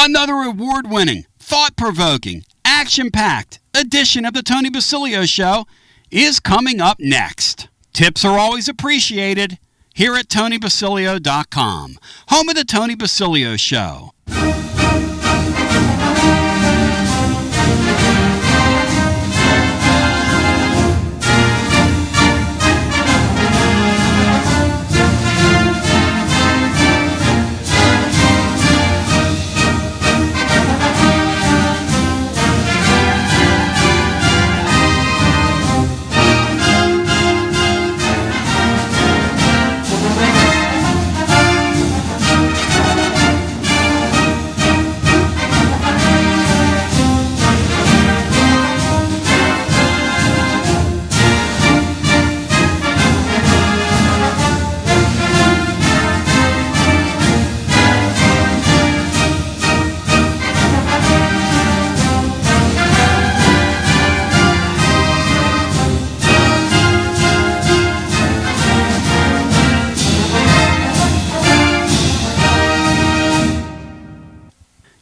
Another award-winning, thought-provoking, action-packed edition of the Tony Basilio Show is coming up next. Tips are always appreciated here at TonyBasilio.com, home of the Tony Basilio Show.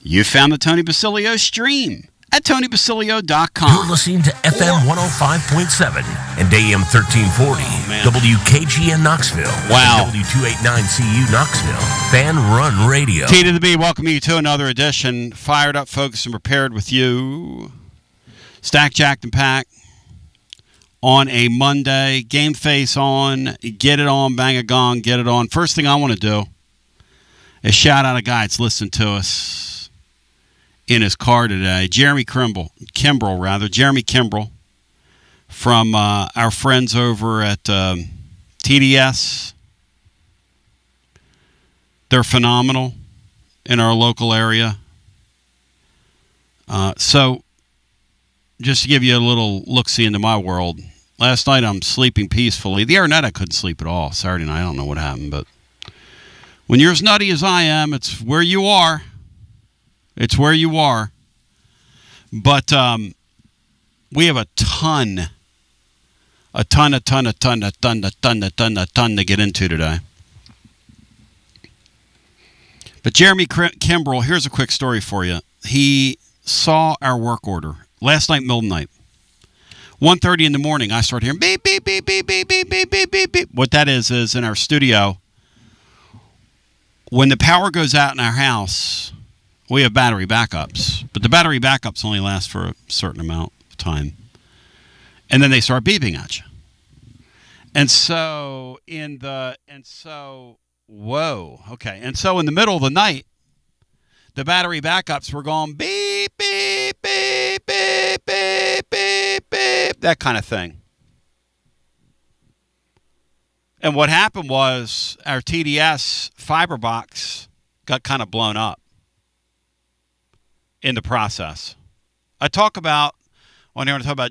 You found the Tony Basilio stream at TonyBasilio.com. You're listening to FM 105.7 and AM 1340. WKGN Knoxville. Wow. W289CU Knoxville. Fan Run Radio. T to the B, welcoming you to another edition. Fired up, focused, and prepared with you. Stacked, jacked, and packed on a Monday. Game face on. Get it on. Bang a gong. Get it on. First thing I want to do is shout out a guy that's listened to us in his car today. Jeremy Kimbrell from our friends over at TDS. They're phenomenal in our local area. So just to give you a little look-see into my world, last night I'm sleeping peacefully. The other night I couldn't sleep at all. Saturday night, I don't know what happened, but when you're as nutty as I am, it's where you are. It's where you are. But we have a ton to get into today. But Jeremy Kimbrell, here's a quick story for you. He saw our work order last night, middle of the night. 1:30 in the morning, I start hearing beep, beep, beep, beep, beep, beep, beep, beep, beep, beep. What that is in our studio, when the power goes out in our house, we have battery backups, but the battery backups only last for a certain amount of time. And then they start beeping at you. And so in the middle of the night, the battery backups were going beep, beep, beep, beep, beep, beep, beep, that kind of thing. And what happened was our TDS fiber box got kind of blown up in the process. I talk about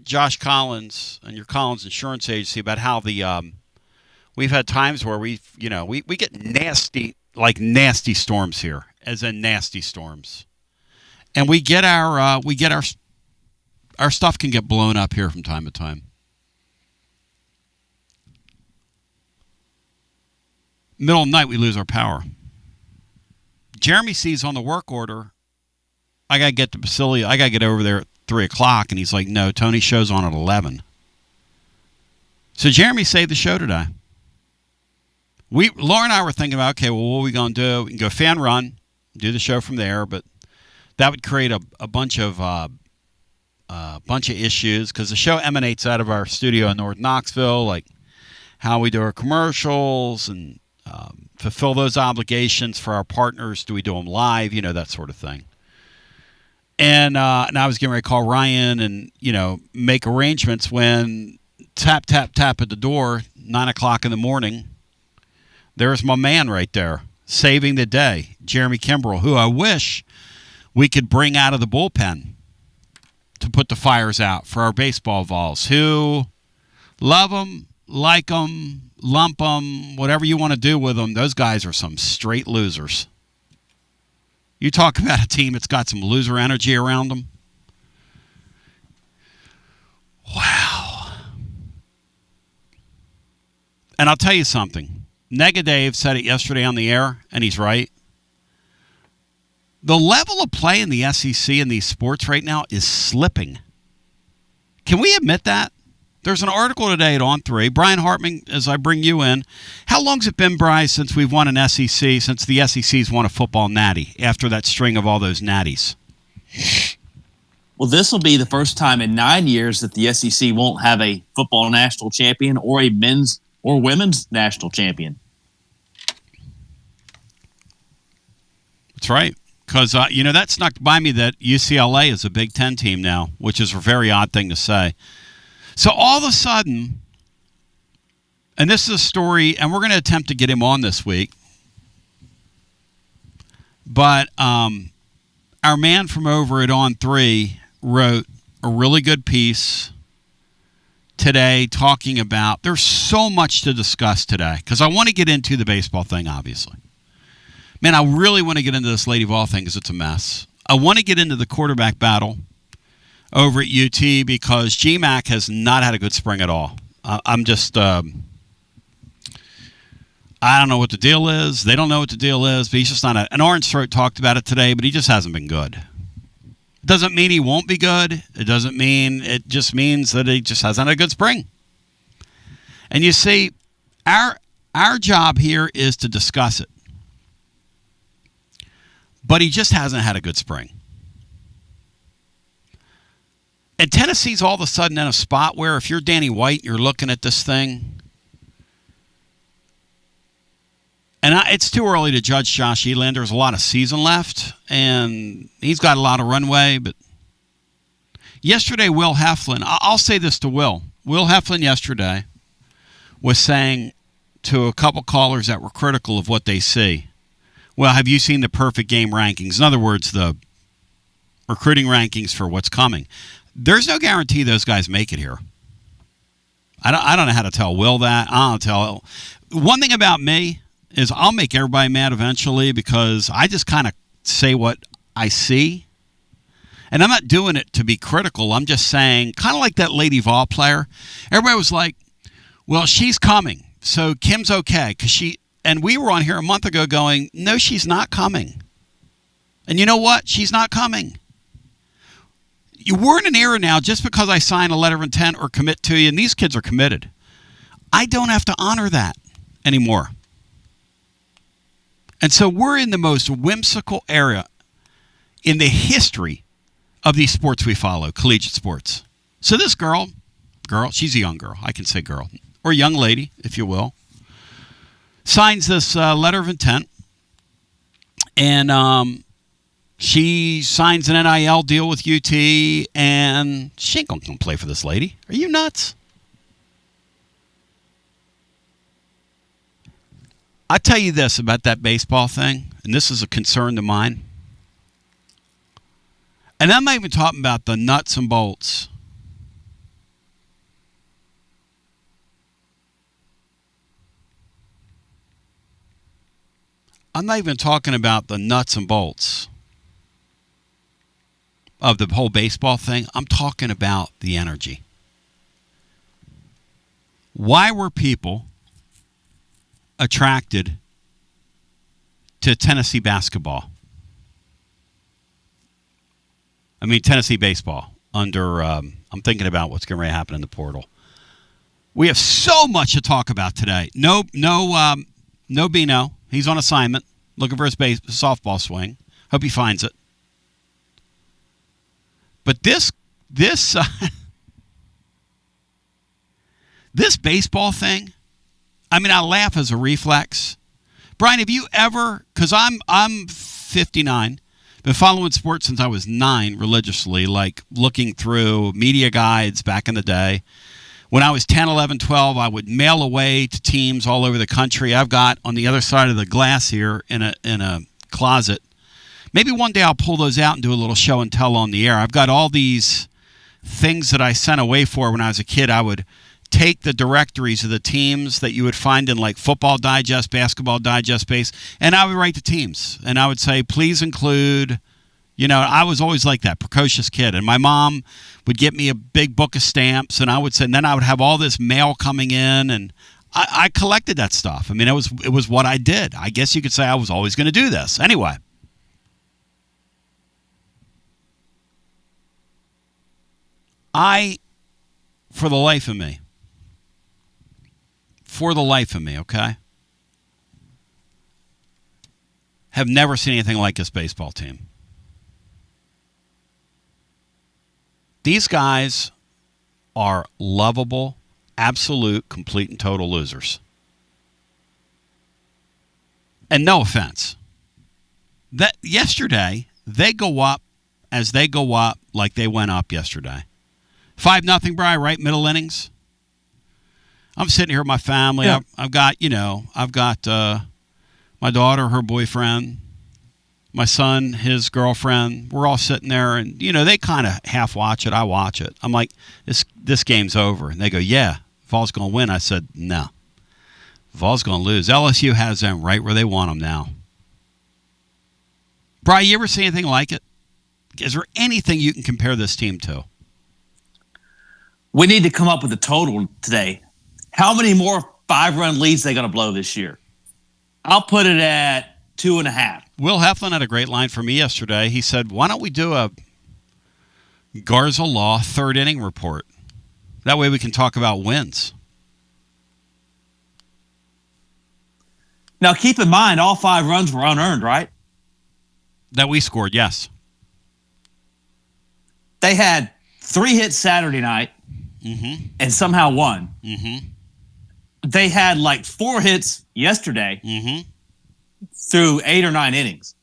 Josh Collins and your Collins Insurance Agency about how we've had times where we get nasty storms here, as in nasty storms, and we get our stuff can get blown up here from time to time. Middle of the night, we lose our power. Jeremy sees on the work order, I got to get to Basilio. I got to get over there at 3 o'clock. And he's like, no, Tony's show's on at 11. So Jeremy saved the show today. Laura and I were thinking about, okay, well, what are we going to do? We can go fan run, do the show from there. But that would create a bunch of issues because the show emanates out of our studio in North Knoxville, like how we do our commercials and fulfill those obligations for our partners. Do we do them live? That sort of thing. And I was getting ready to call Ryan and, make arrangements when tap, tap, tap at the door, 9 o'clock in the morning. There's my man right there, saving the day, Jeremy Kimbrell, who I wish we could bring out of the bullpen to put the fires out for our baseball Vols, who love them, like them, lump them, whatever you want to do with them. Those guys are some straight losers. You talk about a team that's got some loser energy around them. Wow. And I'll tell you something. Nega Dave said it yesterday on the air, and he's right. The level of play in the SEC in these sports right now is slipping. Can we admit that? There's an article today at On3. Brian Hartman, as I bring you in, how long's it been, Bryce, since we've won an SEC, since the SEC's won a football natty after that string of all those natties? Well, this will be the first time in 9 years that the SEC won't have a football national champion or a men's or women's national champion. That's right. Because, that snuck by me that UCLA is a Big Ten team now, which is a very odd thing to say. So all of a sudden, and this is a story, and we're going to attempt to get him on this week, but our man from over at On3 wrote a really good piece today talking about, there's so much to discuss today, because I want to get into the baseball thing, obviously. Man, I really want to get into this Lady Vol thing because it's a mess. I want to get into the quarterback battle over at UT because GMAC has not had a good spring at all. I'm just, I don't know what the deal is. They don't know what the deal is, but he's just not an Orange Throat talked about it today, but he just hasn't been good. It doesn't mean he won't be good. It just means that he just hasn't had a good spring. And you see, our job here is to discuss it. But he just hasn't had a good spring. And Tennessee's all of a sudden in a spot where if you're Danny White and you're looking at this thing, and it's too early to judge Josh Eland. There's a lot of season left, and he's got a lot of runway. But yesterday, Will Heflin, I'll say this to Will. Will Heflin yesterday was saying to a couple callers that were critical of what they see, well, have you seen the perfect game rankings? In other words, the recruiting rankings for what's coming. There's no guarantee those guys make it here. I don't know how to tell Will that. I don't tell. One thing about me is I'll make everybody mad eventually because I just kind of say what I see. And I'm not doing it to be critical. I'm just saying, kind of like that Lady Vol player. Everybody was like, well, she's coming, so Kim's okay because she. And we were on here a month ago going, no, she's not coming. And you know what? She's not coming. We're in an era now, just because I sign a letter of intent or commit to you, and these kids are committed, I don't have to honor that anymore. And so we're in the most whimsical era in the history of these sports we follow, collegiate sports. So this girl, she's a young girl. I can say girl. Or young lady, if you will. Signs this letter of intent, and she signs an NIL deal with UT, and she ain't going to come play for this lady. Are you nuts? I tell you this about that baseball thing, and this is a concern to mine. And I'm not even talking about the nuts and bolts. I'm not even talking about the nuts and bolts of the whole baseball thing. I'm talking about the energy. Why were people attracted to Tennessee basketball? I mean, Tennessee baseball under, I'm thinking about what's going to happen in the portal. We have so much to talk about today. No Bino. He's on assignment, looking for his softball swing. Hope he finds it. But this baseball thing, I mean, I laugh as a reflex. Brian, have you ever, because I'm 59, been following sports since I was 9 religiously, like looking through media guides back in the day. When I was 10, 11, 12, I would mail away to teams all over the country. I've got on the other side of the glass here in a closet. Maybe one day I'll pull those out and do a little show and tell on the air. I've got all these things that I sent away for when I was a kid. I would take the directories of the teams that you would find in like Football Digest, Basketball Digest base, and I would write the teams. And I would say, please include... I was always like that, precocious kid. And my mom would get me a big book of stamps, and I would say, and then I would have all this mail coming in, and I collected that stuff. I mean, it was what I did. I guess you could say I was always going to do this. Anyway, For the life of me, okay, have never seen anything like this baseball team. These guys are lovable, absolute, complete, and total losers. And no offense. That yesterday, they go up as they go up like they went up yesterday. 5-0, Brian, right? Middle innings. I'm sitting here with my family. Yeah. I've got my daughter, her boyfriend, my son, his girlfriend. We're all sitting there, and they kind of half watch it. I watch it. I'm like, this game's over, and they go, yeah, Vols going to win. I said, no, Vols going to lose. LSU has them right where they want them now. Brian, you ever see anything like it? Is there anything you can compare this team to? We need to come up with a total today. How many more 5-run leads are they going to blow this year? I'll put it at 2.5. Will Heflin had a great line for me yesterday. He said, why don't we do a Garza Law third inning report? That way we can talk about wins. Now, keep in mind, all 5 runs were unearned, right? That we scored, yes. They had 3 hits Saturday night and somehow won. Mm-hmm. They had like 4 hits yesterday through 8 or 9 innings.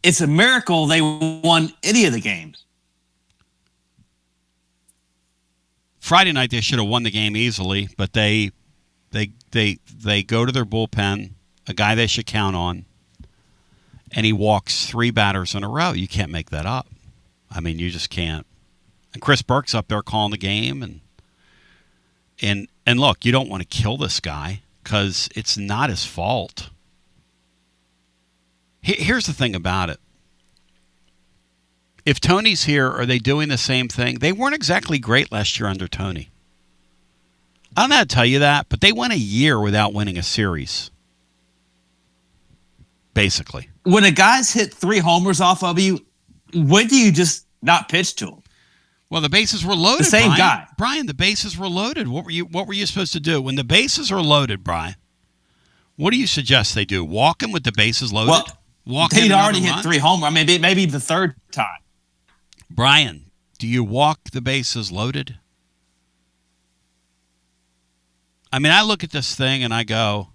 It's a miracle they won any of the games. Friday night they should have won the game easily, but they go to their bullpen, a guy they should count on, and he walks 3 batters in a row. You can't make that up. I mean, you just can't. And Chris Burke's up there calling the game, and look, you don't want to kill this guy because it's not his fault. Here's the thing about it. If Tony's here, are they doing the same thing? They weren't exactly great last year under Tony. I don't know how to tell you that, but they went a year without winning a series. Basically. When a guy's hit 3 homers off of you, when do you just not pitch to him? Well, the bases were loaded. The same Brian. guy. Brian, the bases were loaded. What were you supposed to do? When the bases are loaded, Brian, what do you suggest they do? Walk him with the bases loaded? Well, he'd already hit 3 homers. Maybe the third time. Brian, do you walk the bases loaded? I mean, I look at this thing and I go,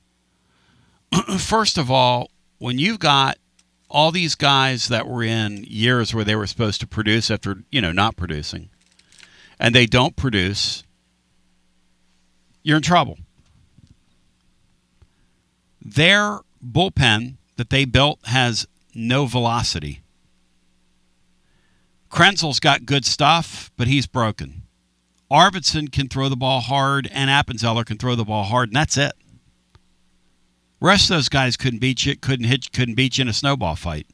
first of all, when you've got all these guys that were in years where they were supposed to produce after, not producing, and they don't produce, you're in trouble. Their bullpen that they built has no velocity. Krenzel's got good stuff, but he's broken. Arvidsson can throw the ball hard, and Appenzeller can throw the ball hard, and that's it. Rest of those guys couldn't beat you, couldn't beat you in a snowball fight.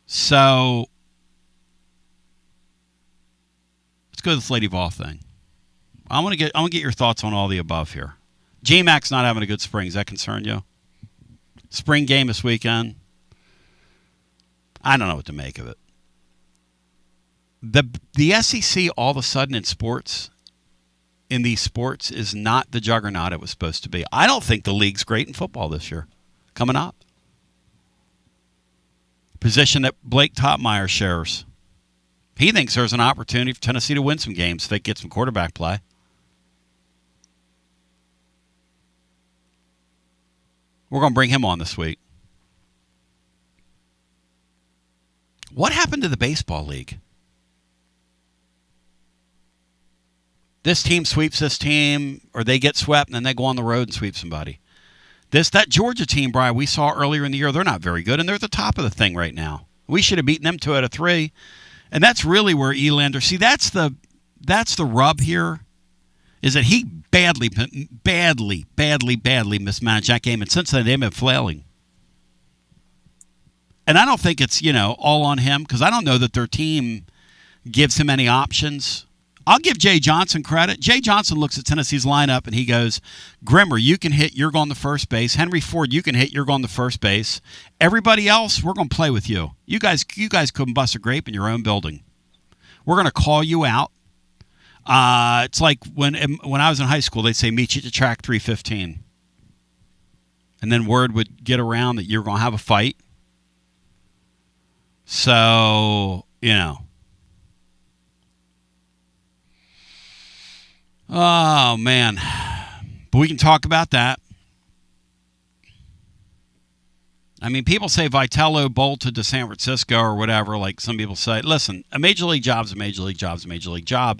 So let's go to this Lady Vol thing. I want to get your thoughts on all the above here. G-Mac's not having a good spring. Does that concern you? Spring game this weekend. I don't know what to make of it. The SEC all of a sudden in these sports is not the juggernaut it was supposed to be. I don't think the league's great in football this year coming up. Position that Blake Topmeyer shares. He thinks there's an opportunity for Tennessee to win some games if they get some quarterback play. We're going to bring him on this week. What happened to the baseball league? This team sweeps this team, or they get swept, and then they go on the road and sweep somebody. That Georgia team, Brian, we saw earlier in the year, they're not very good, and they're at the top of the thing right now. We should have beaten them 2 out of 3, and that's really where Elander. See, that's the rub here, is that he badly mismanaged that game, and since then they've been flailing. And I don't think it's, all on him, because I don't know that their team gives him any options. I'll give Jay Johnson credit. Jay Johnson looks at Tennessee's lineup and he goes, Grimmer, you can hit, you're going to first base. Henry Ford, you can hit, you're going to first base. Everybody else, we're going to play with you. You guys couldn't bust a grape in your own building. We're going to call you out. It's like when I was in high school, they'd say, meet you at track 315. And then word would get around that you're going to have a fight. So, Oh, man. But we can talk about that. I mean, people say Vitello bolted to San Francisco or whatever, like some people say. Listen, a major league job is a major league job is a major league job.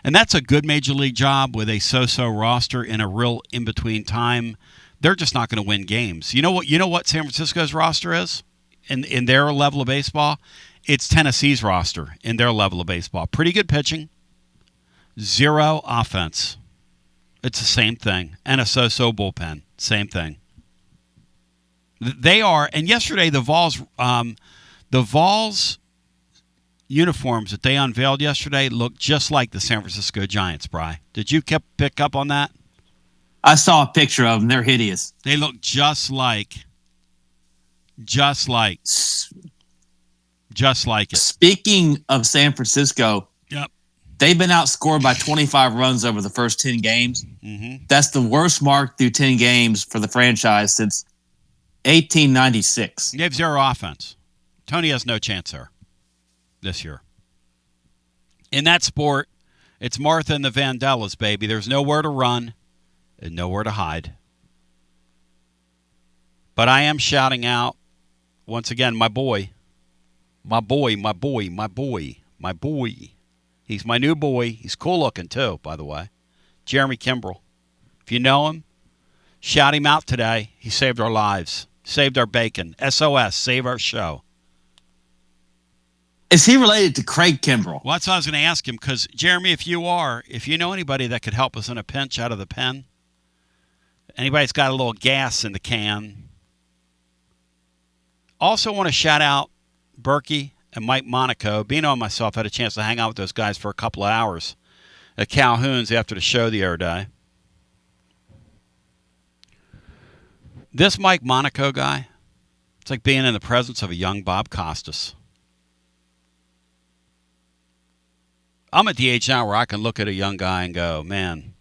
And that's a good major league job with a so-so roster in a real in-between time. They're just not going to win games. You know what San Francisco's roster is in their level of baseball? It's Tennessee's roster in their level of baseball. Pretty good pitching. Zero offense. It's the same thing. And a so-so bullpen. Same thing. They are, and yesterday the Vols uniforms that they unveiled yesterday looked just like the San Francisco Giants, Bri. Did you pick up on that? I saw a picture of them. They're hideous. They look just like it. Speaking of San Francisco, yep. They've been outscored by 25 runs over the first 10 games. Mm-hmm. That's the worst mark through 10 games for the franchise since 1896. They have zero offense. Tony has no chance there this year. In that sport, it's Martha and the Vandellas, baby. There's nowhere to run and nowhere to hide. But I am shouting out, once again, my boy. He's my new boy. He's cool looking, too, by the way. Jeremy Kimbrell. If you know him, shout him out today. He saved our lives. Saved our bacon. SOS, save our show. Is he related to Craig Kimbrell? Well, that's what I was going to ask him, because, Jeremy, if you know anybody that could help us in a pinch out of the pen, anybody's got a little gas in the can. Also want to shout out Berkey and Mike Monaco. Bino and myself had a chance to hang out with those guys for a couple of hours at Calhoun's after the show the other day. This Mike Monaco guy, it's like being in the presence of a young Bob Costas. I'm at the age now where I can look at a young guy and go, man,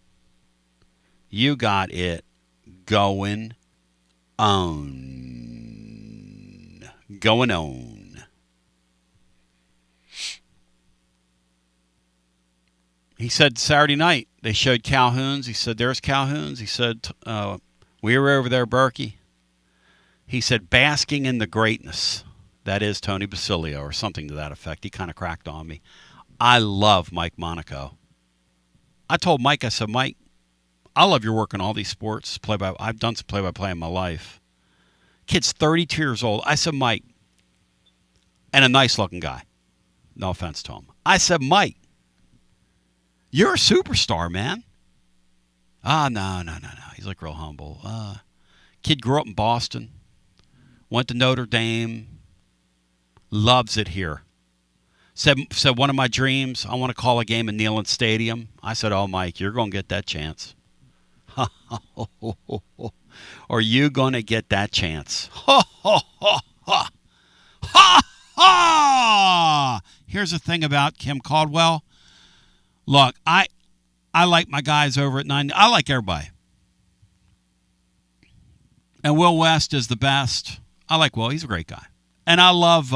you got it going on. Going on. He said Saturday night they showed Calhoun's. He said, there's Calhoun's. He said, we were over there, Berkey. He said, basking in the greatness. That is Tony Basilio or something to that effect. He kind of cracked on me. I love Mike Monaco. I told Mike, I said, Mike, I love your work in all these sports. I've done some play-by-play in my life. Kid's 32 years old. I said, Mike, and a nice-looking guy. No offense to him. I said, Mike, you're a superstar, man. No. He's like real humble. Kid grew up in Boston. Went to Notre Dame. Loves it here. Said one of my dreams, I want to call a game in Neyland Stadium. I said, oh, Mike, you're going to get that chance. Are you going to get that chance? Here's the thing about Kim Caldwell. Look, I like my guys over at 9. I like everybody. And Will West is the best. I like Will. He's a great guy. And I love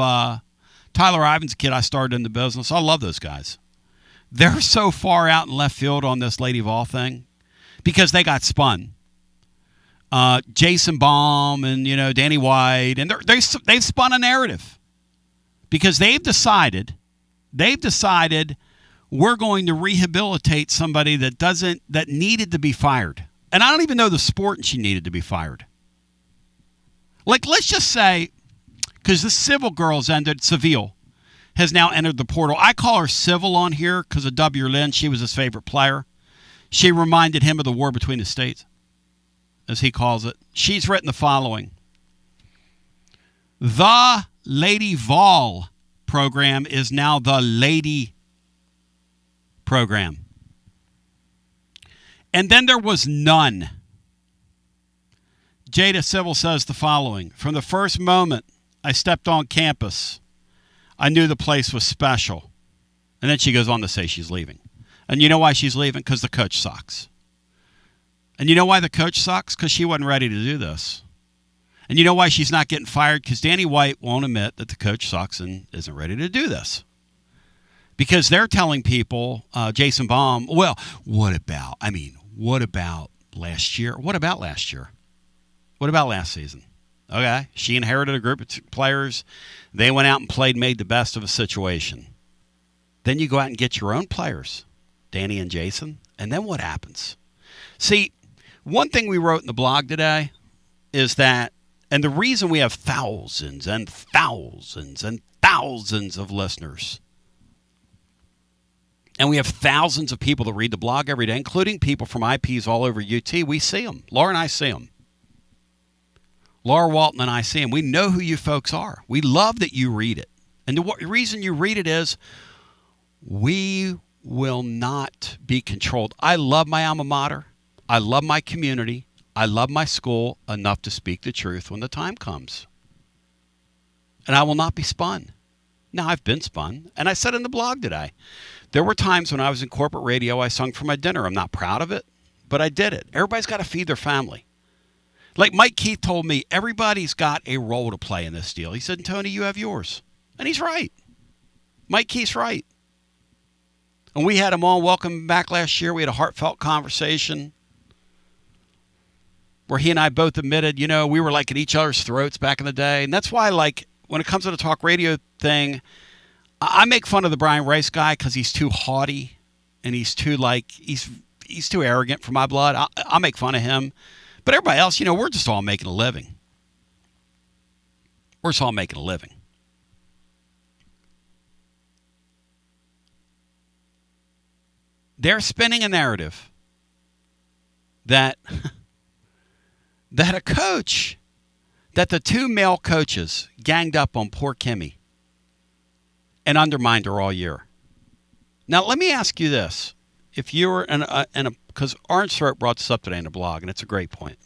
Tyler Ivins, a kid I started in the business. I love those guys. They're so far out in left field on this Lady Vol thing because they got spun. Jason Baum and, Danny White, and they've spun a narrative because they've decided we're going to rehabilitate somebody that needed to be fired. And I don't even know the sport and she needed to be fired. Like, let's just say, because the Civil girls ended, Seville has now entered the portal. I call her Civil on here because of W. Lynn. She was his favorite player. She reminded him of the war between the states, as he calls it. She's written the following. The Lady Vol program is now the Lady program. And then there was none. Jada Civil says the following. From the first moment I stepped on campus, I knew the place was special. And then she goes on to say she's leaving. And you know why she's leaving? Because the coach sucks. And you know why the coach sucks? Because she wasn't ready to do this. And you know why she's not getting fired? Because Danny White won't admit that the coach sucks and isn't ready to do this. Because they're telling people, Jason Baum, well, what about last year? What about last year? What about last season? Okay, she inherited a group of players. They went out and played, made the best of a situation. Then you go out and get your own players, Danny and Jason, and then what happens? See, one thing we wrote in the blog today is that, and the reason we have thousands and thousands and thousands of listeners, and we have thousands of people that read the blog every day, including people from IPs all over UT. We see them. Laura and I see them. Laura Walton and I see them. We know who you folks are. We love that you read it. And the reason you read it is we will not be controlled. I love my alma mater. I love my community. I love my school enough to speak the truth when the time comes. And I will not be spun. Now, I've been spun. And I said in the blog today, there were times when I was in corporate radio, I sung for my dinner. I'm not proud of it, but I did it. Everybody's got to feed their family. Like Mike Keith told me, everybody's got a role to play in this deal. He said, Tony, you have yours. And he's right. Mike Keith's right. And we had him on. Welcome him back last year. We had a heartfelt conversation where he and I both admitted, we were like at each other's throats back in the day. And that's why, like, when it comes to the talk radio thing, I make fun of the Brian Rice guy because he's too haughty and he's too, he's too arrogant for my blood. I'll make fun of him. But everybody else, we're just all making a living. We're just all making a living. They're spinning a narrative that a coach, that the two male coaches ganged up on poor Kimmy and undermined her all year. Now, let me ask you this. If you were because Orange Throat brought this up today in the blog, and it's a great point.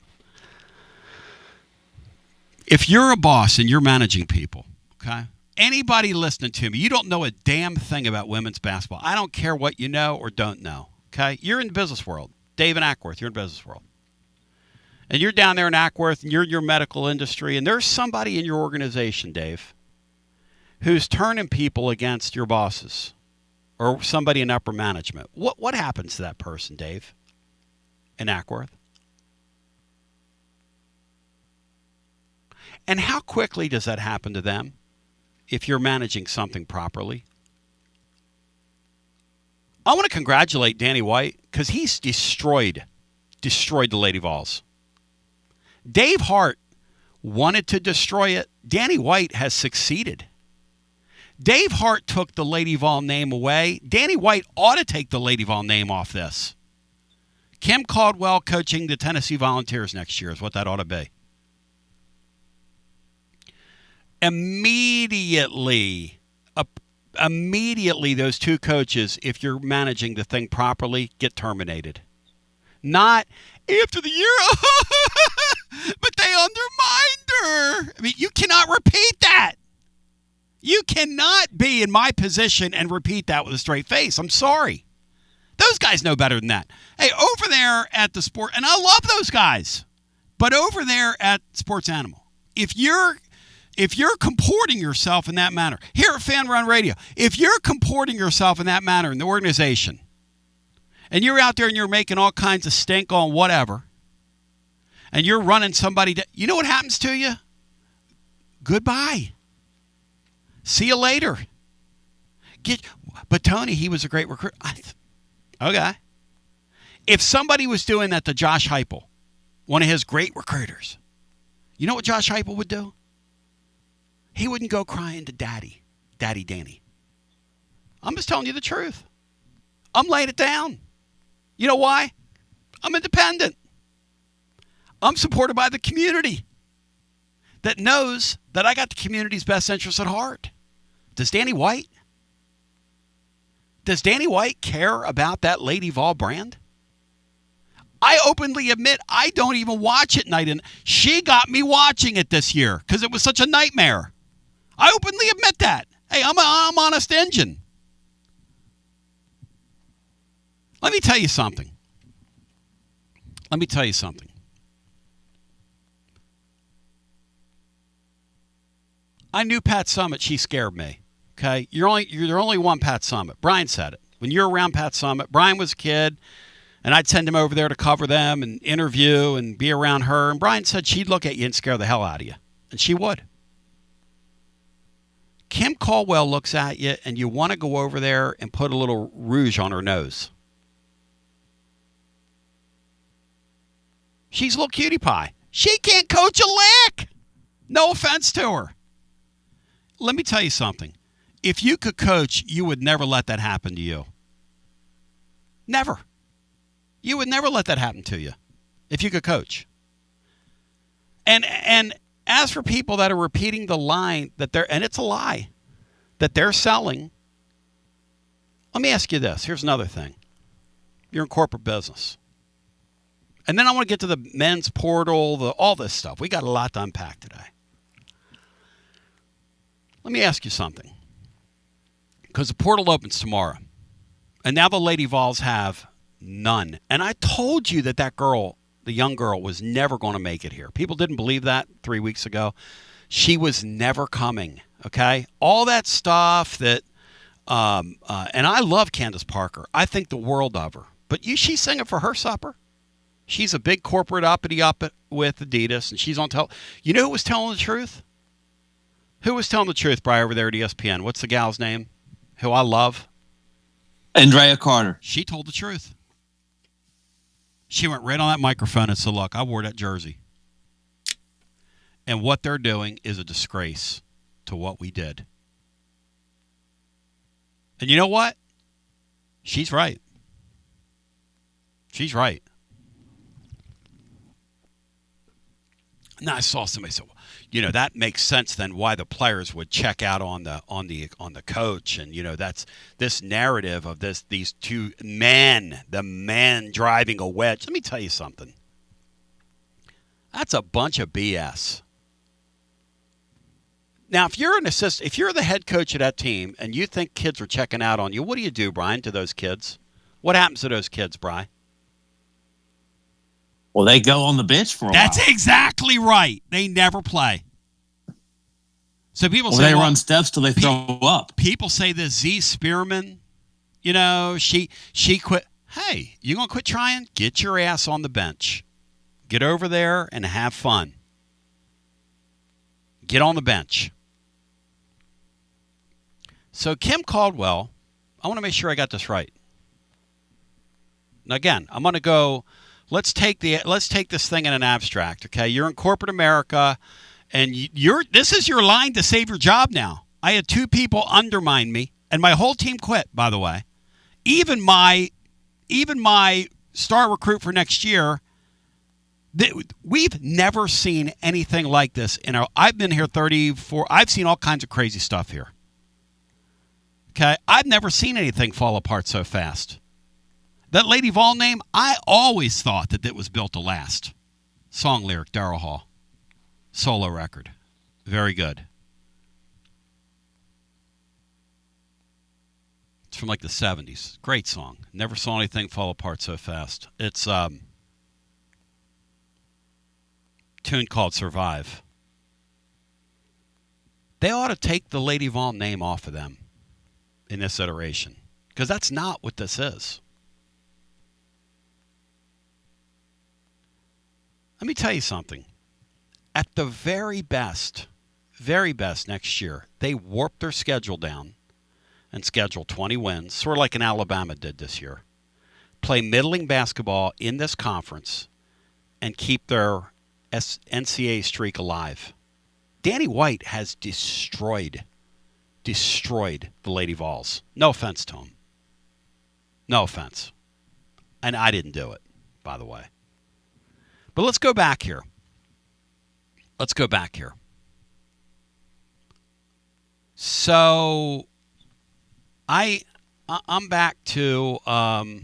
If you're a boss and you're managing people, okay, anybody listening to me, you don't know a damn thing about women's basketball. I don't care what you know or don't know, okay? You're in the business world. Dave and Ackworth, you're in the business world. And you're down there in Ackworth, and you're in your medical industry, and there's somebody in your organization, Dave, who's turning people against your bosses or somebody in upper management. What happens to that person, Dave, in Ackworth? And how quickly does that happen to them if you're managing something properly? I want to congratulate Danny White because he's destroyed the Lady Vols. Dave Hart wanted to destroy it. Danny White has succeeded. Dave Hart took the Lady Vol name away. Danny White ought to take the Lady Vol name off this. Kim Caldwell coaching the Tennessee Volunteers next year is what that ought to be. Immediately, those two coaches, if you're managing the thing properly, get terminated. Not after the year, but they undermined her. I mean, you cannot repeat that. You cannot be in my position and repeat that with a straight face. I'm sorry. Those guys know better than that. Hey, over there at the sport, and I love those guys, but over there at Sports Animal, if you're comporting yourself in that manner, here at Fan Run Radio, if you're comporting yourself in that manner in the organization, and you're out there and you're making all kinds of stink on whatever, and you're running somebody, you know what happens to you? Goodbye. See you later. But Tony, he was a great recruiter. Okay. If somebody was doing that to Josh Heupel, one of his great recruiters, you know what Josh Heupel would do? He wouldn't go crying to Daddy Danny. I'm just telling you the truth. I'm laying it down. You know why? I'm independent. I'm supported by the community that knows that I got the community's best interests at heart. Does Danny White care about that Lady Vol brand? I openly admit I don't even watch it night and she got me watching it this year because it was such a nightmare. I openly admit that. Hey, I'm an honest engine. Let me tell you something. I knew Pat Summitt. She scared me. Okay, you're only one Pat Summitt. Brian said it. When you're around Pat Summitt, Brian was a kid, and I'd send him over there to cover them and interview and be around her. And Brian said she'd look at you and scare the hell out of you, and she would. Kim Caldwell looks at you, and you want to go over there and put a little rouge on her nose. She's a little cutie pie. She can't coach a lick. No offense to her. Let me tell you something. If you could coach, you would never let that happen to you. Never. You would never let that happen to you if you could coach. And as for people that are repeating the line that they're, and it's a lie, that they're selling, let me ask you this. Here's another thing. You're in corporate business. And then I want to get to the men's portal, all this stuff. We got a lot to unpack today. Let me ask you something. Because the portal opens tomorrow. And now the Lady Vols have none. And I told you that girl, the young girl, was never going to make it here. People didn't believe that 3 weeks ago. She was never coming, okay? All that stuff that, and I love Candace Parker. I think the world of her. But she's singing for her supper. She's a big corporate uppity up with Adidas, and she's on You know who was telling the truth? Who was telling the truth, Brian, over there at ESPN? What's the gal's name? Who I love? Andrea Carter. She told the truth. She went right on that microphone and said, look, I wore that jersey. And what they're doing is a disgrace to what we did. And you know what? She's right. She's right. Now I saw somebody say, well, that makes sense then why the players would check out on the coach, and that's this narrative of these two men, the man driving a wedge. Let me tell you something. That's a bunch of BS. Now, if you're the head coach of that team and you think kids are checking out on you, what do you do, Brian, to those kids? What happens to those kids, Brian? Well, they go on the bench for a while. That's exactly right. They never play. So people say, they run steps till they throw up. People say this Z Spearman, she quit. Hey, you going to quit trying? Get your ass on the bench. Get over there and have fun. Get on the bench. So Kim Caldwell, I want to make sure I got this right. Now again, I'm going to go. Let's take this thing in an abstract, okay? You're in corporate America, and this is your line to save your job now. I had 2 people undermine me, and my whole team quit, by the way. Even my star recruit for next year, we've never seen anything like this. I've been here 34. I've seen all kinds of crazy stuff here. Okay? I've never seen anything fall apart so fast. That Lady Vol name, I always thought that it was built to last. Song lyric, Daryl Hall. Solo record. Very good. It's from like the 70s. Great song. Never saw anything fall apart so fast. It's tune called Survive. They ought to take the Lady Vol name off of them in this iteration. Because that's not what this is. Let me tell you something. At the very best next year, they warp their schedule down and schedule 20 wins, sort of like an Alabama did this year. Play middling basketball in this conference and keep their NCAA streak alive. Danny White has destroyed the Lady Vols. No offense to him. No offense. And I didn't do it, by the way. But let's go back here. So I'm back to let's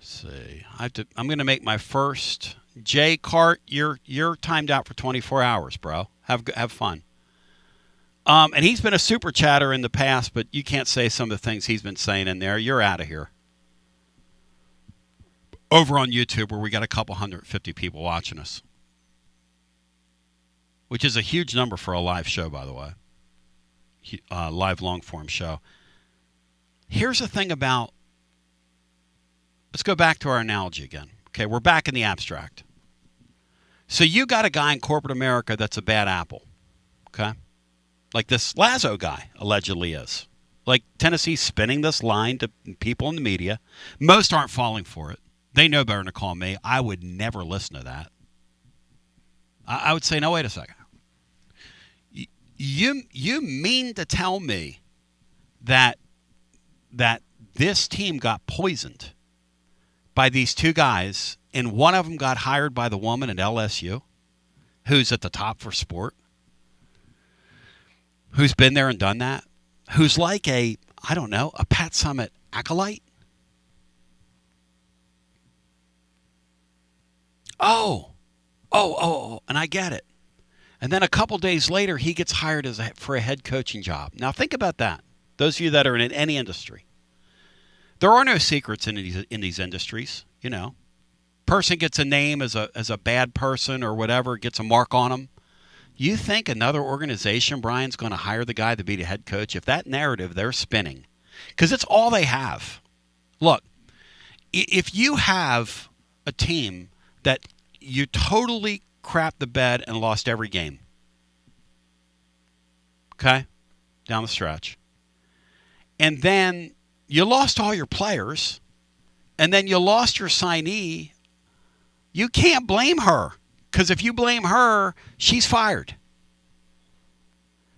see. I'm going to make my first. Jay Cart, you're timed out for 24 hours, bro. Have fun. And he's been a super chatter in the past, but you can't say some of the things he's been saying in there. You're out of here. Over on YouTube, where we got a couple 150 people watching us, which is a huge number for a live show, by the way. Live long-form show. Here's the thing about... Let's go back to our analogy again. Okay, we're back in the abstract. So you got a guy in corporate America that's a bad apple. Okay? Like this Lazo guy allegedly is. Like Tennessee's spinning this line to people in the media. Most aren't falling for it. They know better than to call me. I would never listen to that. I would say, no, wait a second. You mean to tell me that this team got poisoned by these two guys, and one of them got hired by the woman at LSU, who's at the top for sport, who's been there and done that, who's like a Pat Summitt acolyte? Oh, and I get it. And then a couple days later, he gets hired for a head coaching job. Now, think about that. Those of you that are in any industry. There are no secrets in these industries, you know. Person gets a name as a bad person or whatever, gets a mark on them. You think another organization, Brian's going to hire the guy to be the head coach? If that narrative they're spinning, because it's all they have. Look, if you have a team that you totally crapped the bed and lost every game, okay, down the stretch, and then you lost all your players, and then you lost your signee, you can't blame her, because if you blame her, she's fired.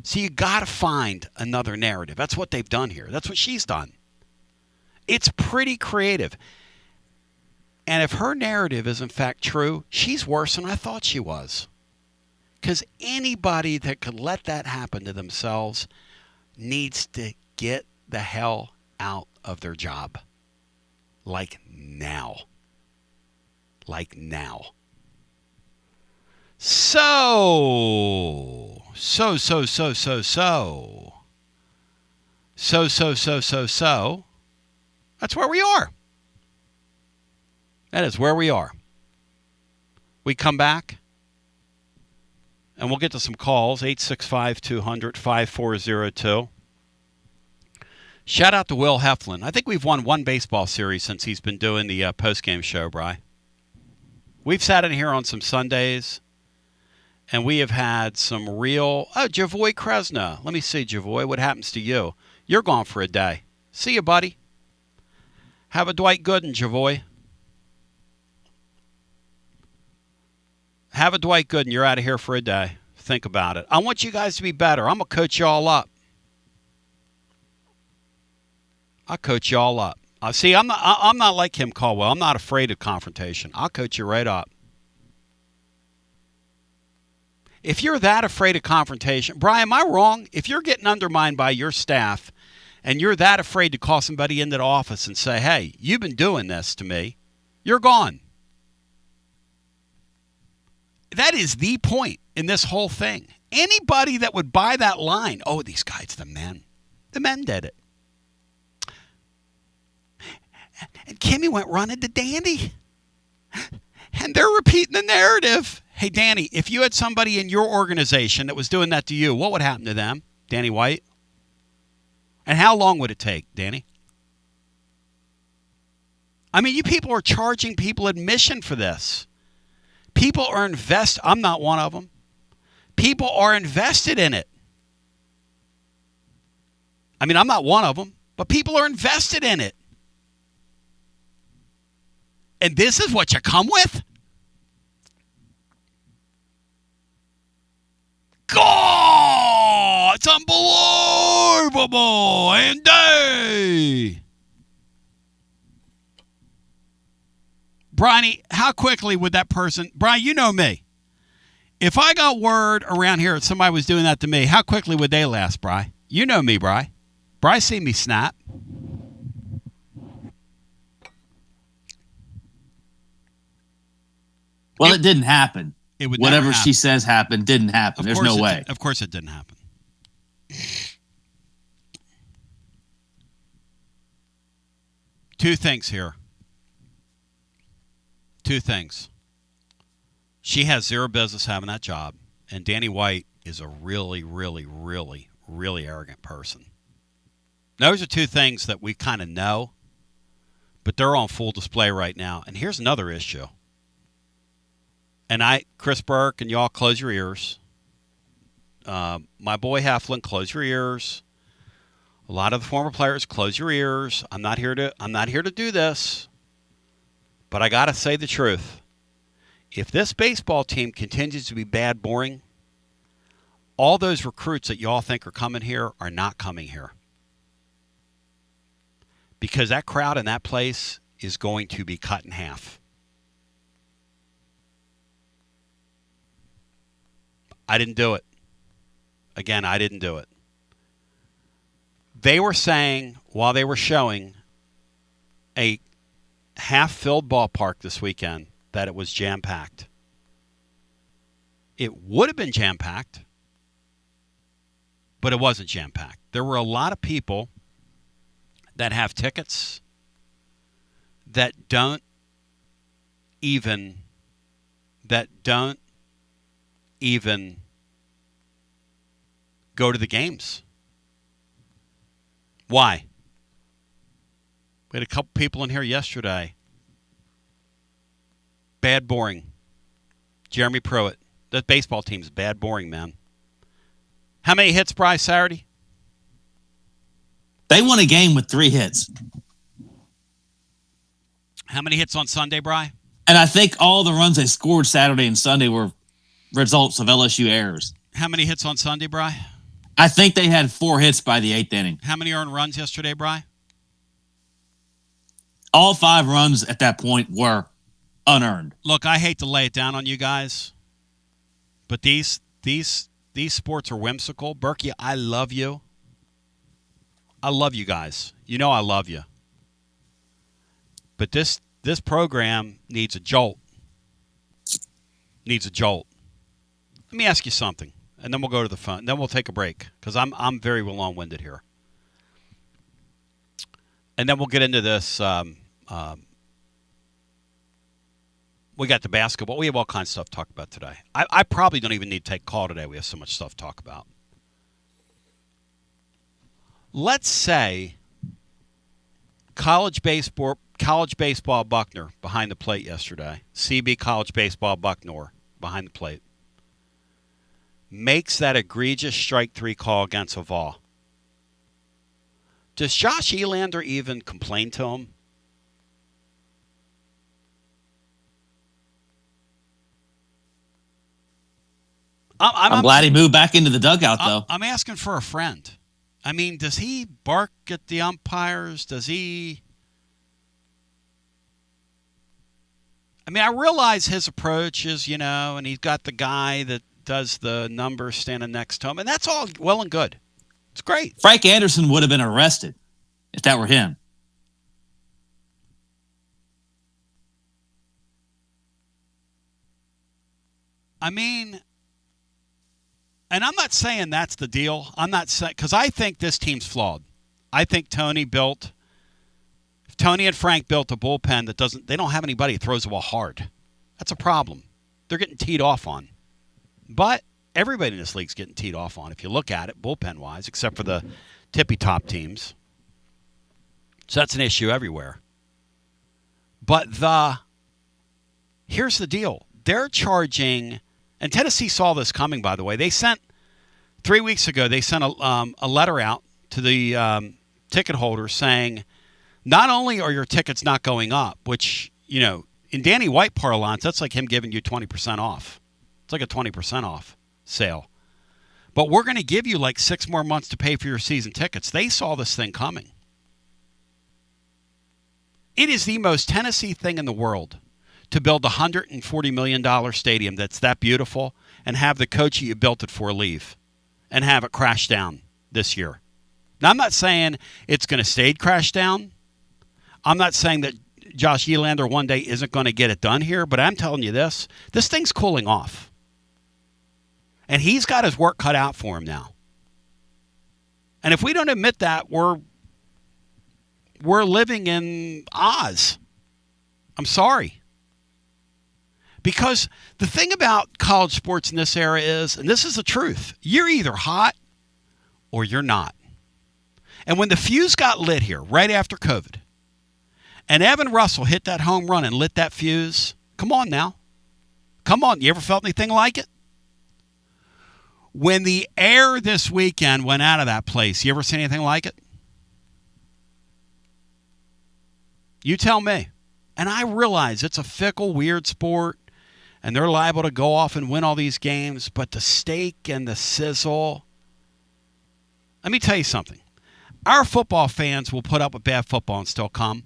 So you got to find another narrative. That's what they've done here. That's what she's done. It's pretty creative. And if her narrative is in fact true, she's worse than I thought she was. Because anybody that could let that happen to themselves needs to get the hell out of their job. Like now. Like now. So. That's where we are. That is where we are. We come back, and we'll get to some calls, 865-200-5402. Shout out to Will Heflin. I think we've won one baseball series since he's been doing the post-game show, Bri. We've sat in here on some Sundays, and we have had some real... Oh, Javoy Kresna. Let me see, Javoy, what happens to you? You're gone for a day. See you, buddy. Have a Dwight Gooden, Javoy. Have a Dwight Gooden. You're out of here for a day. Think about it. I want you guys to be better. I'm going to coach you all up. I'll coach you all up. See, I'm not like Kim Caldwell. I'm not afraid of confrontation. I'll coach you right up. If you're that afraid of confrontation, Brian, am I wrong? If you're getting undermined by your staff and you're that afraid to call somebody into the office and say, hey, you've been doing this to me, you're gone. That is the point in this whole thing. Anybody that would buy that line, oh, these guys, the men did it. And Kimmy went running to Danny. And they're repeating the narrative. Hey, Danny, if you had somebody in your organization that was doing that to you, what would happen to them? Danny White? And how long would it take, Danny? I mean, you people are charging people admission for this. People are invested. I'm not one of them. People are invested in it. I mean, I'm not one of them, but people are invested in it. And this is what you come with? God, it's unbelievable. Andy. Bronny, how quickly would that person... Brian, you know me. If I got word around here that somebody was doing that to me, how quickly would they last, Bri? You know me, Bri. Bri seen me snap. Well, it didn't happen. It would Whatever never happen. She says happened didn't happen. There's no way. Of course it didn't happen. Two things here. Two things. She has zero business having that job, and Danny White is a really, really, really, really arrogant person. Those are two things that we kind of know, but they're on full display right now. And here's another issue. And Chris Burke, and y'all close your ears. My boy Heflin, close your ears. A lot of the former players, close your ears. I'm not here to do this, but I got to say the truth. If this baseball team continues to be bad, boring, all those recruits that y'all think are coming here are not coming here. Because that crowd in that place is going to be cut in half. I didn't do it. Again, I didn't do it. They were saying, while they were showing a half-filled ballpark this weekend, that it was jam-packed. It would have been jam-packed, but it wasn't jam-packed. There were a lot of people that have tickets that don't even go to the games. Why? We had a couple people in here yesterday. Bad, boring. Jeremy Pruitt. That baseball team's bad, boring, man. How many hits, Bry, Saturday? They won a game with 3 hits. How many hits on Sunday, Bry? And I think all the runs they scored Saturday and Sunday were results of LSU errors. How many hits on Sunday, Bry? I think they had 4 hits by the 8th inning. How many earned runs yesterday, Bry? All 5 runs at that point were unearned. Look, I hate to lay it down on you guys, but these sports are whimsical. Berkey, I love you. I love you guys. You know I love you. But this program needs a jolt. Needs a jolt. Let me ask you something, and then we'll go to the phone. Then we'll take a break because I'm very long-winded here. And then we'll get into this. We got the basketball. We have all kinds of stuff to talk about today. I probably don't even need to take a call today. We have so much stuff to talk about. Let's say college baseball Buckner behind the plate yesterday. CB College Baseball Buckner behind the plate. Makes that egregious strike 3 call against a Vol. Does Josh Elander even complain to him? I'm glad he moved back into the dugout, though. I'm asking for a friend. I mean, does he bark at the umpires? Does he? I mean, I realize his approach is, and he's got the guy that does the numbers standing next to him, and that's all well and good. It's great. Frank Anderson would have been arrested if that were him. I mean, and I'm not saying that's the deal. I'm not saying, because I think this team's flawed. I think Tony and Frank built a bullpen that they don't have anybody who throws the ball hard. That's a problem. They're getting teed off on. But everybody in this league's getting teed off on, if you look at it, bullpen-wise, except for the tippy-top teams. So that's an issue everywhere. But here's the deal. They're charging, and Tennessee saw this coming, by the way. 3 weeks ago, they sent a letter out to the ticket holders saying, not only are your tickets not going up, which, in Danny White parlance, that's like him giving you 20% off. It's like a 20% off sale. But we're going to give you like 6 more months to pay for your season tickets. They saw this thing coming. It is the most Tennessee thing in the world to build a $140 million stadium that's that beautiful and have the coach you built it for leave and have it crash down this year. Now, I'm not saying it's going to stay crashed down. I'm not saying that Josh Elander one day isn't going to get it done here, but I'm telling you this thing's cooling off. And he's got his work cut out for him now. And if we don't admit that, we're living in Oz. I'm sorry. Because the thing about college sports in this era is, and this is the truth, you're either hot or you're not. And when the fuse got lit here right after COVID, and Evan Russell hit that home run and lit that fuse, come on now. Come on. You ever felt anything like it? When the air this weekend went out of that place, you ever seen anything like it? You tell me. And I realize it's a fickle, weird sport, and they're liable to go off and win all these games, but the steak and the sizzle. Let me tell you something. Our football fans will put up with bad football and still come.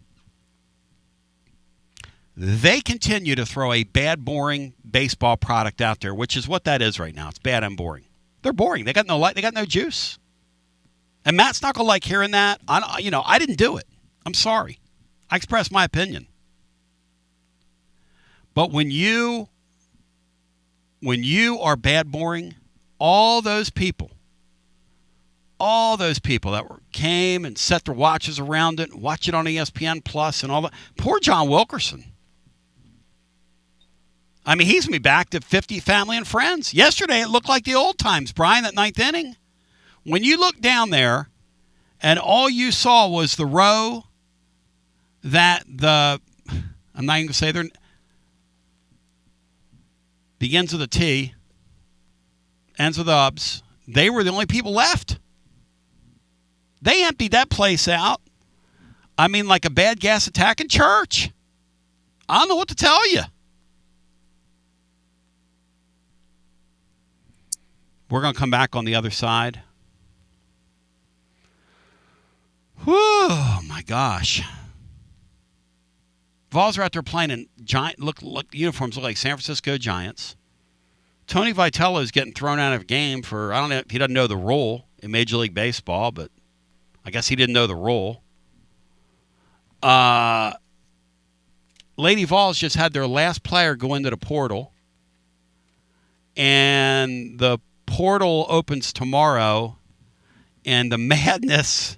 They continue to throw a bad, boring baseball product out there, which is what that is right now. It's bad and boring. They're boring. They got no light. They got no juice. And Matt's not gonna like hearing that. I didn't do it. I'm sorry. I expressed my opinion. But when you are bad, boring, all those people that came and set their watches around it and watch it on ESPN Plus and all that. Poor John Wilkerson. I mean, he's going to be back to 50 family and friends. Yesterday, it looked like the old times, Brian, that ninth inning. When you look down there and all you saw was the row that I'm not even going to say begins with a T, ends with Ubs. They were the only people left. They emptied that place out. I mean, like a bad gas attack in church. I don't know what to tell you. We're going to come back on the other side. Whew, oh my gosh. Vols are out there playing in giant. Look, uniforms look like San Francisco Giants. Tony Vitello is getting thrown out of a game for, I don't know, he doesn't know the rule in Major League Baseball, but I guess he didn't know the rule. Lady Vols just had their last player go into the portal, and the portal opens tomorrow, and the madness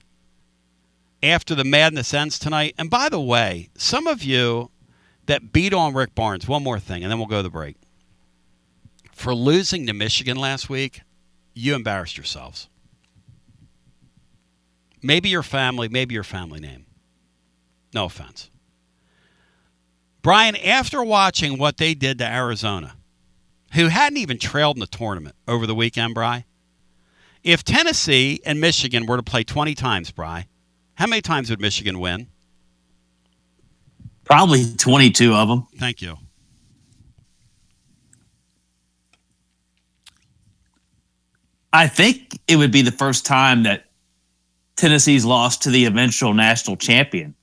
after the madness ends tonight. And by the way, some of you that beat on Rick Barnes, one more thing, and then we'll go to the break. For losing to Michigan last week, you embarrassed yourselves. Maybe your family name. No offense. Brian, after watching what they did to Arizona, who hadn't even trailed in the tournament over the weekend, Bri, if Tennessee and Michigan were to play 20 times, Bri, how many times would Michigan win? Probably 22 of them. Thank you. I think it would be the first time that Tennessee's lost to the eventual national champion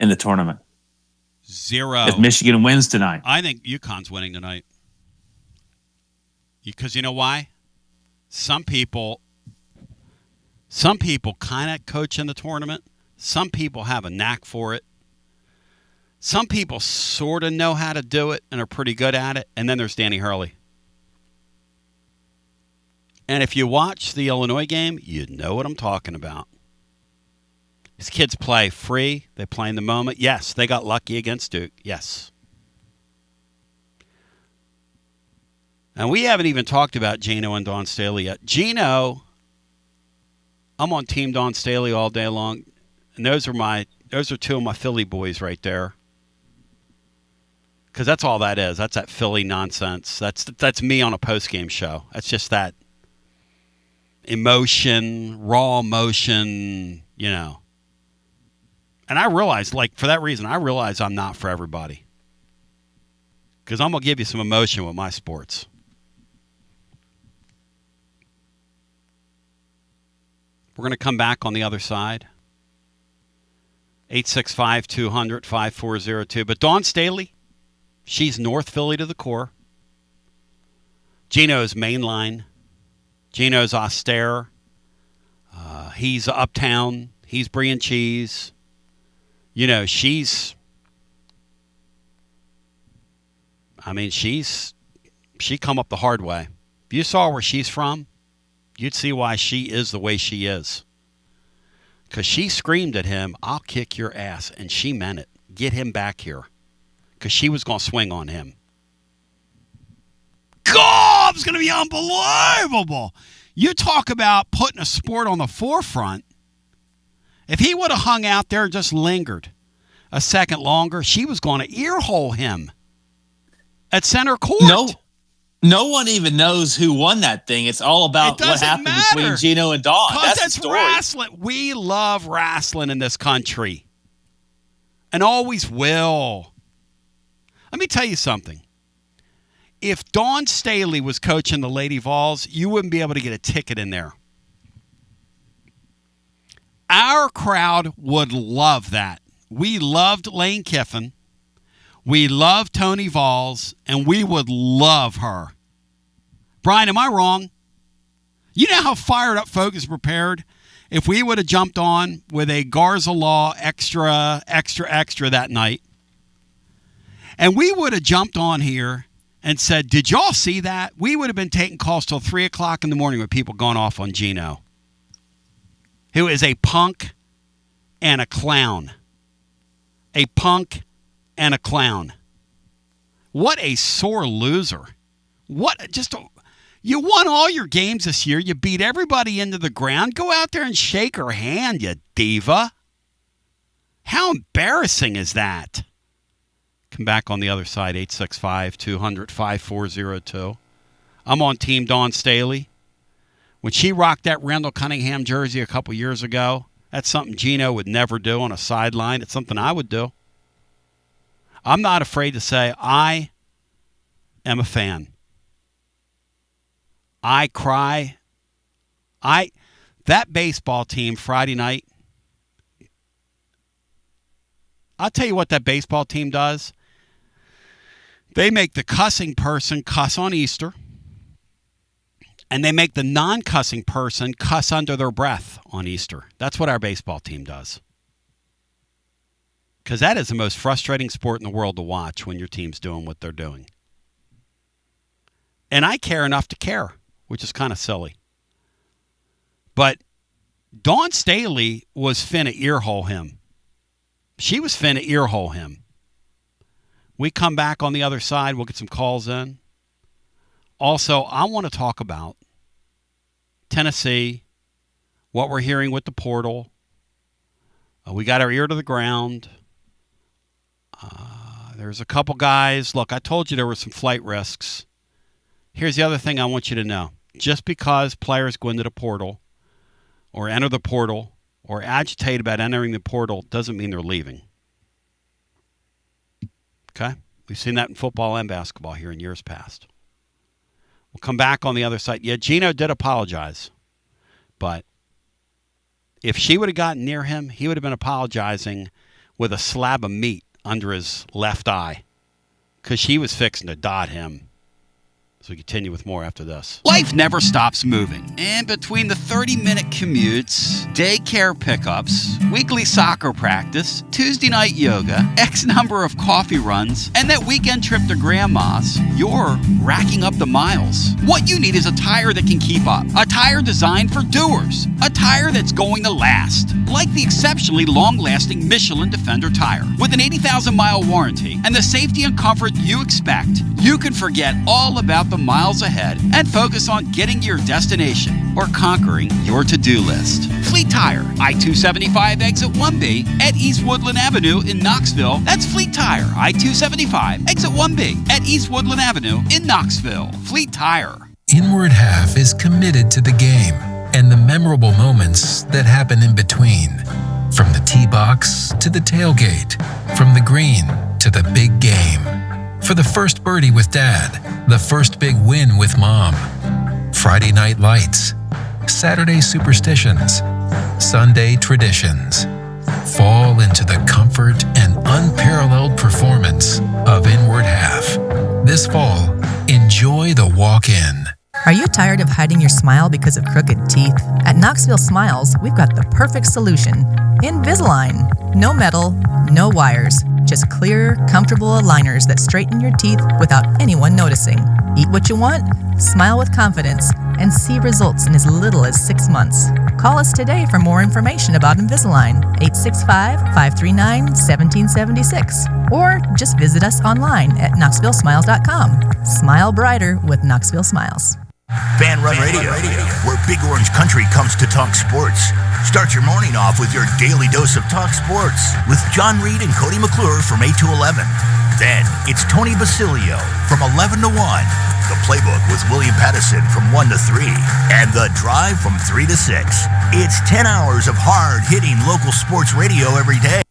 in the tournament. 0. If Michigan wins tonight. I think UConn's winning tonight. Because you know why? Some people kind of coach in the tournament. Some people have a knack for it. Some people sort of know how to do it and are pretty good at it. And then there's Danny Hurley. And if you watch the Illinois game, you know what I'm talking about. These kids play free. They play in the moment. Yes, they got lucky against Duke. Yes. And we haven't even talked about Gino and Dawn Staley yet. Gino, I'm on Team Dawn Staley all day long. And those are two of my Philly boys right there. Because that's all that is. That's that Philly nonsense. That's me on a post-game show. That's just that emotion, raw emotion, you know. And I realize, for that reason, I realize I'm not for everybody. Because I'm going to give you some emotion with my sports. We're going to come back on the other side. 865-200-5402. But Dawn Staley, she's North Philly to the core. Gino's mainline. Gino's austere. He's uptown. He's brie and cheese. You know, she come up the hard way. If you saw where she's from, you'd see why she is the way she is. Because she screamed at him, "I'll kick your ass," and she meant it. Get him back here. Because she was going to swing on him. God, it's going to be unbelievable. You talk about putting a sport on the forefront. If he would have hung out there and just lingered a second longer, she was going to earhole him at center court. No one even knows who won that thing. It's all about what happened between Gino and Dawn. That's the story. Wrestling. We love wrestling in this country. And always will. Let me tell you something. If Dawn Staley was coaching the Lady Vols, you wouldn't be able to get a ticket in there. Our crowd would love that. We loved Lane Kiffin. We love Tony Vols, and we would love her. Brian, am I wrong? You know how fired up folk is prepared? If we would have jumped on with a Garza Law extra that night, and we would have jumped on here and said, "Did y'all see that?" We would have been taking calls till 3 o'clock in the morning with people going off on Gino, who is a punk and a clown. A punk and a clown. What a sore loser. You won all your games this year. You beat everybody into the ground. Go out there and shake her hand, you diva. How embarrassing is that? Come back on the other side, 865-200-5402. I'm on Team Dawn Staley. When she rocked that Randall Cunningham jersey a couple years ago, that's something Gino would never do on a sideline. It's something I would do. I'm not afraid to say I am a fan. I cry. That baseball team Friday night, I'll tell you what that baseball team does. They make the cussing person cuss on Easter, and they make the non-cussing person cuss under their breath on Easter. That's what our baseball team does. Because that is the most frustrating sport in the world to watch when your team's doing what they're doing. And I care enough to care, which is kind of silly. But Dawn Staley was finna earhole him. She was finna earhole him. We come back on the other side. We'll get some calls in. Also, I want to talk about Tennessee, what we're hearing with the portal. We got our ear to the ground. There's a couple guys. Look, I told you there were some flight risks. Here's the other thing I want you to know. Just because players go into the portal or enter the portal or agitate about entering the portal doesn't mean they're leaving. Okay? We've seen that in football and basketball here in years past. We'll come back on the other side. Yeah, Gino did apologize. But if she would have gotten near him, he would have been apologizing with a slab of meat under his left eye because she was fixing to dot him. So we continue with more after this. Life never stops moving. And between the 30-minute commutes, daycare pickups, weekly soccer practice, Tuesday night yoga, X number of coffee runs, and that weekend trip to Grandma's, you're racking up the miles. What you need is a tire that can keep up. A tire designed for doers. A tire that's going to last. Like the exceptionally long-lasting Michelin Defender tire. With an 80,000-mile warranty and the safety and comfort you expect, you can forget all about the miles ahead and focus on getting to your destination or conquering your to-do list. Fleet Tire, I-275 exit 1B at East Woodland Avenue in Knoxville. That's Fleet Tire, I-275 exit 1B at East Woodland Avenue in Knoxville. Fleet Tire. Inward Half is committed to the game and the memorable moments that happen in between. From the tee box to the tailgate, from the green to the big game. For the first birdie with Dad, the first big win with Mom. Friday night lights, Saturday superstitions, Sunday traditions. Fall into the comfort and unparalleled performance of Inward Half. This fall, enjoy the walk-in. Are you tired of hiding your smile because of crooked teeth? At Knoxville Smiles, we've got the perfect solution. Invisalign. No metal, no wires. Just clear, comfortable aligners that straighten your teeth without anyone noticing. Eat what you want, smile with confidence. and see results in as little as 6 months. Call us today for more information about Invisalign, 865-539-1776, or just visit us online at knoxvillesmiles.com. Smile brighter with Knoxville Smiles. Fan Run Radio, where Big Orange Country comes to talk sports. Start your morning off with your daily dose of talk sports with John Reed and Cody McClure from 8 to 11. Then it's Tony Basilio from 11 to 1. The Playbook with William Pattison from 1 to 3. And The Drive from 3 to 6. It's 10 hours of hard-hitting local sports radio every day.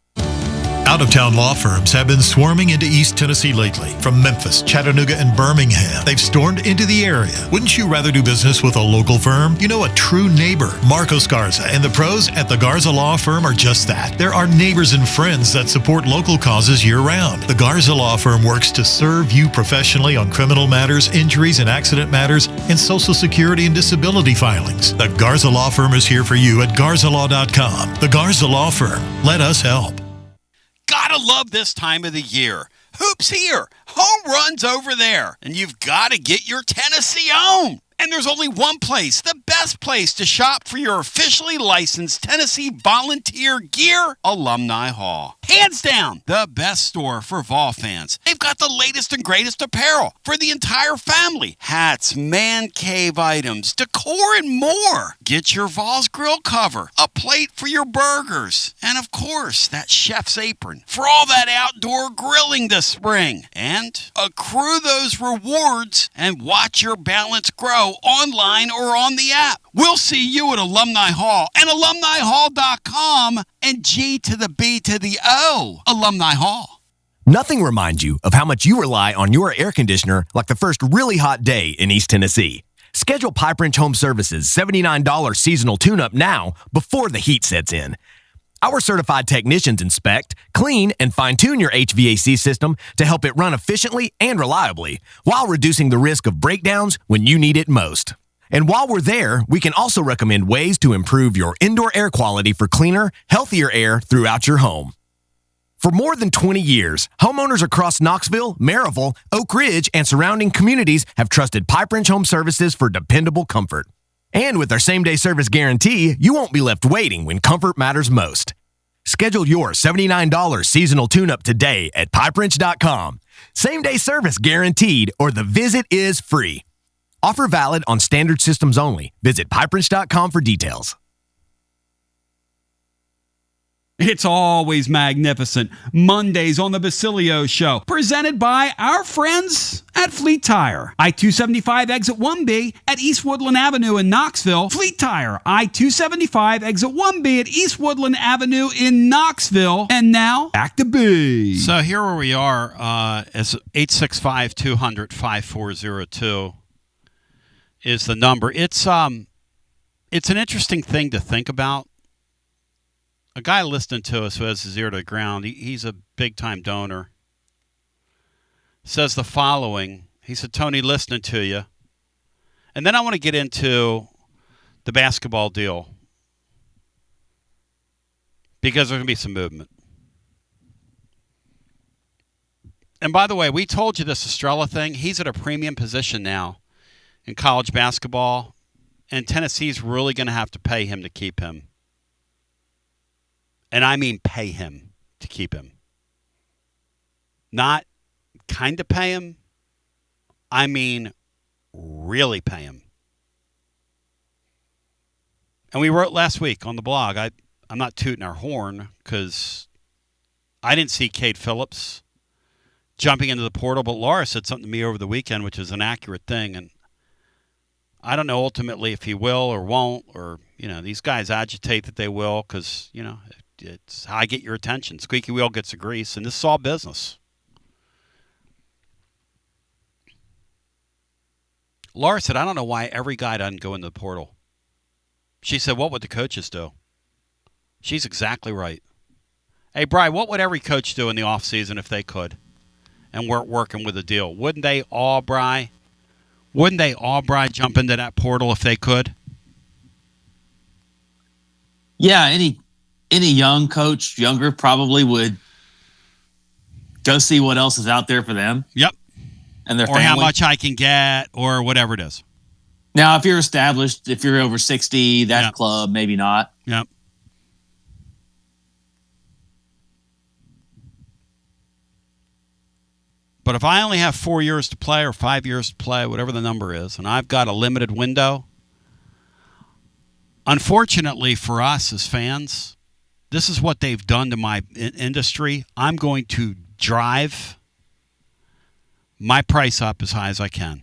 Out-of-town law firms have been swarming into East Tennessee lately. From Memphis, Chattanooga, and Birmingham, they've stormed into the area. Wouldn't you rather do business with a local firm? You know, a true neighbor. Marcos Garza and the pros at the Garza Law Firm are just that. There are neighbors and friends that support local causes year-round. The Garza Law Firm works to serve you professionally on criminal matters, injuries and accident matters, and Social Security and disability filings. The Garza Law Firm is here for you at garzalaw.com. The Garza Law Firm. Let us help. Gotta love this time of the year. Hoops here, home runs over there, and you've got to get your Tennessee on. And there's only one place, the best place to shop for your officially licensed Tennessee volunteer gear, Alumni Hall. Hands down, the best store for Vol fans. They've got the latest and greatest apparel for the entire family. Hats, man cave items, decor, and more. Get your Vols grill cover, a plate for your burgers, and of course, that chef's apron for all that outdoor grilling this spring. And accrue those rewards and watch your balance grow online or on the app. We'll see you at Alumni Hall and alumnihall.com and G to the B to the O, Alumni Hall. Nothing reminds you of how much you rely on your air conditioner like the first really hot day in East Tennessee. Schedule Pipe Wrench Home Services' $79 seasonal tune-up now before the heat sets in. Our certified technicians inspect, clean, and fine-tune your HVAC system to help it run efficiently and reliably while reducing the risk of breakdowns when you need it most. And while we're there, we can also recommend ways to improve your indoor air quality for cleaner, healthier air throughout your home. For more than 20 years, homeowners across Knoxville, Maryville, Oak Ridge, and surrounding communities have trusted Pipe Wrench Home Services for dependable comfort. And with our same-day service guarantee, you won't be left waiting when comfort matters most. Schedule your $79 seasonal tune-up today at pipewrench.com. Same-day service guaranteed, or the visit is free. Offer valid on standard systems only. Visit pipewrench.com for details. It's always magnificent. Mondays on the Basilio Show, presented by our friends at Fleet Tire. I-275 exit 1B at East Woodland Avenue in Knoxville. Fleet Tire, I-275 exit 1B at East Woodland Avenue in Knoxville. And now, back to B. So here where we are, as 865-200-5402 is the number. It's an interesting thing to think about. A guy listening to us who has his ear to the ground, he's a big-time donor, says the following. He said, Tony, listening to you. And then I want to get into the basketball deal because there's going to be some movement. And by the way, we told you this Estrella thing. He's at a premium position now in college basketball, and Tennessee's really going to have to pay him to keep him. And I mean pay him to keep him. Not kind of pay him. I mean really pay him. And we wrote last week on the blog, I'm not tooting our horn because I didn't see Cade Phillips jumping into the portal, but Laura said something to me over the weekend, which is an accurate thing. And I don't know ultimately if he will or won't, or, these guys agitate that they will because, it's how I get your attention. Squeaky wheel gets the grease, and this is all business. Laura said, I don't know why every guy doesn't go into the portal. She said, what would the coaches do? She's exactly right. Hey, Bri, what would every coach do in the offseason if they could and weren't working with a deal? Wouldn't they all, Bri, jump into that portal if they could? Yeah, any young coach, younger, probably would go see what else is out there for them. Yep. And their or family. How much I can get or whatever it is. Now, if you're established, if you're over 60, that club, maybe not. Yep. But if I only have 4 years to play or 5 years to play, whatever the number is, and I've got a limited window, unfortunately for us as fans, this is what they've done to my industry. I'm going to drive my price up as high as I can.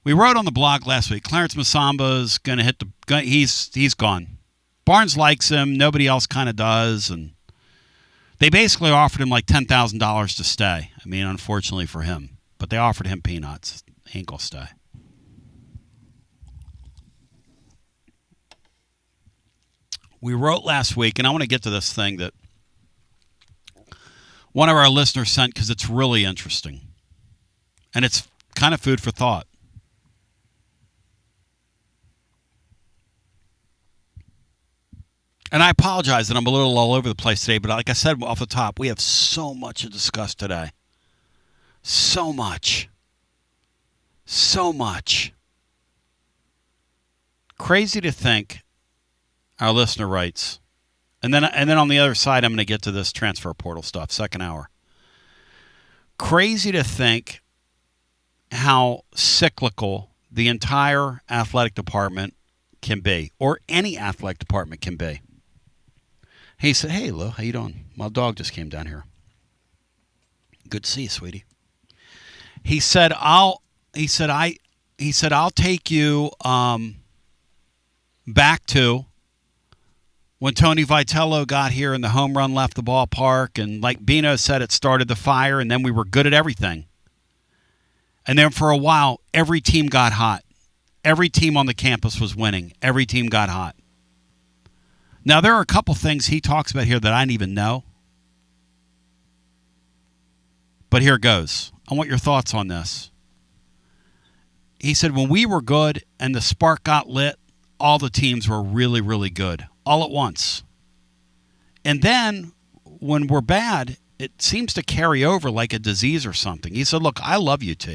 We wrote on the blog last week, Clarence Musamba's going to hit the – he's gone. Barnes likes him. Nobody else kind of does, and they basically offered him like $10,000 to stay. I mean, unfortunately for him. But they offered him peanuts. He ain't going to stay. We wrote last week, and I want to get to this thing that one of our listeners sent because it's really interesting. And it's kind of food for thought. And I apologize that I'm a little all over the place today, but like I said off the top, we have so much to discuss today. So much. So much. Crazy to think, our listener writes, and then on the other side, I'm going to get to this transfer portal stuff, second hour. Crazy to think how cyclical the entire athletic department can be, or any athletic department can be. He said, "Hey, Lou, how you doing? My dog just came down here. Good to see you, sweetie." He said, "I'll take you back to when Tony Vitello got here and the home run left the ballpark, and like Bino said, it started the fire, and then we were good at everything. And then for a while, every team got hot. Every team on the campus was winning. Every team got hot." Now, there are a couple things he talks about here that I didn't even know. But here goes. I want your thoughts on this. He said, when we were good and the spark got lit, all the teams were really, really good, all at once. And then when we're bad, it seems to carry over like a disease or something. He said, look, I love UT.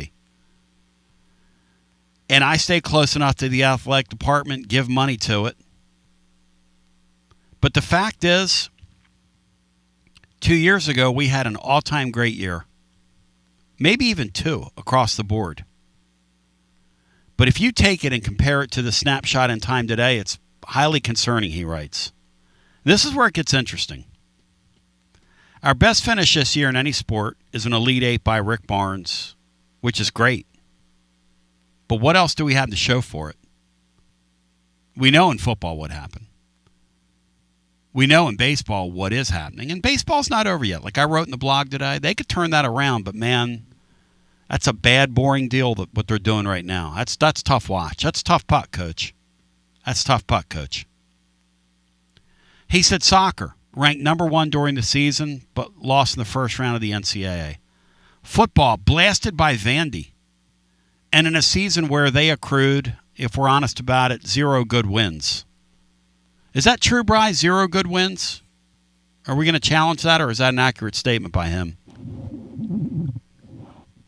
And I stay close enough to the athletic department, give money to it. But the fact is, 2 years ago, we had an all-time great year. Maybe even two across the board. But if you take it and compare it to the snapshot in time today, it's highly concerning, he writes. This is where it gets interesting. Our best finish this year in any sport is an Elite Eight by Rick Barnes, which is great. But what else do we have to show for it? We know in football what happened. We know in baseball what is happening. And baseball's not over yet. Like I wrote in the blog today, they could turn that around. But, man, that's a bad, boring deal, what they're doing right now. That's tough watch. That's tough putt, coach. That's tough putt, coach. He said soccer, ranked number 1 during the season, but lost in the first round of the NCAA. Football, blasted by Vandy. And in a season where they accrued, if we're honest about it, 0 good wins. Is that true, Bri? 0 good wins? Are we going to challenge that, or is that an accurate statement by him?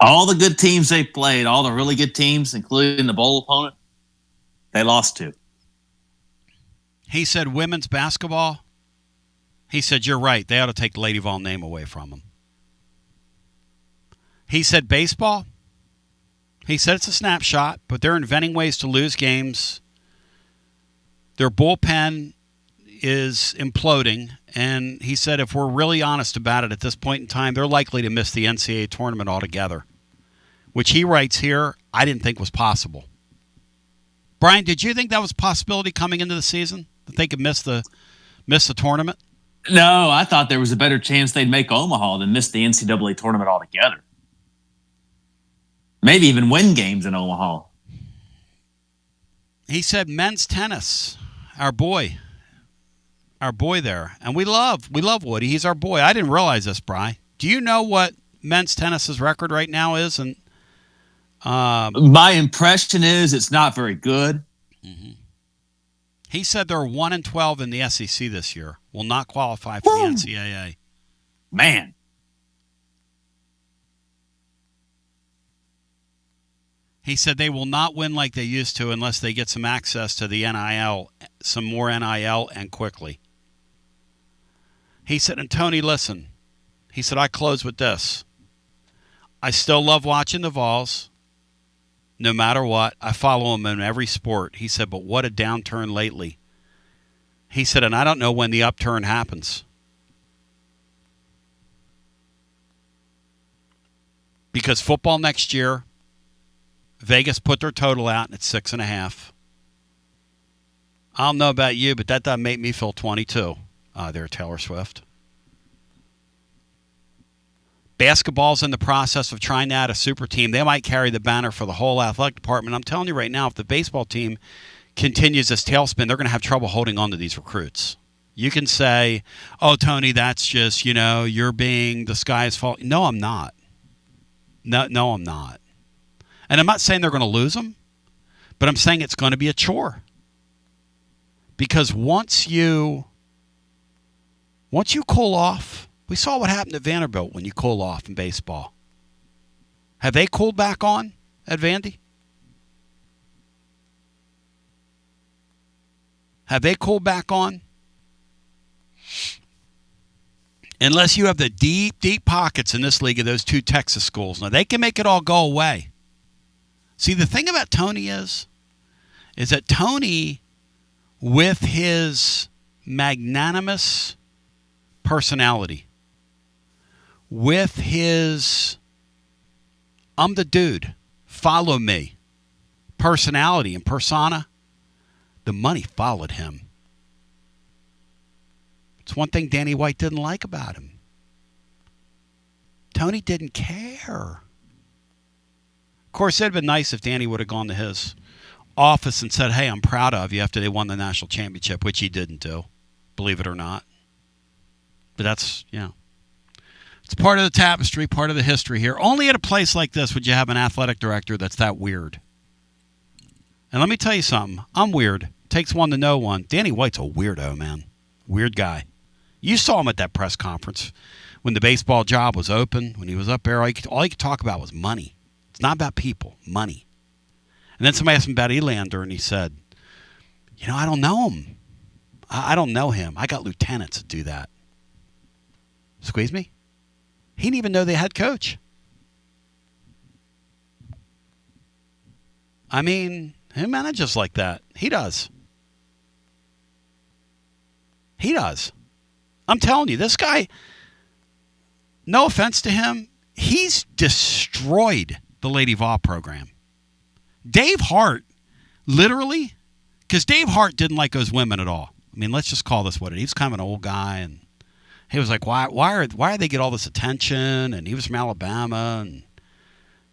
All the good teams they played, all the really good teams, including the bowl opponent, they lost to. He said women's basketball. He said, you're right. They ought to take the Lady Vol name away from them. He said baseball. He said it's a snapshot, but they're inventing ways to lose games. Their bullpen is imploding, and he said if we're really honest about it at this point in time, they're likely to miss the NCAA tournament altogether, which he writes here I didn't think was possible. Brian, did you think that was a possibility coming into the season, that they could miss the tournament? No, I thought there was a better chance they'd make Omaha than miss the NCAA tournament altogether. Maybe even win games in Omaha. He said men's tennis, our boy there. And we love Woody. He's our boy. I didn't realize this, Bri. Do you know what men's tennis's record right now is? And my impression is it's not very good. Mm-hmm. He said they're 1-12 in the SEC this year. Will not qualify for the NCAA. Man. He said they will not win like they used to unless they get some access to the NIL, some more NIL, and quickly. He said, and Tony, listen. He said, I close with this. I still love watching the Vols, no matter what. I follow them in every sport. He said, but what a downturn lately. He said, and I don't know when the upturn happens. Because football next year, Vegas put their total out, and it's 6.5. I don't know about you, but that doesn't make me feel 22. There, Taylor Swift. Basketball's in the process of trying to add a super team. They might carry the banner for the whole athletic department. I'm telling you right now, if the baseball team continues this tailspin, they're going to have trouble holding on to these recruits. You can say, oh, Tony, that's just, you're being the sky's fault. No, I'm not. No, I'm not. And I'm not saying they're going to lose them, but I'm saying it's going to be a chore. Because once you cool off, we saw what happened at Vanderbilt when you cool off in baseball. Have they cooled back on at Vandy? Have they cooled back on? Unless you have the deep, deep pockets in this league of those two Texas schools. Now, they can make it all go away. See, the thing about Tony is that Tony, with his magnanimous personality, with his I'm the dude, follow me personality and persona, the money followed him. It's one thing Danny White didn't like about him. Tony didn't care. Of course, it'd been nice if Danny would have gone to his office and said, hey, I'm proud of you after they won the national championship, which he didn't do, believe it or not. But that's, it's part of the tapestry, part of the history here. Only at a place like this would you have an athletic director that's that weird. And let me tell you something. I'm weird. Takes one to know one. Danny White's a weirdo, man. Weird guy. You saw him at that press conference when the baseball job was open, when he was up there. All he could talk about was money. It's not about people, money. And then somebody asked him about Elander, and he said, I don't know him. I don't know him. I got lieutenants that do that. Squeeze me? He didn't even know the head coach. I mean, he manages like that. He does. He does. I'm telling you, this guy, no offense to him, he's destroyed the Lady Vol program. Dave Hart, literally, because Dave Hart didn't like those women at all. I mean, let's just call this what it is. He's kind of an old guy, and he was like, why are they get all this attention? And he was from Alabama, and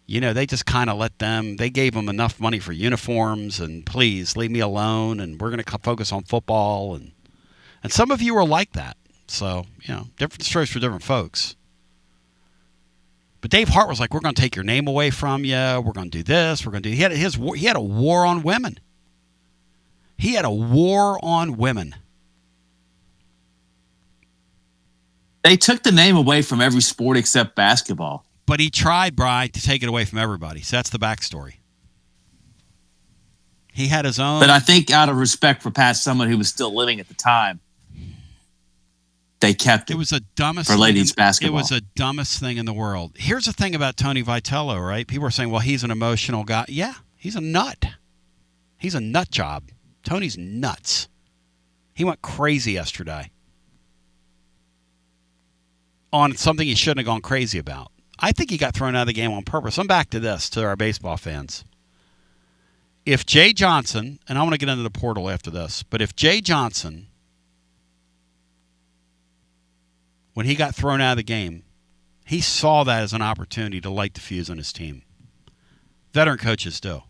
they just kind of they gave him enough money for uniforms, and please leave me alone, and we're going to focus on football, and some of you are like that. So, different strokes for different folks. But Dave Hart was like, we're going to take your name away from you. We're going to do this. We're going to do. He had a war on women. He had a war on women. They took the name away from every sport except basketball. But he tried, Bri, to take it away from everybody. So that's the backstory. He had his own. But I think out of respect for past someone who was still living at the time, they kept it. It was the dumbest for ladies basketball. It was the dumbest thing in the world. Here's the thing about Tony Vitello, right? People are saying, well, he's an emotional guy. Yeah, he's a nut. He's a nut job. Tony's nuts. He went crazy yesterday on something he shouldn't have gone crazy about. I think he got thrown out of the game on purpose. I'm back to this, to our baseball fans. If Jay Johnson, and I want to get into the portal after this, but if Jay Johnson, when he got thrown out of the game, he saw that as an opportunity to light the fuse on his team. Veteran coaches do.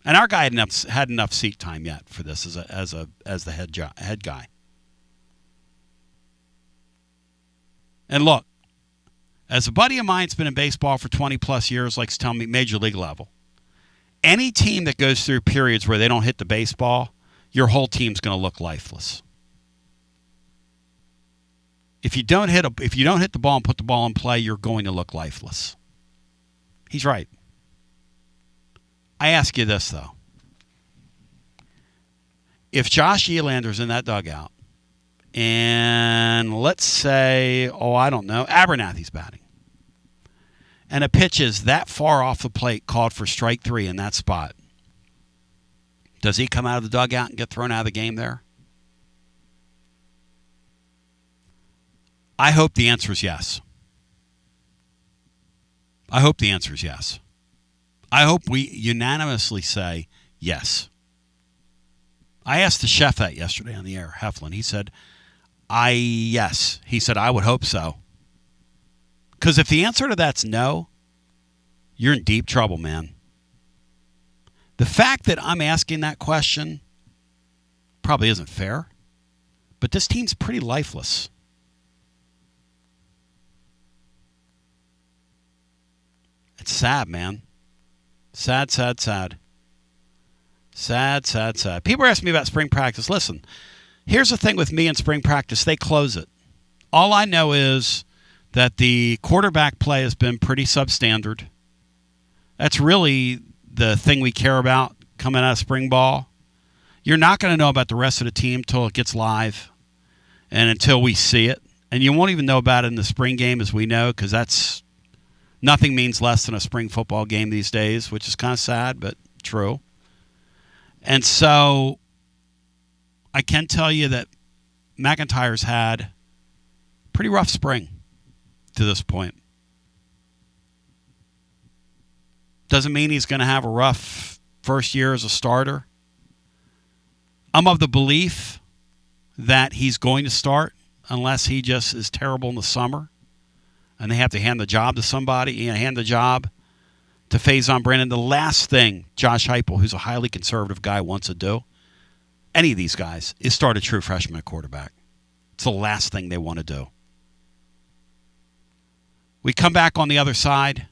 And our guy had enough seat time yet for this as the head guy. And look, as a buddy of mine that's been in baseball for 20-plus years likes to tell me, major league level, any team that goes through periods where they don't hit the baseball, your whole team's going to look lifeless. If you don't hit the ball and put the ball in play, you're going to look lifeless. He's right. I ask you this, though. If Josh Elander's in that dugout, and let's say, I don't know, Abernathy's batting, and a pitch is that far off the plate called for strike 3 in that spot, does he come out of the dugout and get thrown out of the game there? I hope the answer is yes. I hope the answer is yes. I hope we unanimously say yes. I asked the chef that yesterday on the air, Heflin. He said, yes. He said, I would hope so. Because if the answer to that's no, you're in deep trouble, man. The fact that I'm asking that question probably isn't fair, but this team's pretty lifeless. It's sad, man. Sad, sad, sad. Sad, sad, sad. People are asking me about spring practice. Listen, here's the thing with me in spring practice. They close it. All I know is that the quarterback play has been pretty substandard. That's really the thing we care about coming out of spring ball. You're not going to know about the rest of the team until it gets live and until we see it. And you won't even know about it in the spring game, as we know, because that's nothing means less than a spring football game these days, which is kind of sad, but true. And so I can tell you that McIntyre's had a pretty rough spring to this point. Doesn't mean he's going to have a rough first year as a starter. I'm of the belief that he's going to start unless he just is terrible in the summer and they have to hand the job to somebody, hand the job to Faison Brandon. The last thing Josh Heupel, who's a highly conservative guy, wants to do, any of these guys, is start a true freshman at quarterback. It's the last thing they want to do. We come back on the other side.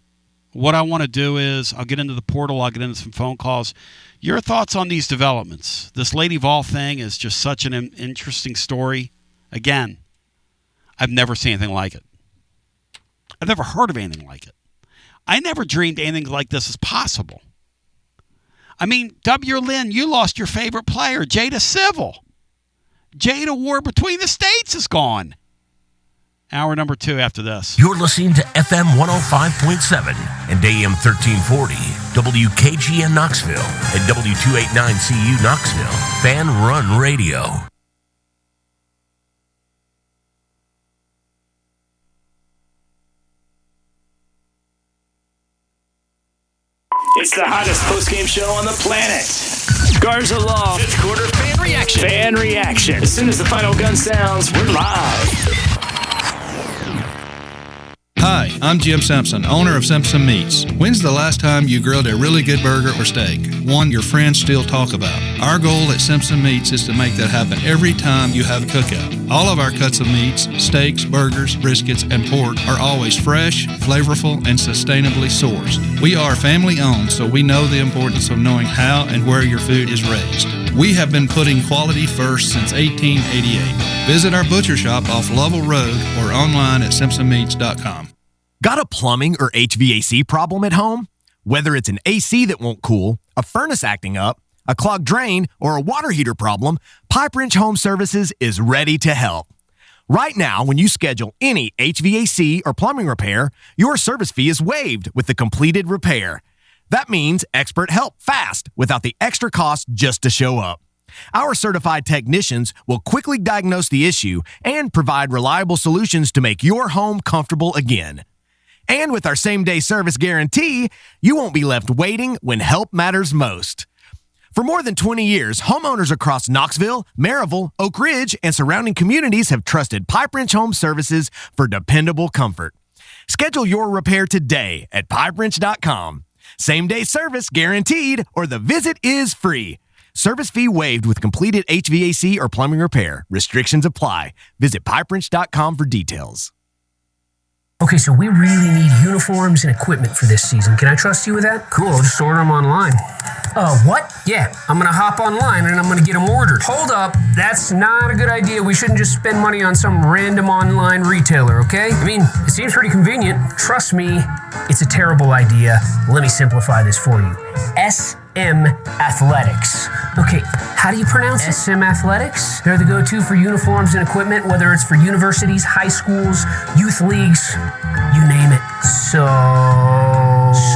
What I want to do is I'll get into the portal. I'll get into some phone calls. Your thoughts on these developments. This Lady Vol thing is just such an interesting story. Again, I've never seen anything like it. I've never heard of anything like it. I never dreamed anything like this is possible. I mean, W. Lynn, you lost your favorite player, Jada Civil. Jada War between the states is gone. Hour number 2 after this. You're listening to FM 105.7 and AM 1340, WKGN Knoxville, and W289CU Knoxville, Fan Run Radio. It's the hottest post-game show on the planet. Garza Law. Fifth quarter fan reaction. Fan reaction. As soon as the final gun sounds, we're live. Hi, I'm Jim Simpson, owner of Simpson Meats. When's the last time you grilled a really good burger or steak? One your friends still talk about. Our goal at Simpson Meats is to make that happen every time you have a cookout. All of our cuts of meats, steaks, burgers, briskets, and pork are always fresh, flavorful, and sustainably sourced. We are family owned, so we know the importance of knowing how and where your food is raised. We have been putting quality first since 1888. Visit our butcher shop off Lovell Road or online at simpsonmeats.com. Got a plumbing or HVAC problem at home? Whether it's an AC that won't cool, a furnace acting up, a clogged drain, or a water heater problem, Pipe Wrench Home Services is ready to help. Right now, when you schedule any HVAC or plumbing repair, your service fee is waived with the completed repair. That means expert help fast without the extra cost just to show up. Our certified technicians will quickly diagnose the issue and provide reliable solutions to make your home comfortable again. And with our same-day service guarantee, you won't be left waiting when help matters most. For more than 20 years, homeowners across Knoxville, Maryville, Oak Ridge, and surrounding communities have trusted Pipe Wrench Home Services for dependable comfort. Schedule your repair today at pipewrench.com. Same-day service guaranteed, or the visit is free. Service fee waived with completed HVAC or plumbing repair. Restrictions apply. Visit pipewrench.com for details. Okay, so we really need uniforms and equipment for this season. Can I trust you with that? Cool, I'll just order them online. What? Yeah, I'm going to hop online and I'm going to get them ordered. Hold up, that's not a good idea. We shouldn't just spend money on some random online retailer, okay? I mean, it seems pretty convenient. Trust me, it's a terrible idea. Let me simplify this for you. Athletics. Okay, how do you pronounce it? SM Athletics. They're the go-to for uniforms and equipment, whether it's for universities, high schools, youth leagues, you name it. So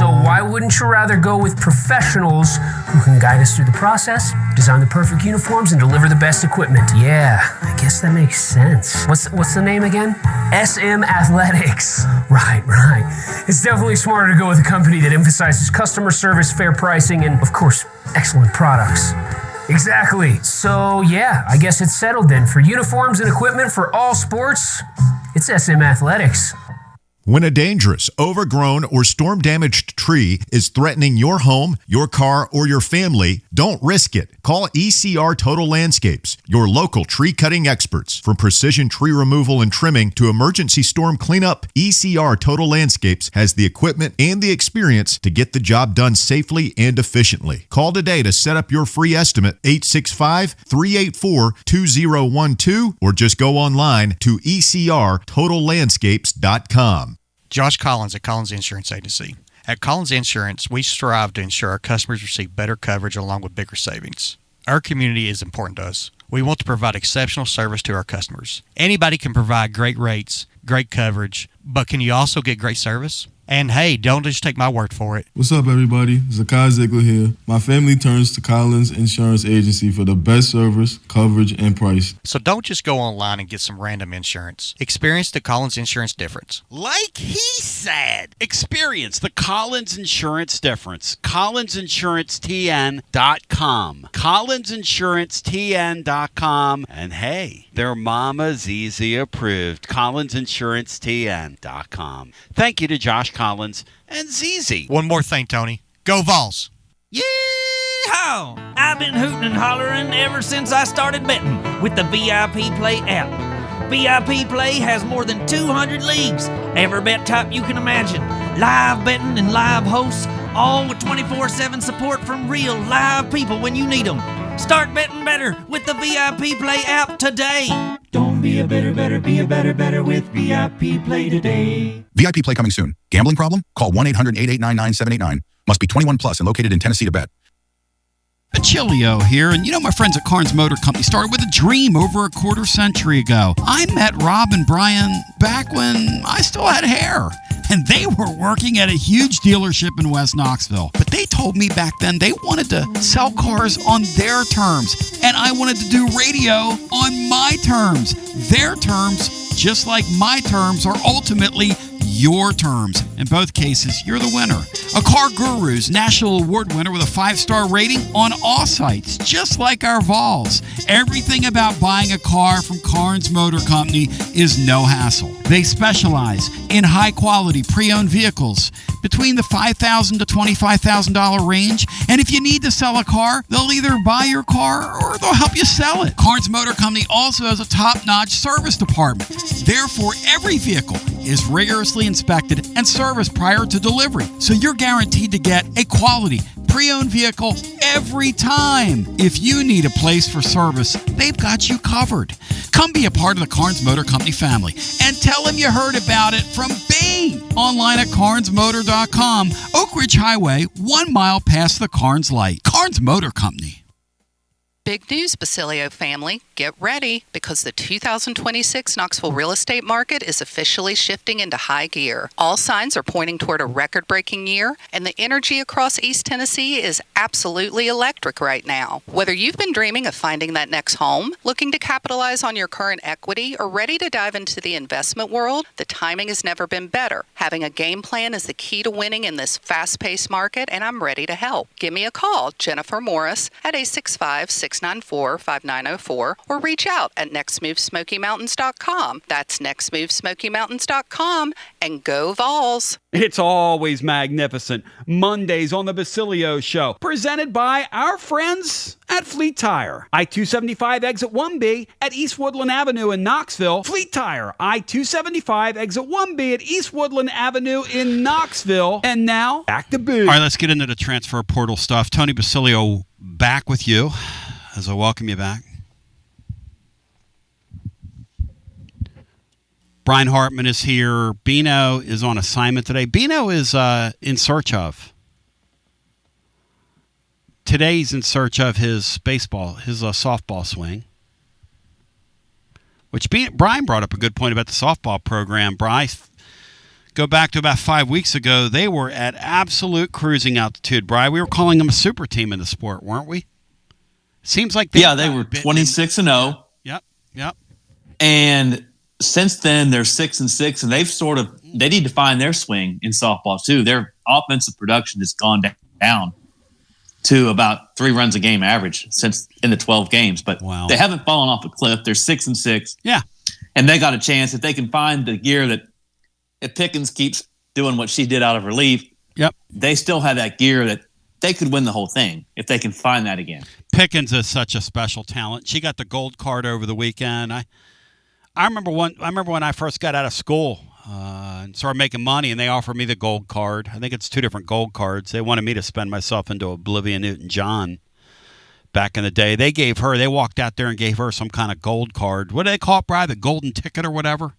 why wouldn't you rather go with professionals who can guide us through the process, design the perfect uniforms, and deliver the best equipment? Yeah, I guess that makes sense. What's the name again? SM Athletics. Right. It's definitely smarter to go with a company that emphasizes customer service, fair pricing, and, of course, excellent products. Exactly. So, yeah, I guess it's settled then. For uniforms and equipment for all sports, it's SM Athletics. When a dangerous, overgrown, or storm-damaged tree is threatening your home, your car, or your family, don't risk it. Call ECR Total Landscapes, your local tree-cutting experts. From precision tree removal and trimming to emergency storm cleanup, ECR Total Landscapes has the equipment and the experience to get the job done safely and efficiently. Call today to set up your free estimate, 865-384-2012, or just go online to ecrtotallandscapes.com. Josh Collins at Collins Insurance Agency. At Collins Insurance, we strive to ensure our customers receive better coverage along with bigger savings. Our community is important to us. We want to provide exceptional service to our customers. Anybody can provide great rates, great coverage, but can you also get great service? And hey, don't just take my word for it. What's up, everybody? Zakai Ziegler here. My family turns to Collins Insurance Agency for the best service, coverage, and price. So don't just go online and get some random insurance. Experience the Collins Insurance difference. Like he said, experience the Collins Insurance difference. CollinsInsuranceTN.com. CollinsInsuranceTN.com. And hey, their Mama Zizi approved. CollinsInsuranceTN.com. Thank you to Josh Collins and Zizi. One more thing, Tony. Go Vols! Yee-haw! I've been hooting and hollering ever since I started betting with the VIP Play app. VIP Play has more than 200 leagues, every bet type you can imagine, live betting and live hosts, all with 24/7 support from real live people when you need them. Start betting better with the VIP Play app today. Don't be a better, be a better with VIP Play today. VIP Play coming soon. Gambling problem? Call 1-800-889-9789. Must be 21 plus and located in Tennessee to bet. Basilio here, and my friends at Carnes Motor Company started with a dream over a quarter century ago. I met Rob and Brian back when I still had hair, and they were working at a huge dealership in West Knoxville. But they told me back then they wanted to sell cars on their terms, and I wanted to do radio on my terms. Their terms, just like my terms, are ultimately your terms. In both cases, you're the winner. A Car Guru's National Award winner with a 5-star rating on all sites, just like our Vols. Everything about buying a car from Carnes Motor Company is no hassle. They specialize in high-quality pre-owned vehicles between the $5,000 to $25,000 range. And if you need to sell a car, they'll either buy your car or they'll help you sell it. Carnes Motor Company also has a top-notch service department. Therefore, every vehicle is rigorously inspected and serviced prior to delivery. So you're guaranteed to get a quality pre-owned vehicle every time. If you need a place for service, they've got you covered. Come be a part of the Carnes Motor Company family and tell them you heard about it from me. Online at carnesmotor.com, Oak Ridge Highway, 1 mile past the Carnes light. Carnes Motor Company. Big news, Basilio family. Get ready, because the 2026 Knoxville real estate market is officially shifting into high gear. All signs are pointing toward a record-breaking year, and the energy across East Tennessee is absolutely electric right now. Whether you've been dreaming of finding that next home, looking to capitalize on your current equity, or ready to dive into the investment world, the timing has never been better. Having a game plan is the key to winning in this fast-paced market, and I'm ready to help. Give me a call, Jennifer Morris, at 865-694-5904, or reach out at nextmovesmokymountains.com. That's nextmovesmokymountains.com, and go Vols. It's always magnificent. Mondays on the Basilio Show, presented by our friends at Fleet Tire. I-275 exit 1B at East Woodland Avenue in Knoxville. Fleet Tire, I-275 exit 1B at East Woodland Avenue in Knoxville. And now, back to Boo. All right, let's get into the transfer portal stuff. Tony Basilio back with you as I welcome you back. Brian Hartman is here. Bino is on assignment today. Bino is in search of. today he's in search of his softball swing. Which Brian brought up a good point about the softball program. Bryce, go back to about 5 weeks ago, they were at absolute cruising altitude. Brian, we were calling them a super team in the sport, weren't we? Seems like they were 26-0. Yep. And since then, they're 6-6, and they need to find their swing in softball too. Their offensive production has gone down to about 3 runs a game average since in the 12 games, but They haven't fallen off a cliff. They're 6-6. Yeah. And they got a chance if they can find the gear that if Pickens keeps doing what she did out of relief, they still have that gear that they could win the whole thing if they can find that again. Pickens is such a special talent. She got the gold card over the weekend. I remember when I first got out of school and started making money, and they offered me the gold card. I think it's 2 different gold cards. They wanted me to spend myself into Oblivion Newton-John back in the day. They walked out there and gave her some kind of gold card. What do they call it, Brian? The golden ticket or whatever?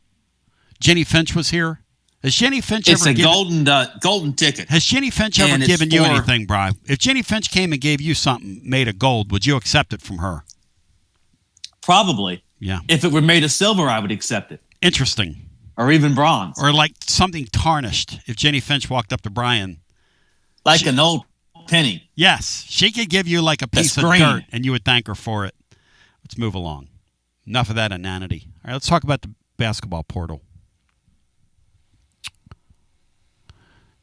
Jenny Finch was here. Has Jenny Finch ever given... It's a golden ticket. Has Jenny Finch ever given you anything, Brian? If Jenny Finch came and gave you something made of gold, would you accept it from her? Probably. Yeah. If it were made of silver, I would accept it. Interesting. Or even bronze. Or like something tarnished. If Jenny Finch walked up to Brian. Like an old penny. Yes. She could give you like a piece of dirt and you would thank her for it. Let's move along. Enough of that inanity. All right, let's talk about the basketball portal.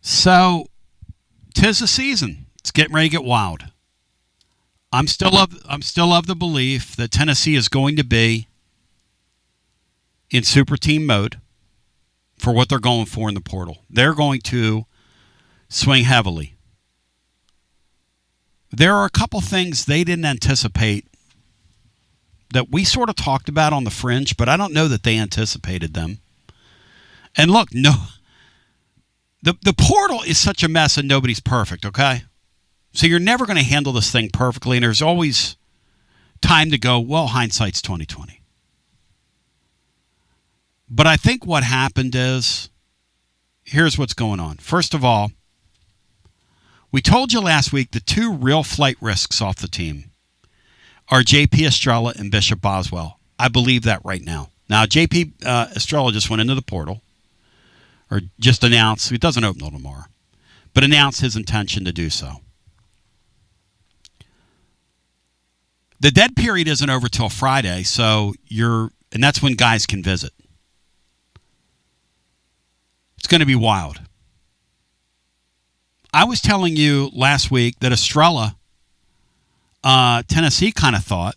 So, 'tis the season. It's getting ready to get wild. I'm still of the belief that Tennessee is going to be in super team mode for what they're going for in the portal. They're going to swing heavily. There are a couple things they didn't anticipate that we sort of talked about on the fringe, but I don't know that they anticipated them. And look, the portal is such a mess and nobody's perfect, okay? So you're never going to handle this thing perfectly, and there's always time to go, well, hindsight's 20/20. But I think what happened is, here's what's going on. First of all, we told you last week the 2 real flight risks off the team are J.P. Estrella and Bishop Boswell. I believe that right now. Now, J.P. Estrella just went into the portal, or just announced, it doesn't open until tomorrow, but announced his intention to do so. The dead period isn't over till Friday, and that's when guys can visit. It's going to be wild. I was telling you last week that Estrella, Tennessee kind of thought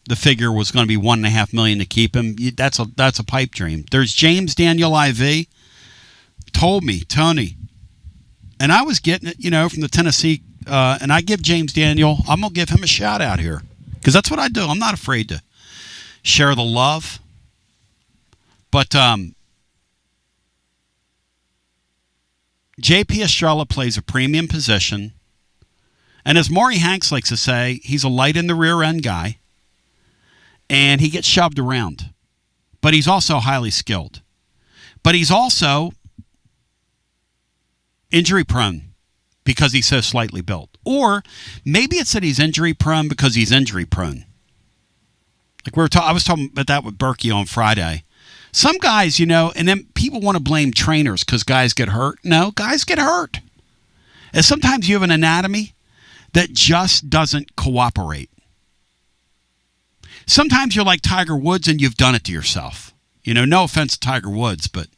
the figure was going to be $1.5 million to keep him. That's a pipe dream. There's James Daniel IV told me, Tony, and I was getting it, from the Tennessee, and I give James Daniel, I'm going to give him a shout out here because that's what I do. I'm not afraid to share the love. But J.P. Estrella plays a premium position. And as Maury Hanks likes to say, he's a light in the rear end guy. And he gets shoved around. But he's also highly skilled. But he's also injury prone because he's so slightly built. Or maybe it's that he's injury prone because he's injury prone. Like I was talking about that with Berkey on Friday. Some guys, and then people want to blame trainers because guys get hurt. No, guys get hurt. And sometimes you have an anatomy that just doesn't cooperate. Sometimes you're like Tiger Woods and you've done it to yourself. No offense to Tiger Woods, but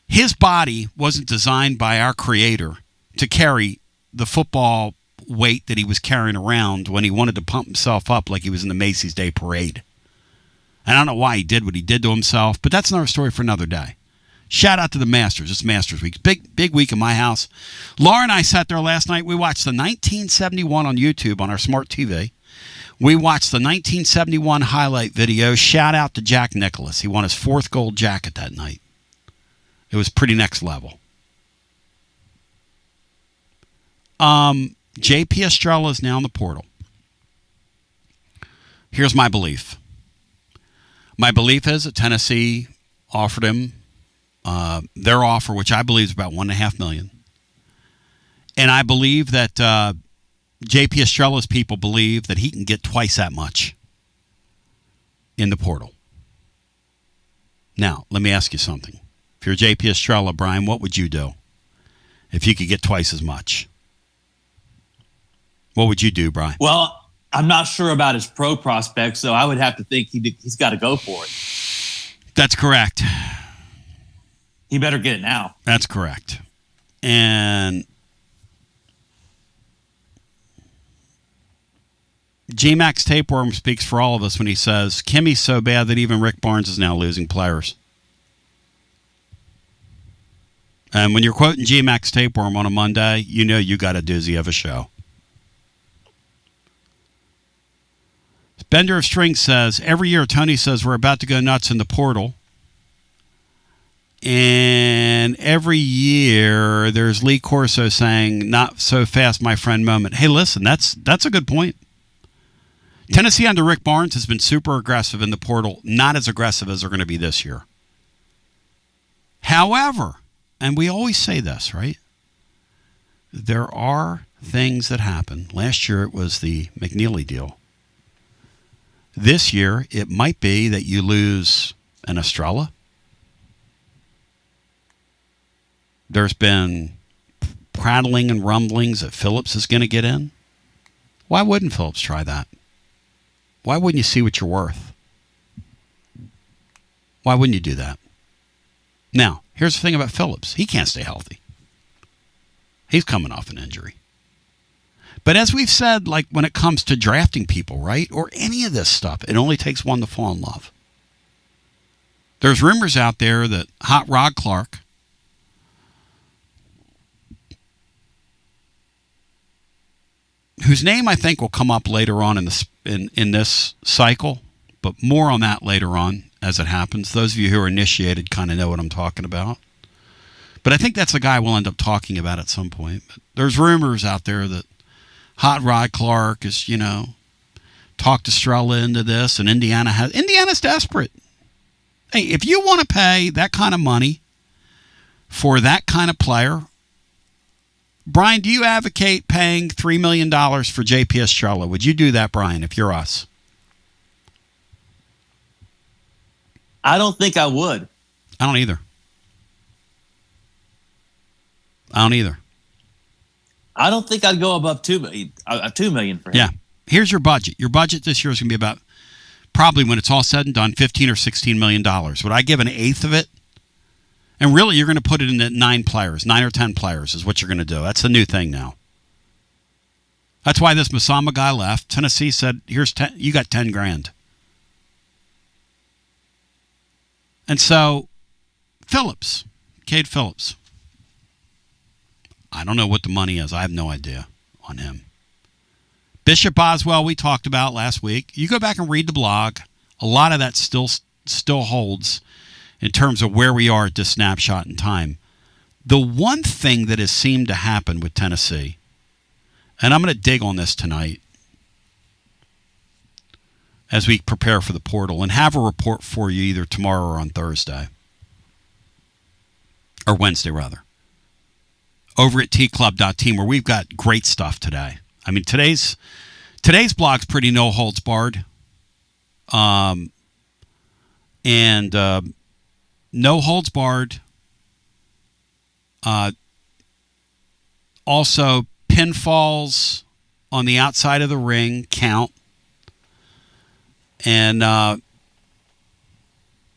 his body wasn't designed by our creator to carry the football weight that he was carrying around when he wanted to pump himself up like he was in the Macy's Day Parade. And I don't know why he did what he did to himself, but that's another story for another day. Shout out to the Masters. It's Masters Week. Big week in my house. Laura and I sat there last night. We watched the 1971 on YouTube on our smart TV. We watched the 1971 highlight video. Shout out to Jack Nicklaus. He won his 4th gold jacket that night. It was pretty next level. J.P. Estrella is now in the portal. Here's my belief. My belief is that Tennessee offered him their offer, which I believe is about $1.5 million. And I believe that JP Estrella's people believe that he can get twice that much in the portal. Now, let me ask you something. If you're JP Estrella, Brian, what would you do if you could get twice as much? What would you do, Brian? Well, I'm not sure about his pro prospects, so I would have to think he's got to go for it. That's correct. He better get it now. That's correct. And G-Max Tapeworm speaks for all of us when he says, Kimmy's so bad that even Rick Barnes is now losing players. And when you're quoting G-Max Tapeworm on a Monday, you know you got a doozy of a show. Bender of Strings says, every year Tony says we're about to go nuts in the portal. And every year there's Lee Corso saying, not so fast, my friend moment. Hey, listen, that's a good point. Tennessee under Rick Barnes has been super aggressive in the portal, not as aggressive as they're going to be this year. However, and we always say this, right? There are things that happen. Last year it was the McNeely deal. This year, it might be that you lose an Estrella. There's been prattling and rumblings that Phillips is going to get in. Why wouldn't Phillips try that? Why wouldn't you see what you're worth? Why wouldn't you do that? Now, here's the thing about Phillips. He can't stay healthy. He's coming off an injury. But as we've said, like when it comes to drafting people, right, or any of this stuff, it only takes one to fall in love. There's rumors out there that Hot Rod Clark, whose name I think will come up later on in this cycle, but more on that later on as it happens. Those of you who are initiated kind of know what I'm talking about. But I think that's the guy we'll end up talking about at some point. But there's rumors out there that Hot Rod Clark is, talked Estrella into this, and Indiana's desperate. Hey, if you want to pay that kind of money for that kind of player, Brian, do you advocate paying $3 million for JP Estrella? Would you do that, Brian, if you're us? I don't think I would. I don't either. I don't think I'd go above $2 million for him. Yeah. Here's your budget. Your budget this year is going to be about, probably when it's all said and done, $15 or $16 million. Would I give an eighth of it? And really, you're going to put it into 9 or 10 players is what you're going to do. That's the new thing now. That's why this Masama guy left. Tennessee said, "Here's 10. You got 10 grand." And so, Cade Phillips. I don't know what the money is. I have no idea on him. Bishop Boswell, we talked about last week. You go back and read the blog. A lot of that still holds in terms of where we are at this snapshot in time. The one thing that has seemed to happen with Tennessee, and I'm going to dig on this tonight as we prepare for the portal and have a report for you either tomorrow or on Thursday. Or Wednesday, rather. Over at tclub.team, where we've got great stuff today. I mean, today's blog's pretty no holds barred. No holds barred. Also, pinfalls on the outside of the ring count. And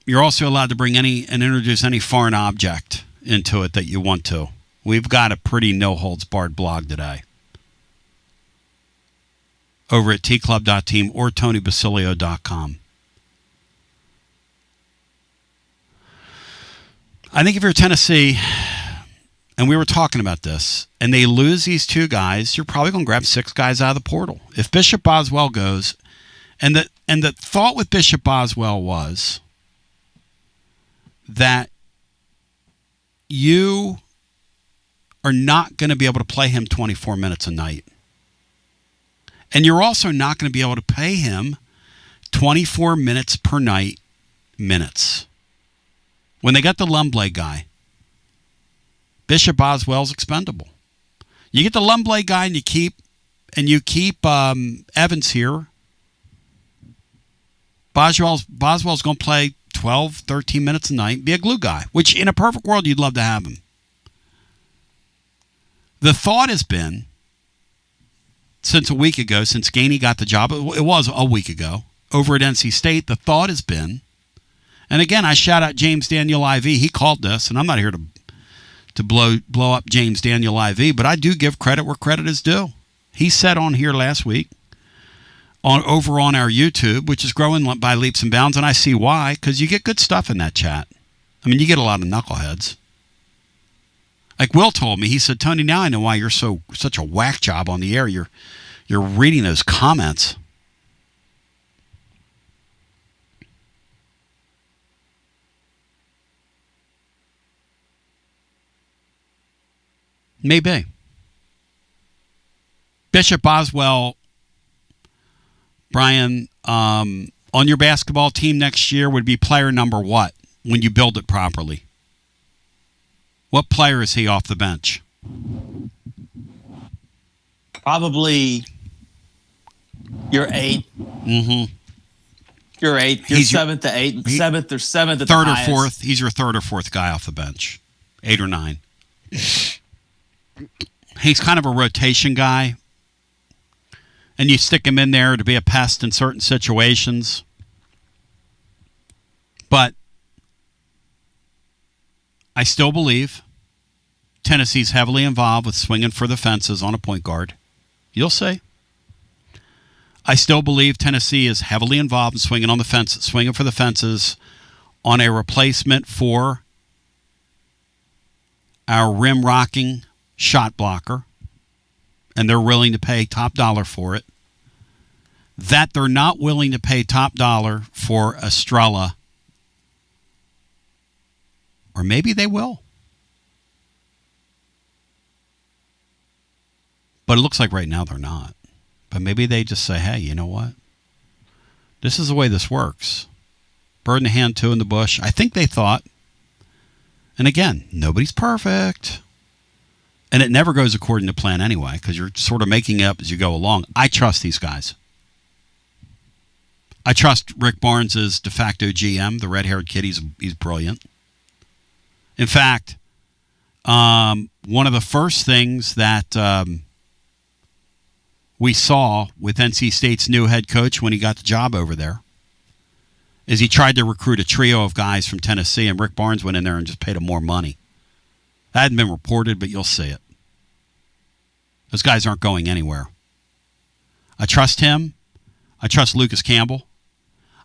you're also allowed to bring and introduce any foreign object into it that you want to. We've got a pretty no-holds-barred blog today. Over at tclub.team or tonybasilio.com. I think if you're Tennessee, and we were talking about this, and they lose these 2 guys, you're probably going to grab 6 guys out of the portal. If Bishop Boswell goes, and the thought with Bishop Boswell was that you are not going to be able to play him 24 minutes a night. And you're also not going to be able to pay him 24 minutes per night minutes. When they got the Lumblay guy, Bishop Boswell's expendable. You get the Lumblay guy and you keep and you keep Evans here, Boswell's going to play 12, 13 minutes a night, be a glue guy, which in a perfect world, you'd love to have him. The thought has been, since a week ago, since Gainey got the job, it was a week ago, over at NC State, the thought has been, and again, I shout out James Daniel IV. He called this, and I'm not here to blow up James Daniel IV, but I do give credit where credit is due. He said on here last week, over on our YouTube, which is growing by leaps and bounds, and I see why, because you get good stuff in that chat. I mean, you get a lot of knuckleheads. Like Will told me, he said, Tony, now I know why you're such a whack job on the air. You're reading those comments. Maybe. Bishop Boswell, Brian, on your basketball team next year would be player number what when you build it properly? What player is he off the bench? Probably your 8. Mm-hmm. Your 8. Your 7th to 8. 7th or 7th at third the or highest. fourth. He's your third or fourth guy off the bench. 8 or 9. He's kind of a rotation guy. And you stick him in there to be a pest in certain situations. But I still believe Tennessee's heavily involved with swinging for the fences on a point guard. You'll see. I still believe Tennessee is heavily involved in swinging for the fences on a replacement for our rim-rocking shot blocker, and they're willing to pay top dollar for it. That they're not willing to pay top dollar for Estrella, or maybe they will. But it looks like right now they're not. But maybe they just say, hey, you know what? This is the way this works. Bird in the hand, two in the bush. I think they thought, and again, nobody's perfect. And it never goes according to plan anyway, because you're sort of making it up as you go along. I trust these guys. I trust Rick Barnes as de facto GM, the red-haired kid. He's brilliant. In fact, one of the first things that we saw with NC State's new head coach when he got the job over there is he tried to recruit a trio of guys from Tennessee, and Rick Barnes went in there and just paid them more money. That hadn't been reported, but you'll see it. Those guys aren't going anywhere. I trust him. I trust Lucas Campbell.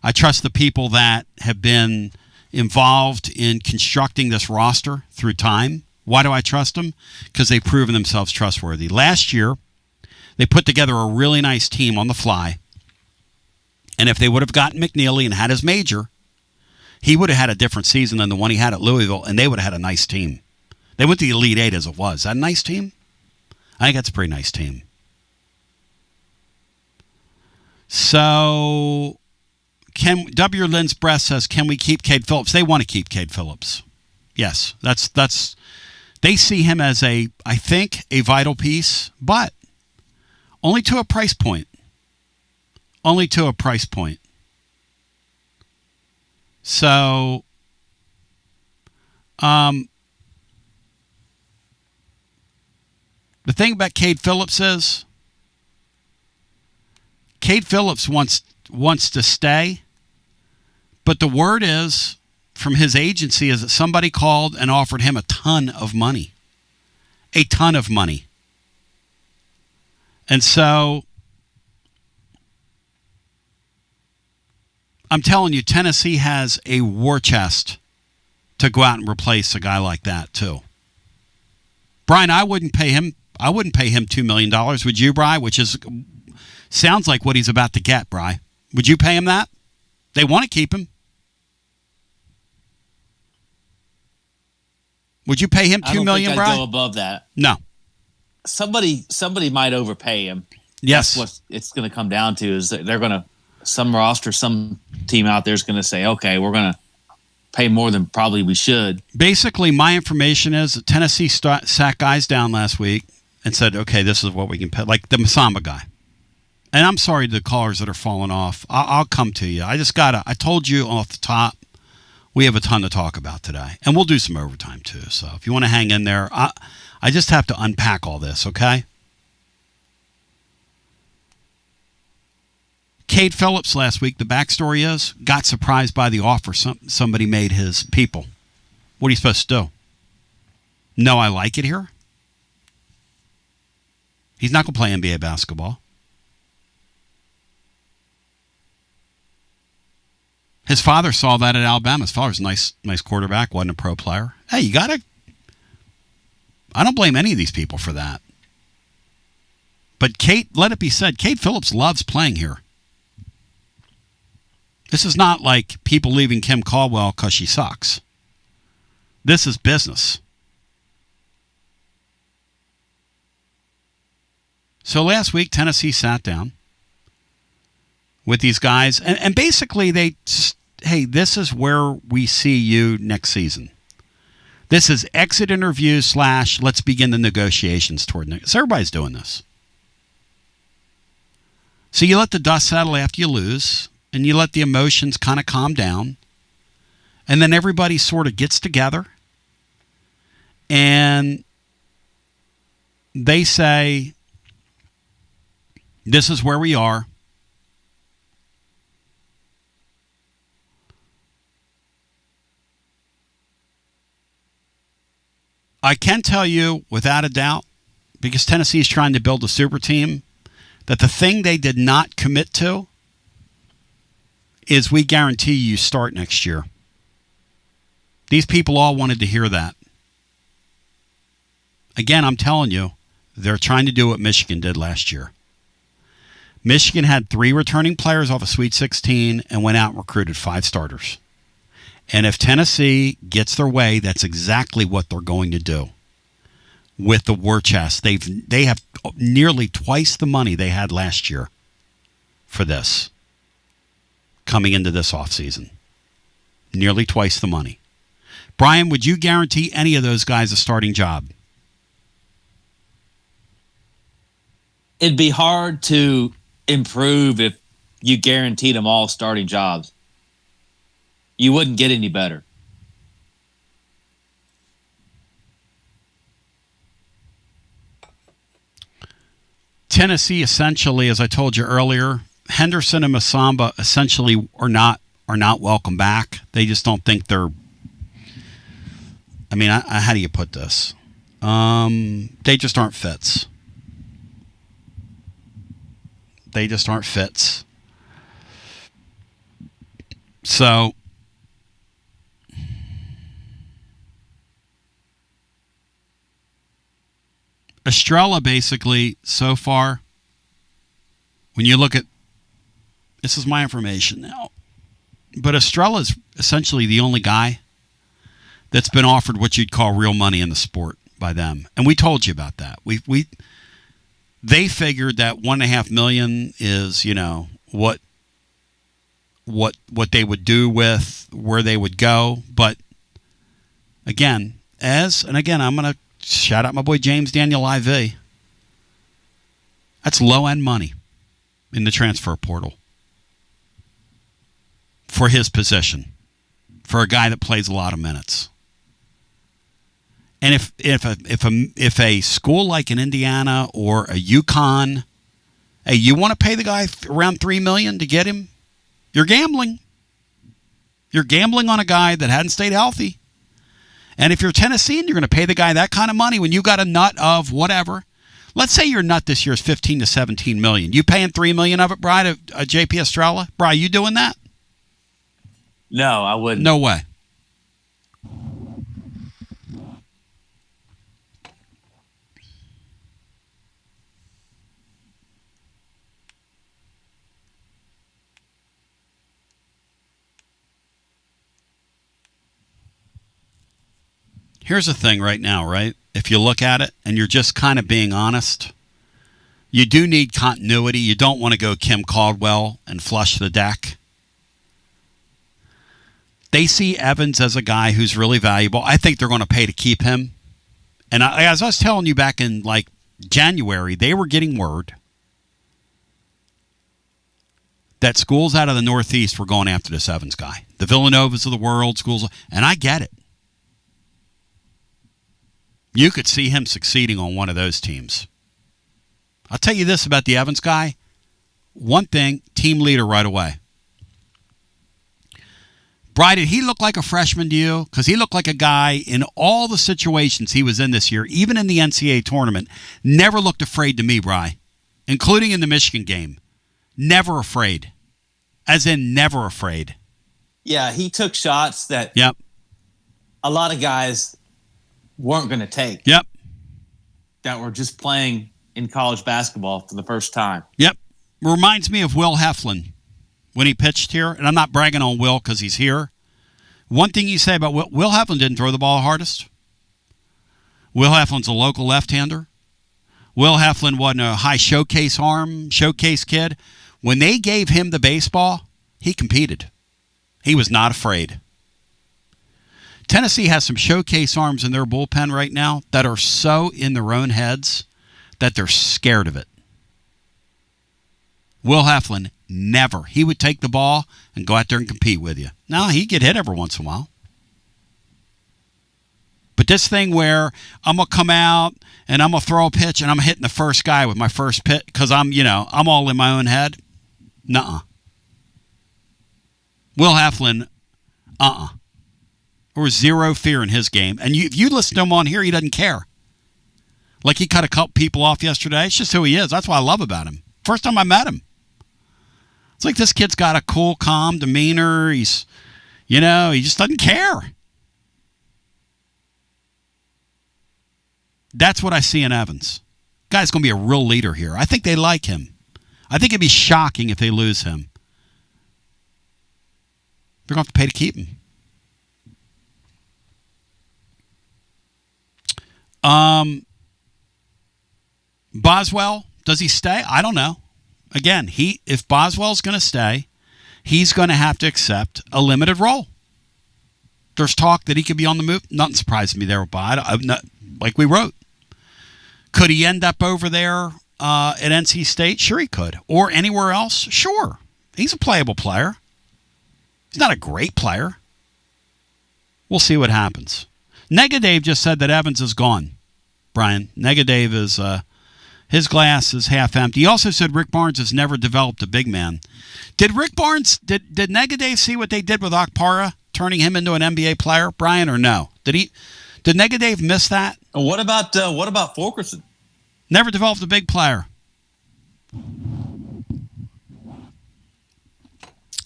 I trust the people that have been involved in constructing this roster through time. Why do I trust them? Because they've proven themselves trustworthy. Last year, they put together a really nice team on the fly. And if they would have gotten McNeely and had his major, he would have had a different season than the one he had at Louisville, and they would have had a nice team. They went to the Elite Eight as it was. Is that a nice team? I think that's a pretty nice team. So, W. Lynn's Breast says, can we keep Cade Phillips? They want to keep Cade Phillips. Yes, that's. They see him as I think, a vital piece, but only to a price point. Only to a price point. So, the thing about Cade Phillips is, Cade Phillips wants to stay, but the word is from his agency is that somebody called and offered him a ton of money. A ton of money. And so, I'm telling you, Tennessee has a war chest to go out and replace a guy like that, too. Brian, I wouldn't pay him $2 million. Would you, Bri? Which sounds like what he's about to get, Bri. Would you pay him that? They want to keep him. Would you pay him $2 million, Bri? I don't think I'd go above that. No. Somebody might overpay him. Yes. That's what it's going to come down to is that they're going to, some team out there is going to say, okay, we're going to pay more than probably we should. Basically, my information is that Tennessee sat guys down last week, and said, okay, this is what we can pay. Like the Masamba guy. And I'm sorry to the callers that are falling off. I'll come to you. I told you off the top, we have a ton to talk about today. And we'll do some overtime too. So if you want to hang in there, I just have to unpack all this, okay? Cade Phillips last week, the backstory is, got surprised by the offer somebody made his people. What are you supposed to do? No, I like it here? He's not going to play NBA basketball. His father saw that at Alabama. His father's a nice quarterback, wasn't a pro player. Hey, you got to... I don't blame any of these people for that. But let it be said, Cade Phillips loves playing here. This is not like people leaving Kim Caldwell because she sucks. This is business. So last week, Tennessee sat down with these guys, and basically hey, this is where we see you next season. This is exit interviews / let's begin the negotiations toward next. So everybody's doing this. So you let the dust settle after you lose, and you let the emotions kind of calm down, and then everybody sort of gets together, and they say, this is where we are. I can tell you without a doubt, because Tennessee is trying to build a super team, that the thing they did not commit to is we guarantee you start next year. These people all wanted to hear that. Again, I'm telling you, they're trying to do what Michigan did last year. Michigan had 3 returning players off a Sweet 16 and went out and recruited 5 starters. And if Tennessee gets their way, that's exactly what they're going to do with the war chest. They have nearly twice the money they had last year for this coming into this offseason. Nearly twice the money. Brian, would you guarantee any of those guys a starting job? It'd be hard to improve if you guaranteed them all starting jobs. You wouldn't get any better. Tennessee essentially, as I told you earlier, Henderson and Masamba essentially are not welcome back. They just don't think they're... I mean, how do you put this? They just aren't fits. They just aren't fits. So... Estrella basically, so far, when you look at, this is my information now, but Estrella is essentially the only guy that's been offered what you'd call real money in the sport by them. And we told you about that. They figured that $1.5 million is, what they would do with where they would go. But again, I'm going to shout out my boy James Daniel IV. That's low-end money in the transfer portal for his position, for a guy that plays a lot of minutes. And if a school like an Indiana or a UConn, hey, you want to pay the guy around $3 million to get him? You're gambling. You're gambling on a guy that hadn't stayed healthy. And if you're Tennessee and you're going to pay the guy that kind of money when you got a nut of whatever, let's say your nut this year is $15 to $17 million. You paying $3 million of it, Brian, to JP Estrella? Brian, you doing that? No, I wouldn't. No way. Here's the thing right now, right? If you look at it and you're just kind of being honest, you do need continuity. You don't want to go Kim Caldwell and flush the deck. They see Evans as a guy who's really valuable. I think they're going to pay to keep him. And as I was telling you back in like January, they were getting word that schools out of the Northeast were going after this Evans guy. The Villanovas of the world, schools, and I get it. You could see him succeeding on one of those teams. I'll tell you this about the Evans guy. One thing, team leader right away. Bri, did he look like a freshman to you? Because he looked like a guy in all the situations he was in this year, even in the NCAA tournament, never looked afraid to me, Bri, including in the Michigan game. Never afraid. As in never afraid. Yeah, he took shots that a lot of guys weren't going to take. Yep. That were just playing in college basketball for the first time. Yep. Reminds me of Will Heflin when he pitched here. And I'm not bragging on Will because he's here. One thing you say about Will Heflin didn't throw the ball hardest. Will Heflin's a local left-hander. Will Heflin wasn't a high showcase kid. When they gave him the baseball, he competed. He was not afraid. Tennessee has some showcase arms in their bullpen right now that are so in their own heads that they're scared of it. Will Heflin, never. He would take the ball and go out there and compete with you. Now, he'd get hit every once in a while. But this thing where I'm going to come out and I'm going to throw a pitch and I'm hitting the first guy with my first pitch because I'm all in my own head. Nuh-uh. Will Heflin, There was zero fear in his game. And if you listen to him on here, he doesn't care. Like he cut a couple people off yesterday. It's just who he is. That's what I love about him. First time I met him. It's like this kid's got a cool, calm demeanor. He's, he just doesn't care. That's what I see in Evans. Guy's going to be a real leader here. I think they like him. I think it'd be shocking if they lose him. They're going to have to pay to keep him. Boswell, does he stay? I don't know. Again, if Boswell's going to stay, he's going to have to accept a limited role. There's talk that he could be on the move. Nothing surprised me there with like we wrote. Could he end up over there at NC State? Sure he could. Or anywhere else? Sure. He's a playable player. He's not a great player. We'll see what happens. Negative just said that Evans is gone, Brian. Negative is... his glass is half empty. He also said Rick Barnes has never developed a big man. Did Rick Barnes, did Negative see what they did with Okpara, turning him into an NBA player, Brian, or no? Did Negative miss that? What about Fulkerson? Never developed a big player.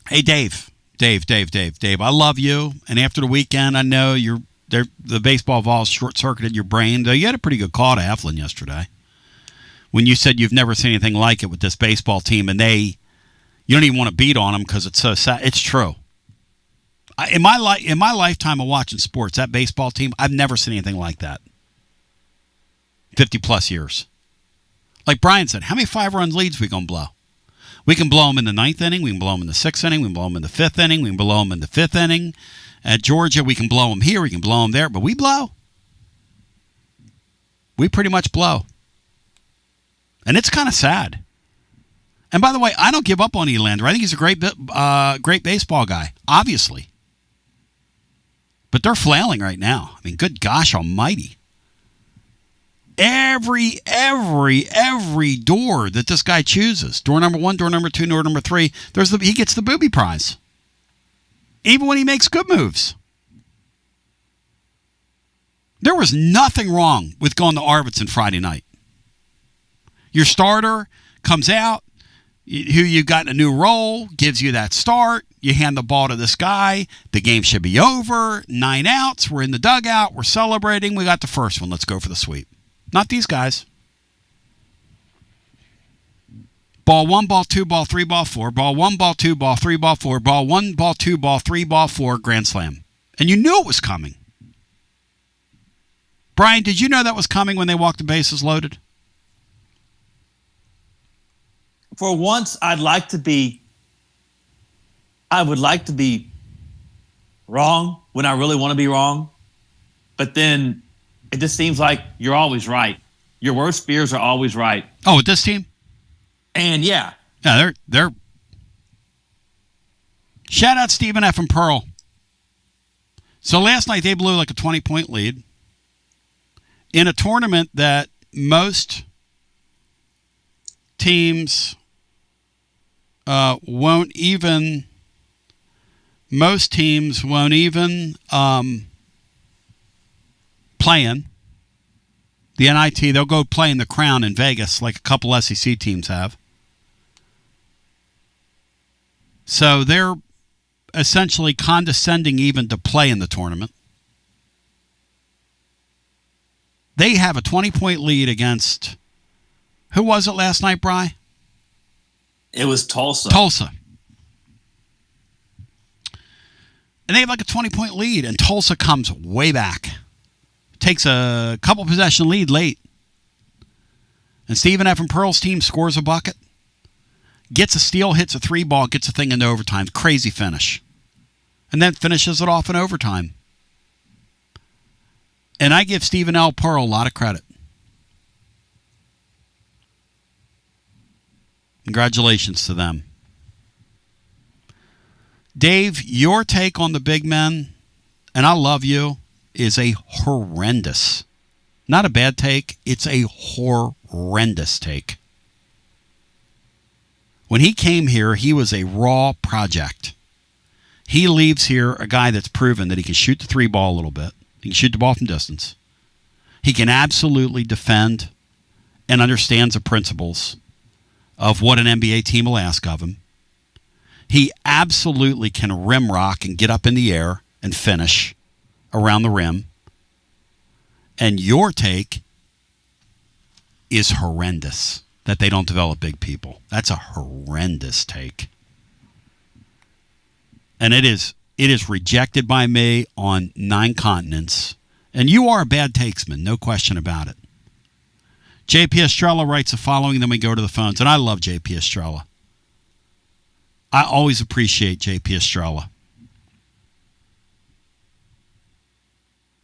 Hey, Dave, I love you. And after the weekend, I know the baseball Vols short-circuited your brain. Though you had a pretty good call to Heflin yesterday when you said you've never seen anything like it with this baseball team, and you don't even want to beat on them because it's so sad. It's true. In my lifetime of watching sports, that baseball team, I've never seen anything like that. 50-plus years. Like Brian said, how many 5-run leads we going to blow? We can blow them in the 9th inning. We can blow them in the 6th inning. We can blow them in the 5th inning. We can blow them in the 5th inning. At Georgia, we can blow them here. We can blow them there. But we blow. We pretty much blow. And it's kind of sad. And by the way, I don't give up on Elander. I think he's a great baseball guy, obviously. But they're flailing right now. I mean, good gosh almighty. Every door that this guy chooses, door number 1, door number 2, door number 3, he gets the booby prize. Even when he makes good moves. There was nothing wrong with going to Arvidsson Friday night. Your starter comes out, who you got in a new role, gives you that start. You hand the ball to this guy. The game should be over. 9 outs. We're in the dugout. We're celebrating. We got the first one. Let's go for the sweep. Not these guys. Ball 1, ball 2, ball 3, ball 4. Ball 1, ball 2, ball 3, ball 4. Ball 1, ball 2, ball 3, ball 4. Grand slam. And you knew it was coming. Brian, did you know that was coming when they walked the bases loaded? For once, I would like to be wrong when I really want to be wrong. But then it just seems like you're always right. Your worst fears are always right. Oh, with this team? And yeah, they're. Shout out Stephen F. and Pearl. So last night they blew like a 20-point lead in a tournament that most teams won't even play in. The NIT, they'll go play in the Crown in Vegas like a couple SEC teams have. So they're essentially condescending even to play in the tournament. They have a 20-point lead against, who was it last night, Bri? It was Tulsa. Tulsa. And they have like a 20-point lead, and Tulsa comes way back. Takes a couple possession lead late. And Stephen F. and Pearl's team scores a bucket. Gets a steal, hits a 3-ball, gets a thing into overtime. Crazy finish. And then finishes it off in overtime. And I give Stephen L. Pearl a lot of credit. Congratulations to them. Dave, your take on the big men, and I love you, is a horrendous. Not a bad take, it's a horrendous take. When he came here, he was a raw project. He leaves here a guy that's proven that he can shoot the 3-ball a little bit. He can shoot the ball from distance. He can absolutely defend and understands the principles of what an NBA team will ask of him. He absolutely can rim rock and get up in the air and finish around the rim. And your take is horrendous, that they don't develop big people. That's a horrendous take. And it is rejected by me on 9 continents. And you are a bad takesman, no question about it. JP Estrella writes the following, then we go to the phones. And I love JP Estrella. I always appreciate JP Estrella.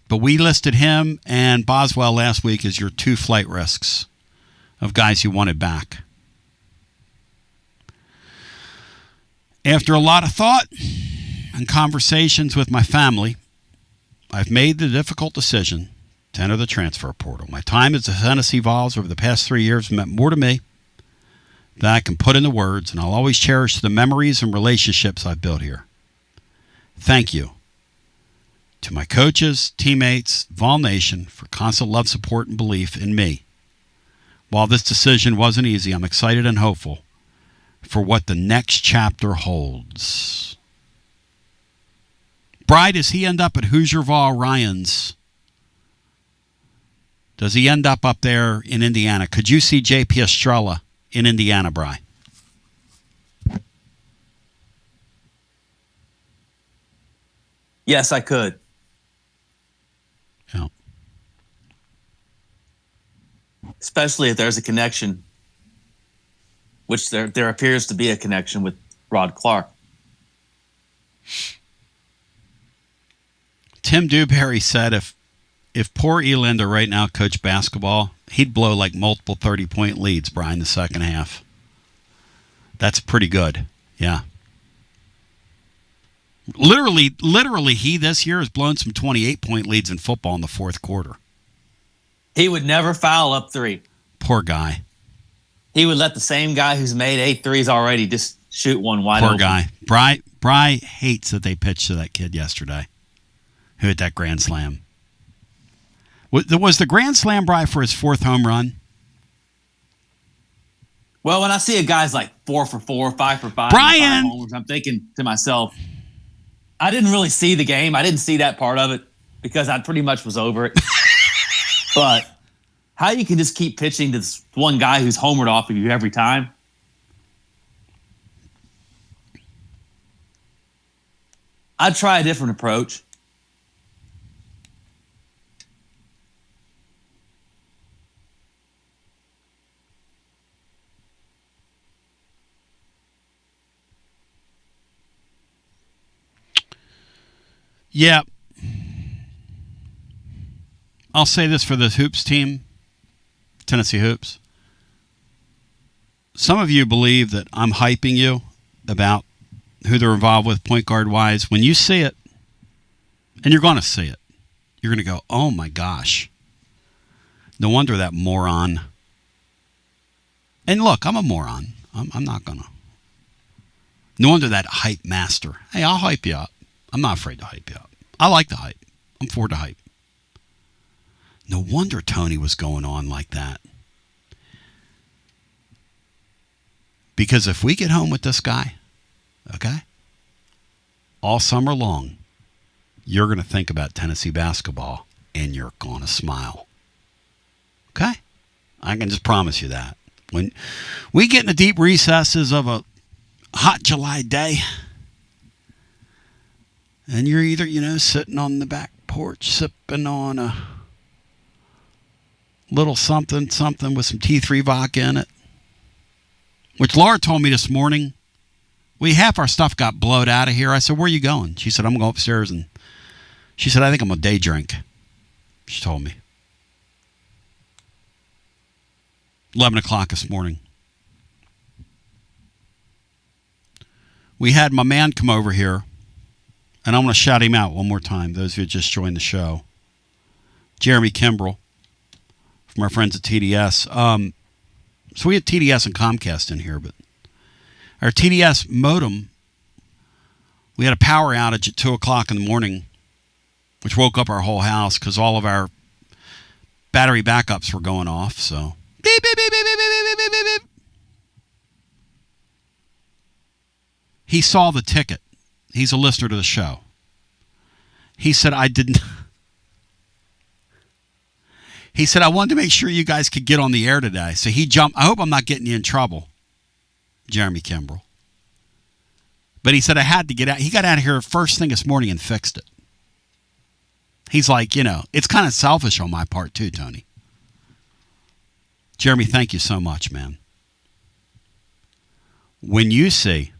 But we listed him and Boswell last week as your 2 flight risks of guys you wanted back. After a lot of thought and conversations with my family, I've made the difficult decision to enter the transfer portal. My time as the Tennessee Vols over the past 3 years meant more to me than I can put into words, and I'll always cherish the memories and relationships I've built here. Thank you to my coaches, teammates, Vol Nation for constant love, support, and belief in me. While this decision wasn't easy, I'm excited and hopeful for what the next chapter holds. Bride, does he end up at Hoosier Vol Ryan's? Does he end up there in Indiana? Could you see JP Estrella in Indiana, Bri? Yes, I could. Yeah. Especially if there's a connection, which there appears to be a connection with Rod Clark. Tim Dewberry said if poor Elander right now coached basketball, he'd blow like multiple 30-point leads, Brian, the second half. That's pretty good. Yeah. Literally, he this year has blown some 28-point leads in football in the fourth quarter. He would never foul up 3. Poor guy. He would let the same guy who's made 8 threes already just shoot one wide open. Poor guy. Bry hates that they pitched to that kid yesterday who hit that grand slam. Was the grand slam, Bry, for his 4th home run? Well, when I see a guy's like 4 for 4, 5 for 5, Brian, 5 homers, I'm thinking to myself, I didn't really see the game. I didn't see that part of it because I pretty much was over it. But how you can just keep pitching to this one guy who's homered off of you every time? I'd try a different approach. Yeah. I'll say this for the Hoops team. Tennessee Hoops. Some of you believe that I'm hyping you about who they're involved with point guard wise. When you see it, and you're going to see it, you're going to go, oh my gosh. No wonder that moron. And look, I'm a moron. I'm not going to. No wonder that hype master. Hey, I'll hype you up. I'm not afraid to hype you up. I like the hype. I'm for the hype. No wonder Tony was going on like that. Because if we get home with this guy, okay, all summer long, you're going to think about Tennessee basketball and you're going to smile. Okay? I can just promise you that. When we get in the deep recesses of a hot July day, and you're either, sitting on the back porch sipping on a little something with some T3 vodka in it, which Laura told me this morning, half our stuff got blowed out of here. I said, where are you going? She said, I'm going to go upstairs. And she said, I think I'm going to day drink. She told me. 11 o'clock this morning. We had my man come over here, and I'm going to shout him out one more time, those of you who just joined the show. Jeremy Kimbrell from our friends at TDS. So we had TDS and Comcast in here, but our TDS modem, we had a power outage at 2 o'clock in the morning, which woke up our whole house because all of our battery backups were going off. So beep, beep, beep, beep, beep, beep, beep, beep, beep. He saw the ticket. He's a listener to the show. He said, He said, I wanted to make sure you guys could get on the air today. So he jumped. I hope I'm not getting you in trouble, Jeremy Kimbrell. But he said, I had to get out. He got out of here first thing this morning and fixed it. He's like, it's kind of selfish on my part too, Tony. Jeremy, thank you so much, man. When you see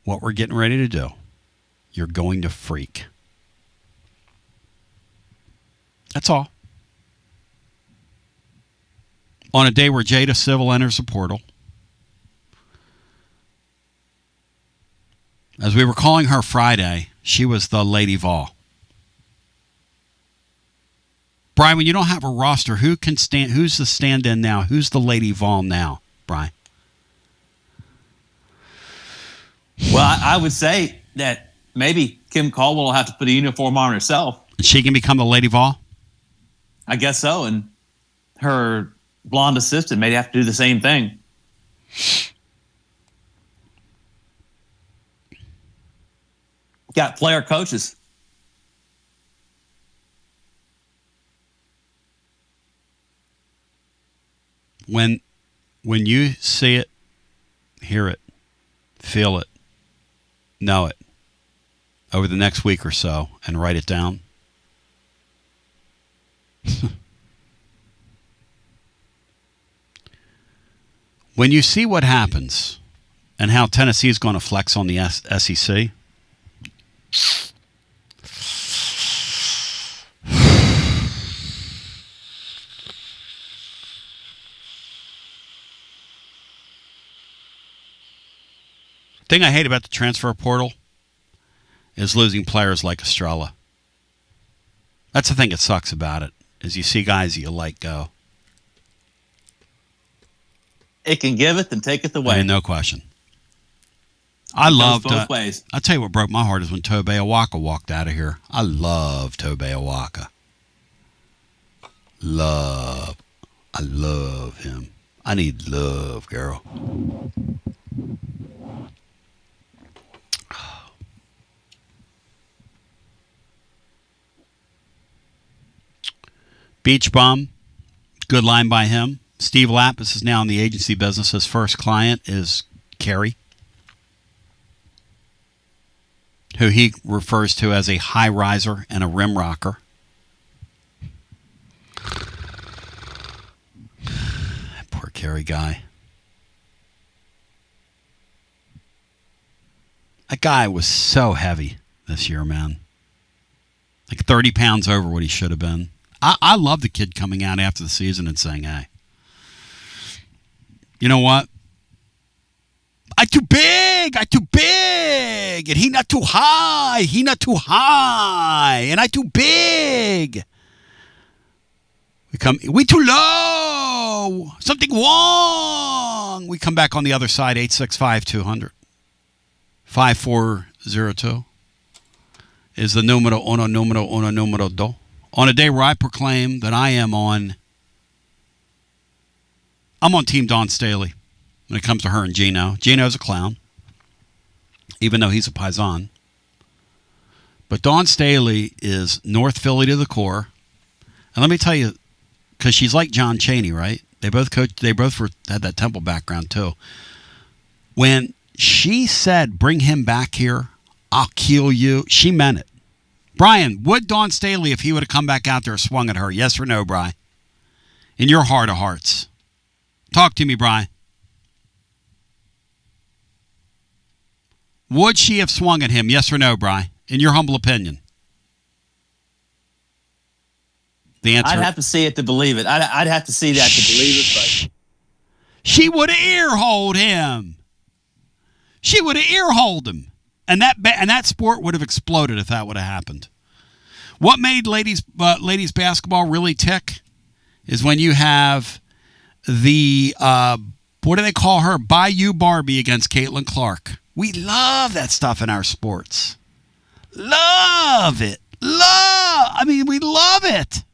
what we're getting ready to do, you're going to freak. That's all. On a day where Jada Civil enters the portal, as we were calling her Friday, she was the Lady Vol. Brian, when you don't have a roster, who's the stand-in now? Who's the Lady Vol now, Brian? Well, I would say that maybe Kim Caldwell will have to put a uniform on herself. And she can become the Lady Vol? I guess so. And her blonde assistant may have to do the same thing. Got player coaches. When you see it, hear it, feel it, know it over the next week or so and write it down. When you see what happens and how Tennessee is going to flex on the SEC, thing I hate about the transfer portal is losing players like Estrella. That's the thing that sucks about it, is you see guys you like go. It can give it and take it away. No question. I loved both ways. I'll tell you what broke my heart is when Tobey Awaka walked out of here. I love Tobey Awaka. I love him. I need love, girl. Beach Bum, good line by him. Steve Lapis is now in the agency business. His first client is Carrie, who he refers to as a high riser and a rim rocker. Poor Carrie guy. That guy was so heavy this year, man. Like 30 pounds over what he should have been. I love the kid coming out after the season and saying, hey, you know what? I too big, and he not too high, and I too big. We too low, something wrong. We come back on the other side, 865-200. 5402 is the numero do. On a day where I proclaim that I'm on Team Dawn Staley when it comes to her and Gino. Gino's a clown, even though he's a Paisan. But Dawn Staley is North Philly to the core. And let me tell you, because she's like John Chaney, right? They both had that Temple background too. When she said, bring him back here, I'll kill you, she meant it. Brian, would Dawn Staley, if he would have come back out there, swung at her? Yes or no, Brian? In your heart of hearts. Talk to me, Brian. Would she have swung at him? Yes or no, Brian? In your humble opinion. The answer. I'd have to see it to believe it. I'd have to see that to believe it. But she would have ear-holed him. She would have ear-holed him. And that sport would have exploded if that would have happened. What made ladies basketball really tick is when you have the, what do they call her? Bayou Barbie against Caitlin Clark. We love that stuff in our sports. Love it. We love it.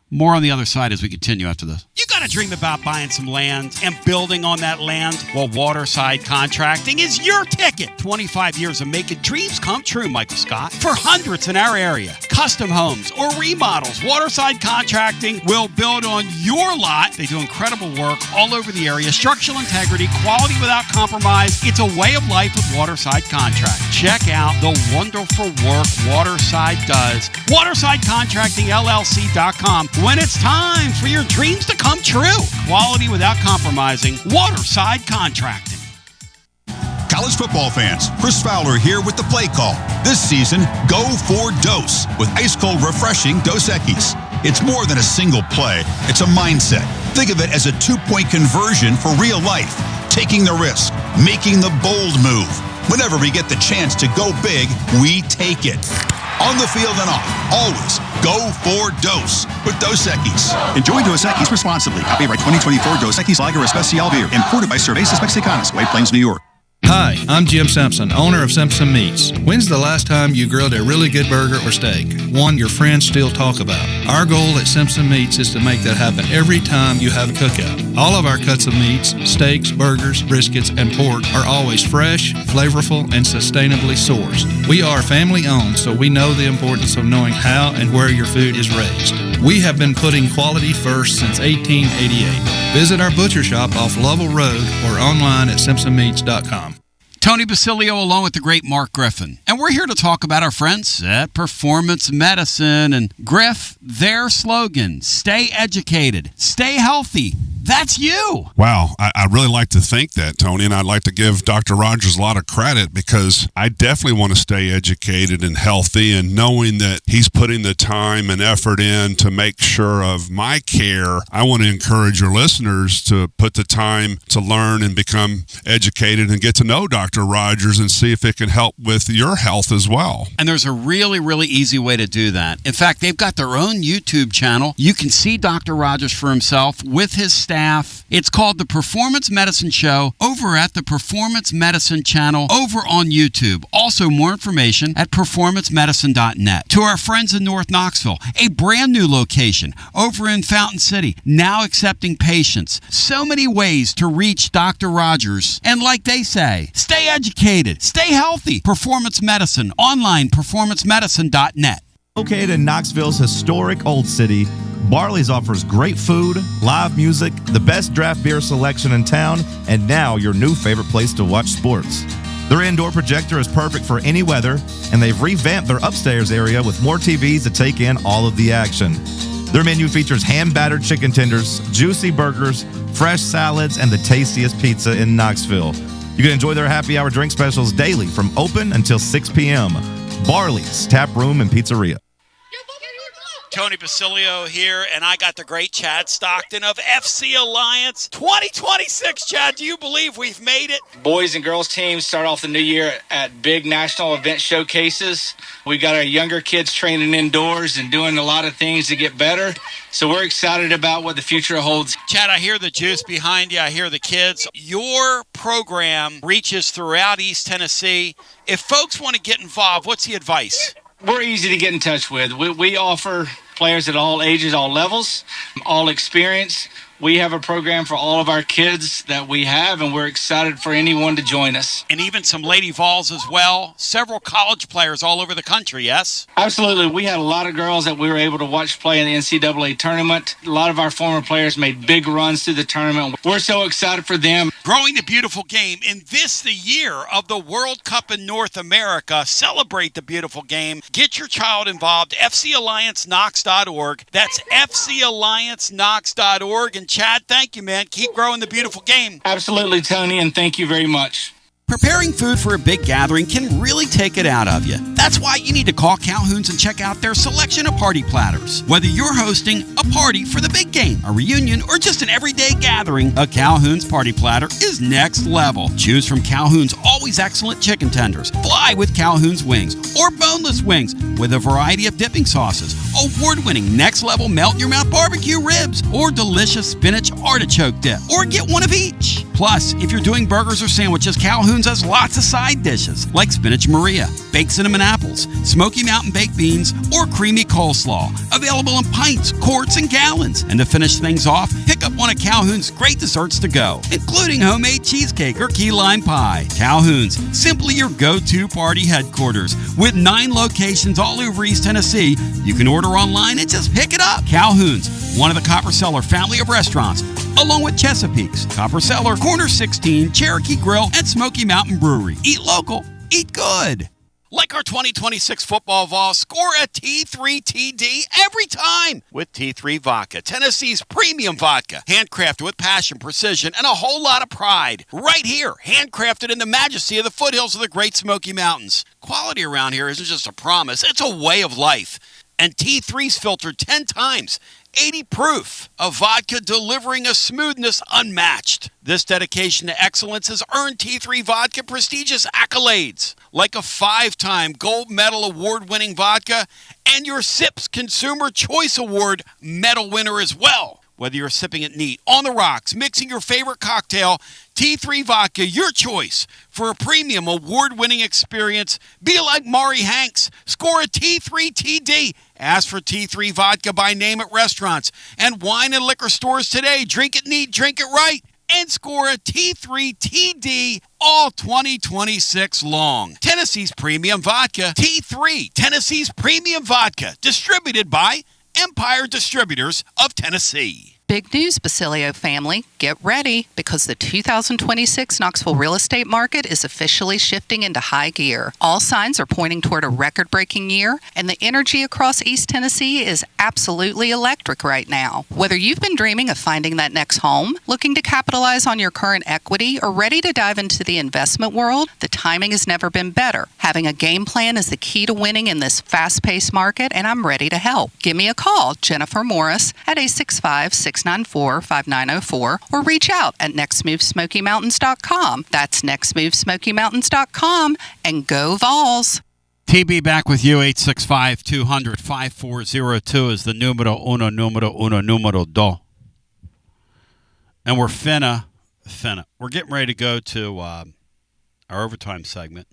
More on the other side as we continue after this. You got to dream about buying some land and building on that land? Well, Waterside Contracting is your ticket. 25 years of making dreams come true, Michael Scott. For hundreds in our area, custom homes or remodels, Waterside Contracting will build on your lot. They do incredible work all over the area. Structural integrity, quality without compromise. It's a way of life with Waterside Contract. Check out the wonderful work Waterside does. WatersideContractingLLC.com. When it's time for your dreams to come true. Quality without compromising. Waterside Contracting. College football fans, Chris Fowler here with the play call. This season, go for Dose with ice-cold, refreshing Dos Equis. It's more than a single play. It's a mindset. Think of it as a 2-point conversion for real life. Taking the risk, making the bold move. Whenever we get the chance to go big, we take it. On the field and off, always go for Dose with Dos Equis. Enjoy Dos Equis responsibly. Copyright 2024 Dos Equis Lager Especial Beer. Imported by Cervezas Mexicanas, White Plains, New York. Hi, I'm Jim Sampson, owner of Simpson Meats. When's the last time you grilled a really good burger or steak? One your friends still talk about. Our goal at Simpson Meats is to make that happen every time you have a cookout. All of our cuts of meats, steaks, burgers, briskets, and pork are always fresh, flavorful, and sustainably sourced. We are family owned, so we know the importance of knowing how and where your food is raised. We have been putting quality first since 1888. Visit our butcher shop off Lovell Road or online at simpsonmeats.com. Tony Basilio along with the great Mark Griffin. And we're here to talk about our friends at Performance Medicine. And Griff, their slogan, stay educated, stay healthy. That's you. Wow. I really like to think that, Tony, and I'd like to give Dr. Rogers a lot of credit because I definitely want to stay educated and healthy, and knowing that he's putting the time and effort in to make sure of my care, I want to encourage your listeners to put the time to learn and become educated and get to know Dr. Rogers and see if it can help with your health as well. And there's a really, really easy way to do that. In fact, they've got their own YouTube channel. You can see Dr. Rogers for himself with his staff. It's called The Performance Medicine Show over at the Performance Medicine channel over on YouTube. Also, more information at performancemedicine.net. To our friends in North Knoxville, a brand new location over in Fountain City, now accepting patients. So many ways to reach Dr. Rogers. And like they say, stay educated, stay healthy. Performance Medicine, online, performancemedicine.net. Located in Knoxville's historic Old City, Barley's offers great food, live music, the best draft beer selection in town, and now your new favorite place to watch sports. Their indoor projector is perfect for any weather, and they've revamped their upstairs area with more TVs to take in all of the action. Their menu features hand-battered chicken tenders, juicy burgers, fresh salads, and the tastiest pizza in Knoxville. You can enjoy their happy hour drink specials daily from open until 6 p.m. Barley's Tap Room and Pizzeria. Tony Basilio here, and I got the great Chad Stockton of FC Alliance 2026. Chad, do you believe we've made it? Boys and girls teams start off the new year at big national event showcases. We got our younger kids training indoors and doing a lot of things to get better. So we're excited about what the future holds. Chad, I hear the juice behind you. I hear the kids. Your program reaches throughout East Tennessee. If folks want to get involved, what's the advice? We're easy to get in touch with. We offer players at all ages, all levels, all experience. We have a program for all of our kids that we have, and we're excited for anyone to join us. And even some Lady Vols as well. Several college players all over the country, yes? Absolutely. We had a lot of girls that we were able to watch play in the NCAA tournament. A lot of our former players made big runs through the tournament. We're so excited for them. Growing the beautiful game. In this, the year of the World Cup in North America, celebrate the beautiful game. Get your child involved. FCAllianceKnox.org. That's FCAllianceKnox.org. And Chad, thank you, man. Keep growing the beautiful game. Absolutely, Tony, and thank you very much. Preparing food for a big gathering can really take it out of you. That's why you need to call Calhoun's and check out their selection of party platters. Whether you're hosting a party for the big game, a reunion, or just an everyday gathering, a Calhoun's party platter is next level. Choose from Calhoun's always excellent chicken tenders, fly with Calhoun's wings, or boneless wings with a variety of dipping sauces, award-winning next-level melt-in-your-mouth barbecue ribs, or delicious spinach artichoke dip, or get one of each. Plus, if you're doing burgers or sandwiches, Calhoun's has lots of side dishes like spinach Maria, baked cinnamon apples, Smoky Mountain baked beans, or creamy coleslaw. Available in pints, quarts, and gallons. And to finish things off, pick up one of Calhoun's great desserts to go, including homemade cheesecake or key lime pie. Calhoun's, simply your go-to party headquarters. With 9 locations all over East Tennessee, you can order online and just pick it up. Calhoun's, one of the Copper Cellar family of restaurants, along with Chesapeake's, Copper Cellar, Corner 16, Cherokee Grill, and Smoky Mountain Brewery. Eat local, eat good. Like our 2026 football Vols, score a T3 TD every time with T3 Vodka, Tennessee's premium vodka. Handcrafted with passion, precision, and a whole lot of pride. Right here, handcrafted in the majesty of the foothills of the Great Smoky Mountains. Quality around here isn't just a promise, it's a way of life. And T3's filtered 10 times. 80 proof of vodka delivering a smoothness unmatched. This dedication to excellence has earned T3 Vodka prestigious accolades, like a 5-time gold medal award-winning vodka and your SIPS Consumer Choice Award medal winner as well. Whether you're sipping it neat, on the rocks, mixing your favorite cocktail, T3 Vodka, your choice for a premium award-winning experience. Be like Maury Hanks. Score a T3 TD. Ask for T3 Vodka by name at restaurants and wine and liquor stores today. Drink it neat, drink it right, and score a T3 TD all 2026 long. Tennessee's Premium Vodka. T3, Tennessee's Premium Vodka. Distributed by Empire Distributors of Tennessee. Big news, Basilio family. Get ready because the 2026 Knoxville real estate market is officially shifting into high gear. All signs are pointing toward a record-breaking year, and the energy across East Tennessee is absolutely electric right now. Whether you've been dreaming of finding that next home, looking to capitalize on your current equity, or ready to dive into the investment world, the timing has never been better. Having a game plan is the key to winning in this fast-paced market, and I'm ready to help. Give me a call, Jennifer Morris, at 865-694-5904, or reach out at nextmovesmokymountains.com. That's nextmovesmokymountains.com, and go Vols. TB back with you, 865-200-5402 is the numero dos. And we're finna. We're getting ready to go to our overtime segment.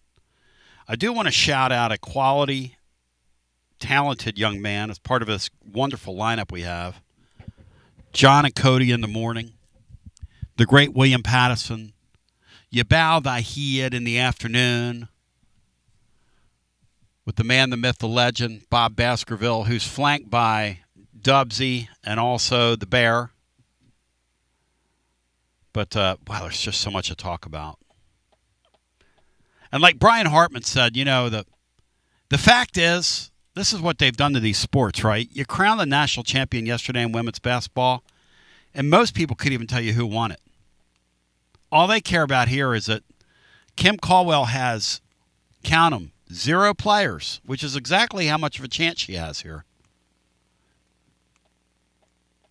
I do want to shout out a quality, talented young man as part of this wonderful lineup we have. John and Cody in the morning. The great William Pattison. You bow thy head in the afternoon. With the man, the myth, the legend, Bob Baskerville, who's flanked by Dubsy and also the Bear. But, wow, there's just so much to talk about. And like Brian Hartman said, you know, the fact is, this is what they've done to these sports, right? You crowned the national champion yesterday in women's basketball, and most people couldn't even tell you who won it. All they care about here is that Kim Caldwell has, count them, 0 players, which is exactly how much of a chance she has here.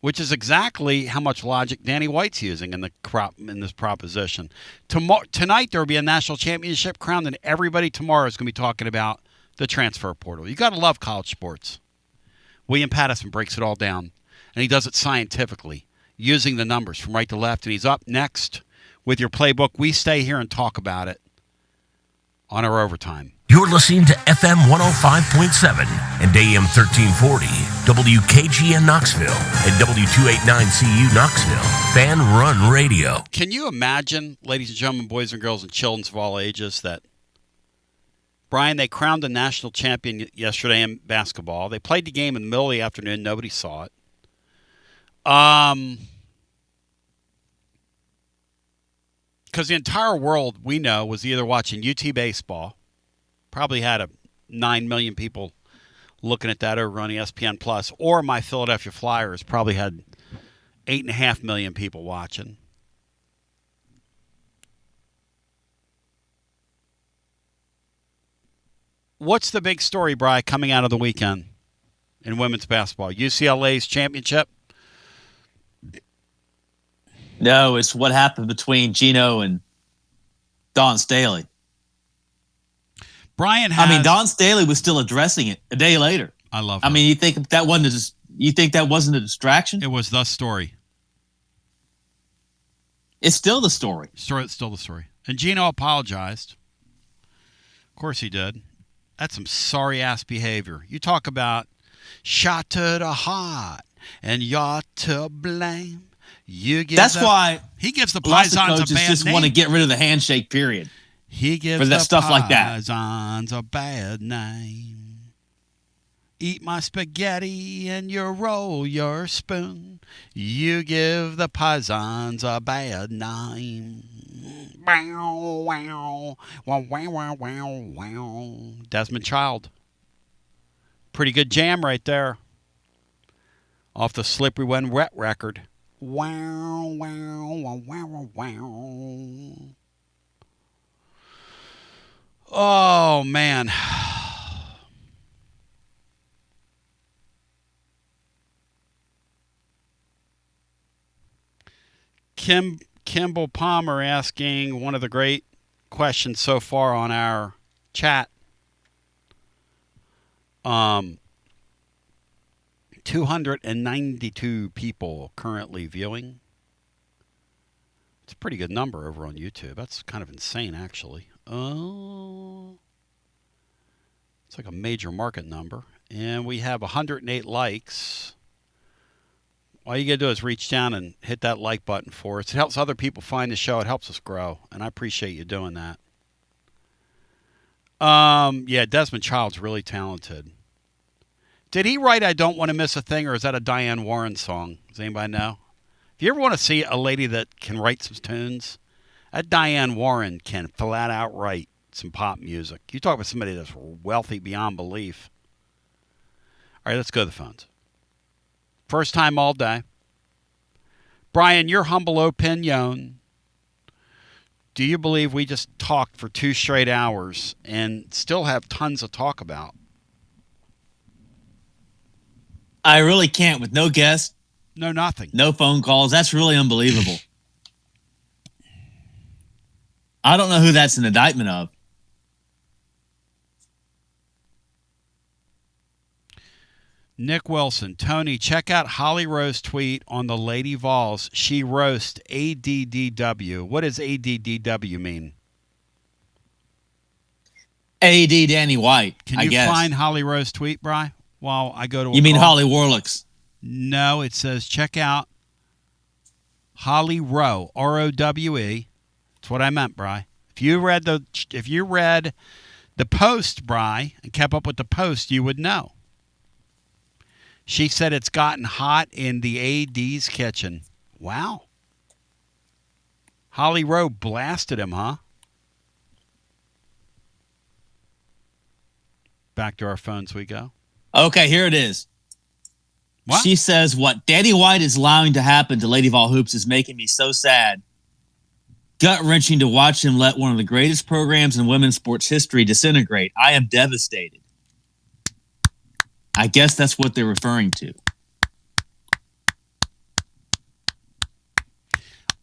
which is exactly how much logic Danny White's using in this proposition. Tonight there will be a national championship crowned, and everybody tomorrow is going to be talking about the transfer portal. You got to love college sports. William Pattison breaks it all down, and he does it scientifically, using the numbers from right to left. And he's up next with your playbook. We stay here and talk about it on our overtime. You're listening to FM 105.7 and AM 1340, WKGN Knoxville, and W289CU Knoxville, Fan Run Radio. Can you imagine, ladies and gentlemen, boys and girls, and children of all ages, that, Brian, they crowned a national champion yesterday in basketball. They played the game in the middle of the afternoon. Nobody saw it. Because the entire world, we know, was either watching UT baseball, probably had 9 million people looking at that over on ESPN+, or my Philadelphia Flyers probably had 8.5 million people watching. What's the big story, Bri, coming out of the weekend in women's basketball? UCLA's championship? No, it's what happened between Gino and Dawn Staley. Dawn Staley was still addressing it a day later. I love her. You think that wasn't a distraction? It was the story. It's still the story. It's still the story. And Gino apologized. Of course he did. That's some sorry-ass behavior. You talk about shot to the heart and you're to blame. That's why he gives the lots Pisons of coaches a bad just name. want to get rid of the handshake, period. He gives for that the stuff like that. Pisons a bad name. Eat my spaghetti and you roll your spoon. You give the Pisons a bad name. Wow, wow, wow, wow, wow, wow. Desmond Child. Pretty good jam right there. Off the Slippery When Wet record. Wow, wow, wow, wow, wow. Oh, man. Kimball Palmer asking one of the great questions so far on our chat. 292 people currently viewing. It's a pretty good number over on YouTube. That's kind of insane, actually. Oh, it's like a major market number. And we have 108 likes. All you got to do is reach down and hit that like button for us. It helps other people find the show. It helps us grow. And I appreciate you doing that. Yeah, Desmond Child's really talented. Did he write I Don't Want to Miss a Thing, or is that a Diane Warren song? Does anybody know? If you ever want to see a lady that can write some tunes, that Diane Warren can flat out write some pop music. You talk about somebody that's wealthy beyond belief. All right, let's go to the phones. First time all day. Brian, your humble opinion. Do you believe we just talked for 2 straight hours and still have tons to talk about? I really can't, with no guests. No, nothing. No phone calls. That's really unbelievable. I don't know who that's an indictment of. Nick Wilson. Tony, check out Holly Rowe's tweet on the Lady Vols. She roast ADDW. What does ADDW mean? AD Danny White, Can you find Holly Rowe's tweet, Bri? While I go to You mean Holly Warlick's? No, it says check out Holly Rowe, R-O-W-E. That's what I meant, Bri. If you read the post, Bri, and kept up with the post, you would know. She said it's gotten hot in the AD's kitchen. Wow. Holly Rowe blasted him, huh? Back to our phones we go. Okay, here it is. What? She says, what Danny White is allowing to happen to Lady Vol Hoops is making me so sad. Gut-wrenching to watch him let one of the greatest programs in women's sports history disintegrate. I am devastated. I guess that's what they're referring to.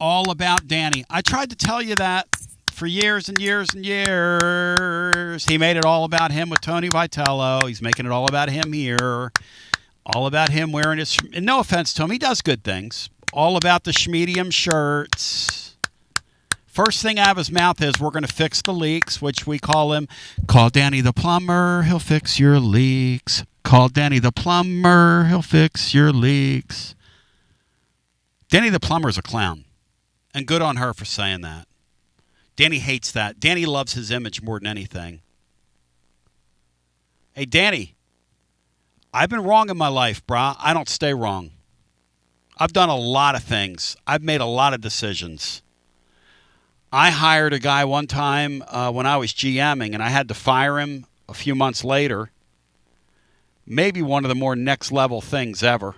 All about Danny. I tried to tell you that for years and years and years. He made it all about him with Tony Vitello. He's making it all about him here. All about him wearing his... And no offense to him, he does good things. All about the Schmedium shirts. First thing out of his mouth is, we're going to fix the leaks, which we call him. Call Danny the plumber, he'll fix your leaks. Call Danny the plumber, he'll fix your leaks. Danny the plumber's a clown. And good on her for saying that. Danny hates that. Danny loves his image more than anything. Hey, Danny, I've been wrong in my life, brah. I don't stay wrong. I've done a lot of things. I've made a lot of decisions. I hired a guy one time when I was GMing, and I had to fire him a few months later. Maybe one of the more next-level things ever.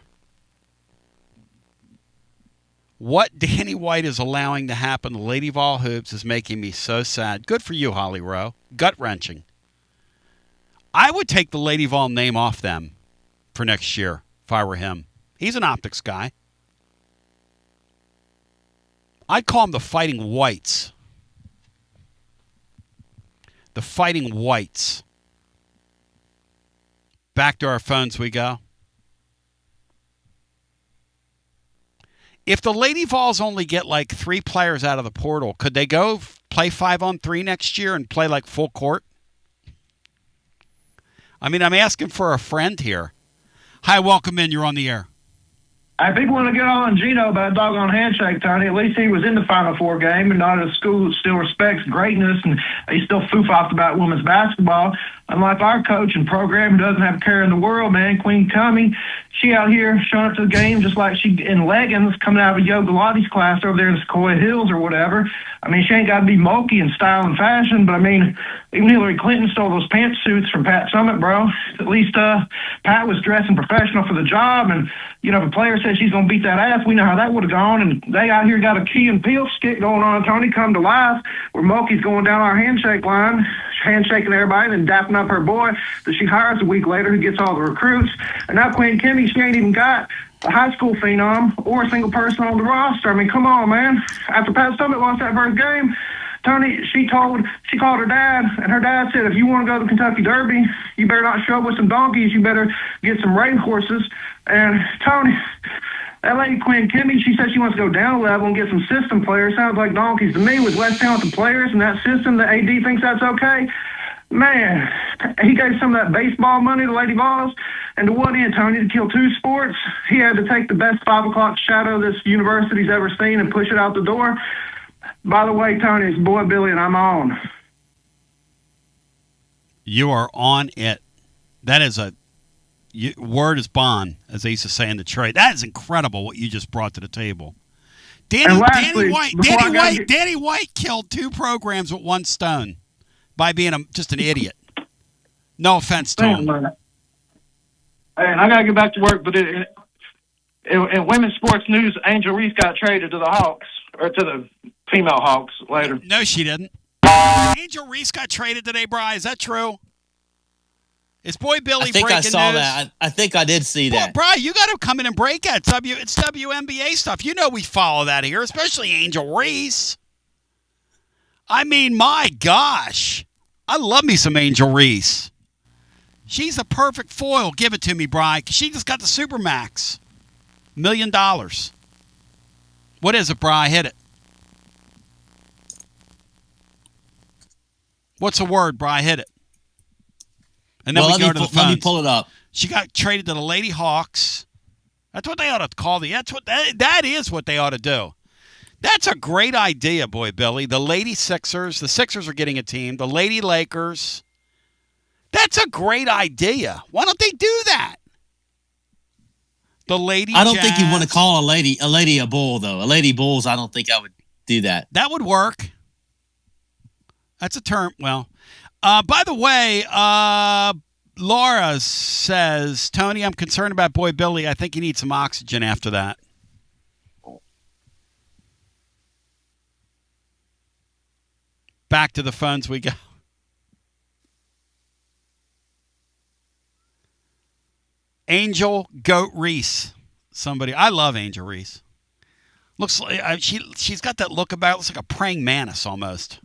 What Danny White is allowing to happen to Lady Vol Hoops is making me so sad. Good for you, Holly Rowe. Gut-wrenching. I would take the Lady Vol name off them for next year if I were him. He's an optics guy. I'd call them the Fighting Whites. The Fighting Whites. Back to our phones we go. If the Lady Vols only get like 3 players out of the portal, could they go play 5-on-3 next year and play like full court? I mean, I'm asking for a friend here. Hi, welcome in. You're on the air. People want to get on Gino about a doggone handshake, Tony. At least he was in the Final Four game and not at a school that still respects greatness, and he still foof-offed about women's basketball. Unlike our coach and program who doesn't have a care in the world, man, Queen Cumming, she out here showing up to the game just like she in leggings coming out of a Yoga Pilates class over there in Sequoia Hills or whatever. I mean, she ain't got to be bulky in style and fashion, but I mean, even Hillary Clinton stole those pantsuits from Pat Summitt, bro. At least Pat was dressing professional for the job, and, you know, if a player says she's going to beat that ass, we know how that would have gone, and they out here got a Key and Peele skit going on, Tony, come to life, where Moki's going down our handshake line, handshaking everybody and dapping up her boy that she hires a week later who gets all the recruits. And now Queen Kimmy, she ain't even got a high school phenom or a single person on the roster. I mean, come on, man. After Pat Summitt lost that first game, Tony, she called her dad, and her dad said, if you want to go to the Kentucky Derby, you better not show up with some donkeys. You better get some race horses. And Tony, that lady Quinn Kimmy, she said she wants to go down a level and get some system players. Sounds like donkeys to me with less talented players and that system. The AD thinks that's okay. Man, he gave some of that baseball money to Lady Vols. And to what end, Tony? To kill 2 sports? He had to take the best 5 o'clock shadow this university's ever seen and push it out the door. By the way, Tony, it's Boy Billy, and I'm on. You are on it. That is word is bond, as they used to say in Detroit. That is incredible what you just brought to the table. Danny White killed 2 programs with 1 stone by being just an idiot. No offense to him. Hey, I got to get back to work, but in women's sports news, Angel Reese got traded to the Hawks, or to the female Hawks later. No, she didn't. Angel Reese got traded today, Bri. Is that true? Is Boy Billy breaking news? I think I saw that. I think I did see that. Bri, you got to come in and break it. It's WNBA stuff. You know we follow that here, especially Angel Reese. I mean, my gosh. I love me some Angel Reese. She's a perfect foil. Give it to me, Bri. She just got the Supermax. $1 million. What is it, Bri? Hit it. What's the word, Bri? Hit it. And then we go to the phones. Let me pull it up. She got traded to the Lady Hawks. That's what they ought to call that is what they ought to do. That's a great idea, Boy Billy. The Lady Sixers. The Sixers are getting a team. The Lady Lakers. That's a great idea. Why don't they do that? The Lady I don't Jazz. think you want to call a lady a bull, though. A Lady Bulls, I don't think I would do that. That would work. That's a term. Well, by the way, Laura says, Tony, I'm concerned about Boy Billy. I think he needs some oxygen after that. Back to the phones we go. Angel Goat Reese. I love Angel Reese. Looks like she's got that look about. Looks like a praying mantis almost.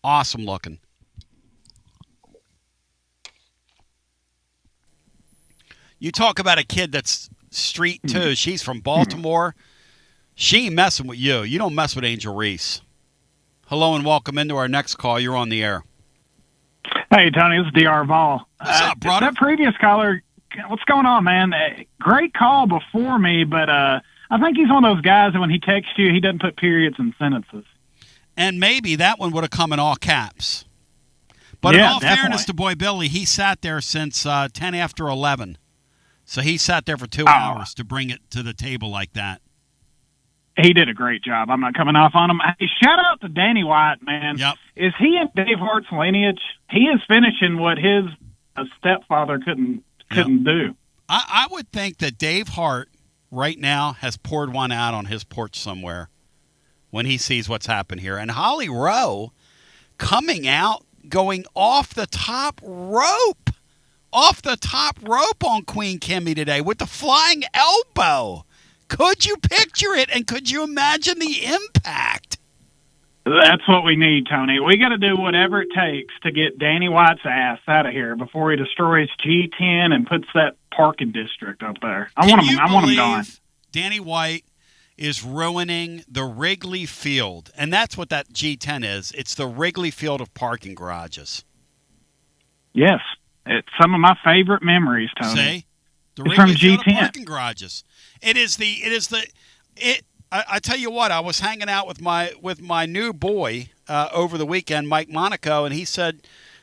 Awesome looking. You talk about a kid that's street too. She's from Baltimore. She ain't messing with you. You don't mess with Angel Reese. Hello and welcome into our next call. You're on the air. Hey, Tony, this is DR Vol. What's up, brother? That previous caller, what's going on, man? Great call before me, but I think he's one of those guys that when he texts you, he doesn't put periods in sentences. And maybe that one would have come in all caps. But yeah, in all definitely. fairness to Boy Billy, he sat there since 10 after 11. So he sat there for 2 hours to bring it to the table like that. He did a great job. I'm not coming off on him. Hey, shout out to Danny White, man. Yep. Is he in Dave Hart's lineage? He is finishing what his stepfather couldn't do. I would think that Dave Hart right now has poured one out on his porch somewhere when he sees what's happened here. And Holly Rowe coming out, going off the top rope on Queen Kimmy today with the flying elbow. Could you picture it, and could you imagine the impact? That's what we need, Tony. We got to do whatever it takes to get Danny White's ass out of here before he destroys G10 and puts that parking district up there. I want him gone. Danny White is ruining the Wrigley Field, and that's what that G10 is. It's the Wrigley Field of parking garages. Yes, it's some of my favorite memories, Tony. See? The it's Wrigley from Field G10 of parking garages. I tell you what, I was hanging out with my new boy over the weekend, Mike Monaco, and he said,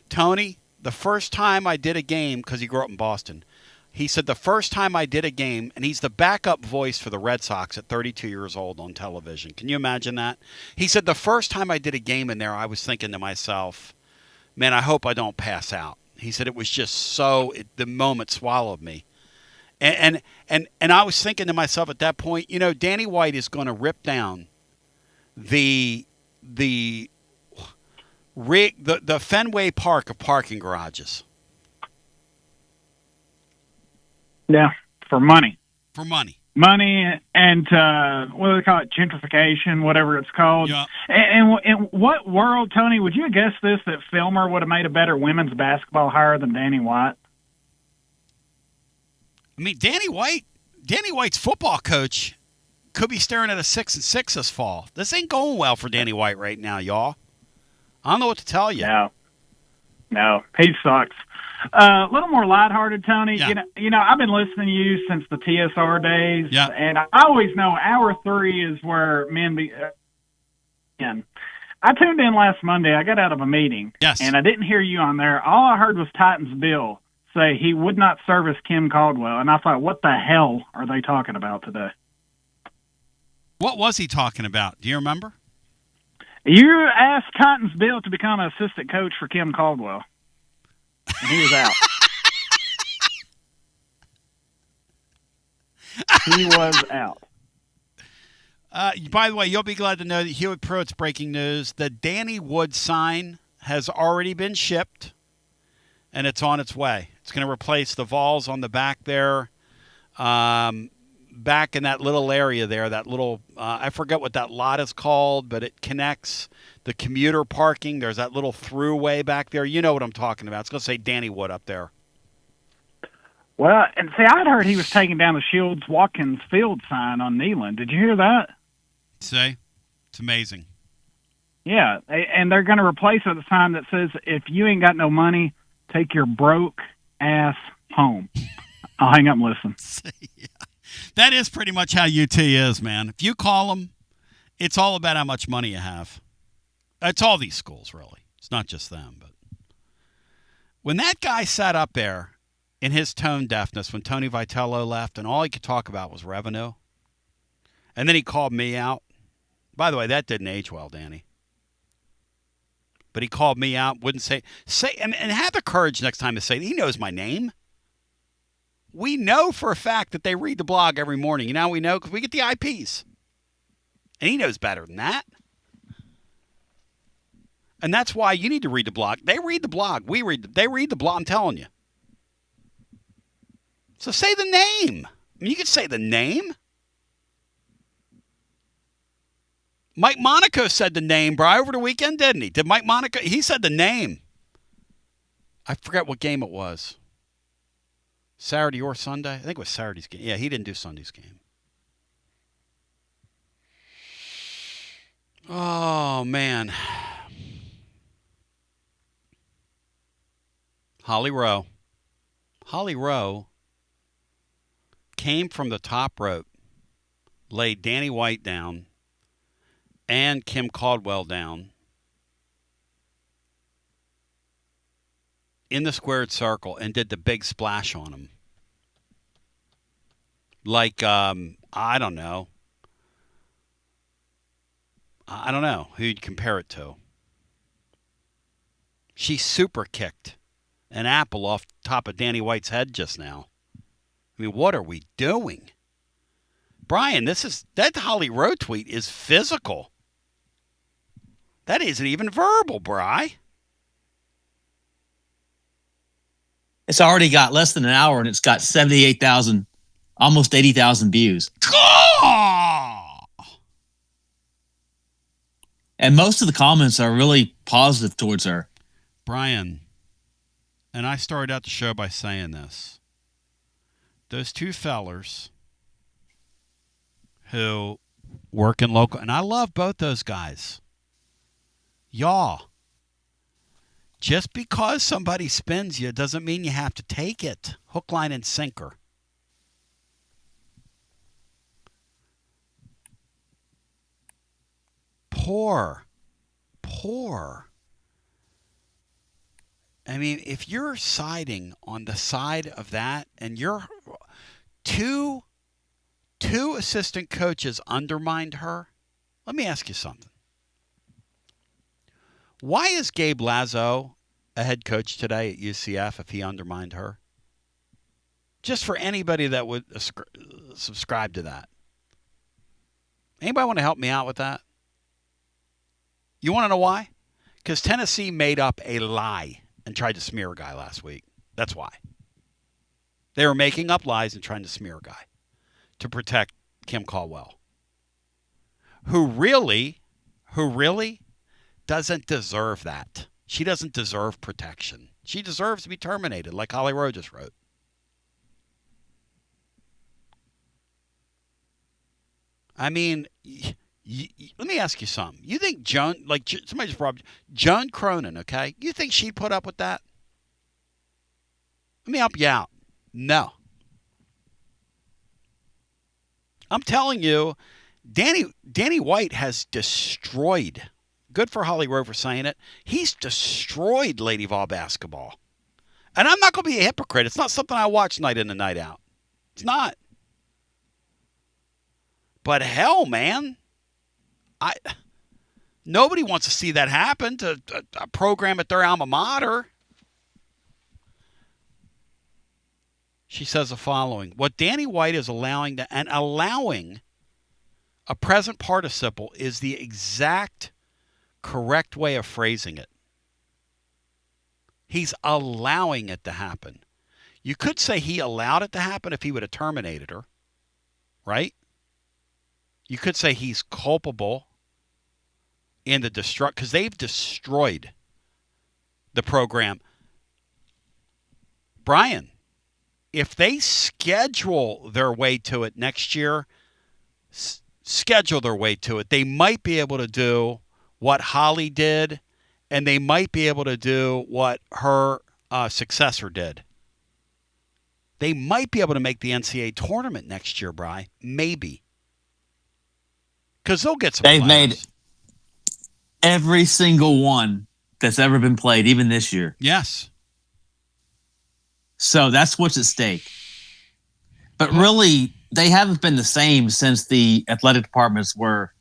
Tony, the first time I did a game, because he grew up in Boston, he said the first time I did a game, and he's the backup voice for the Red Sox at 32 years old on television. Can you imagine that? He said the first time I did a game in there, I was thinking to myself, man, I hope I don't pass out. He said it was just the moment swallowed me. And I was thinking to myself at that point, Danny White is going to rip down the Fenway Park of parking garages. Yeah, for money. For money. Money and what do they call it? Gentrification, whatever it's called. Yeah. And in what world, Tony, would you guess this, that Filmer would have made a better women's basketball hire than Danny White? I mean, Danny White's football coach could be staring at a 6-6 this fall. This ain't going well for Danny White right now, y'all. I don't know what to tell you. No, he sucks. A little more lighthearted, Tony. Yeah. I've been listening to you since the TSR days, yeah. And I always know hour 3 is where men be. I tuned in last Monday. I got out of a meeting, yes, and I didn't hear you on there. All I heard was Titans Bill say he would not service Kim Caldwell, and I thought, what the hell are they talking about today? What was he talking about? Do you remember? You asked Titans Bill to become an assistant coach for Kim Caldwell, and he was out. He was out. By the way, you'll be glad to know that Hewitt Pruitt's breaking news. The Danny Wood sign has already been shipped, and it's on its way. It's going to replace the Vols on the back there, back in that little area there, that little, I forget what that lot is called, but it connects the commuter parking. There's that little throughway back there. You know what I'm talking about. It's going to say Danny Wood up there. Well, and see, I'd heard he was taking down the Shields-Watkins Field sign on Neyland. Did you hear that? See? It's amazing. Yeah, and they're going to replace it with a sign that says, if you ain't got no money, take your broke ass home. I'll hang up and listen. Yeah. That is pretty much how UT is, man. If you call them, it's all about how much money you have. It's all these schools, really. It's not just them. But when that guy sat up there in his tone deafness, when Tony Vitello left, and all he could talk about was revenue, and then he called me out. By the way, that didn't age well, Danny. But he called me out, wouldn't say, and have the courage next time to say, he knows my name. We know for a fact that they read the blog every morning. You know how we know? Because we get the IPs. And he knows better than that. And that's why you need to read the blog. They read the blog. They read the blog. I'm telling you. So say the name. I mean, you could say the name. Mike Monaco said the name, Bri, over the weekend, didn't he? Did Mike Monaco? He said the name. I forget what game it was. Saturday or Sunday? I think it was Saturday's game. Yeah, he didn't do Sunday's game. Oh, man. Holly Rowe came from the top rope, laid Danny White down and Kim Caldwell down in the squared circle and did the big splash on him. Like, I don't know. I don't know who you'd compare it to. She super kicked an apple off top of Danny White's head just now. I mean, what are we doing? Brian, that Holly Rowe tweet is physical. That isn't even verbal, Bri. It's already got less than an hour, and it's got 78,000, almost 80,000 views. And most of the comments are really positive towards her. Brian, and I started out the show by saying this. Those two fellers who work in local, and I love both those guys. Y'all, just because somebody spins you doesn't mean you have to take it. Hook, line, and sinker. Poor. I mean, if you're siding on the side of that and you're two assistant coaches undermined her, let me ask you something. Why is Gabe Lazo a head coach today at UCF if he undermined her? Just for anybody that would subscribe to that. Anybody want to help me out with that? You want to know why? Because Tennessee made up a lie and tried to smear a guy last week. That's why. They were making up lies and trying to smear a guy to protect Kim Caldwell, who really doesn't deserve that. She doesn't deserve protection. She deserves to be terminated, like Holly Rowe just wrote. I mean, let me ask you something. You think somebody just brought Joan Cronin, okay? You think she'd put up with that? Let me help you out. No. I'm telling you, Danny White has destroyed. Good for Holly Rowe for saying it. He's destroyed Lady Vol basketball. And I'm not going to be a hypocrite. It's not something I watch night in and night out. It's not. But hell, man. Nobody wants to see that happen to a program at their alma mater. She says the following. What Danny White is allowing a present participle is the exact correct way of phrasing it. He's allowing it to happen. You could say he allowed it to happen if he would have terminated her, right? You could say he's culpable in the because they've destroyed the program. Brian, if they schedule their way to it next year, they might be able to do what Holly did, and they might be able to do what her successor did. They might be able to make the NCAA tournament next year, Bri. Maybe. Because they'll get some They've players. made every single one that's ever been played, even this year. Yes. So that's what's at stake. But really, they haven't been the same since the athletic departments were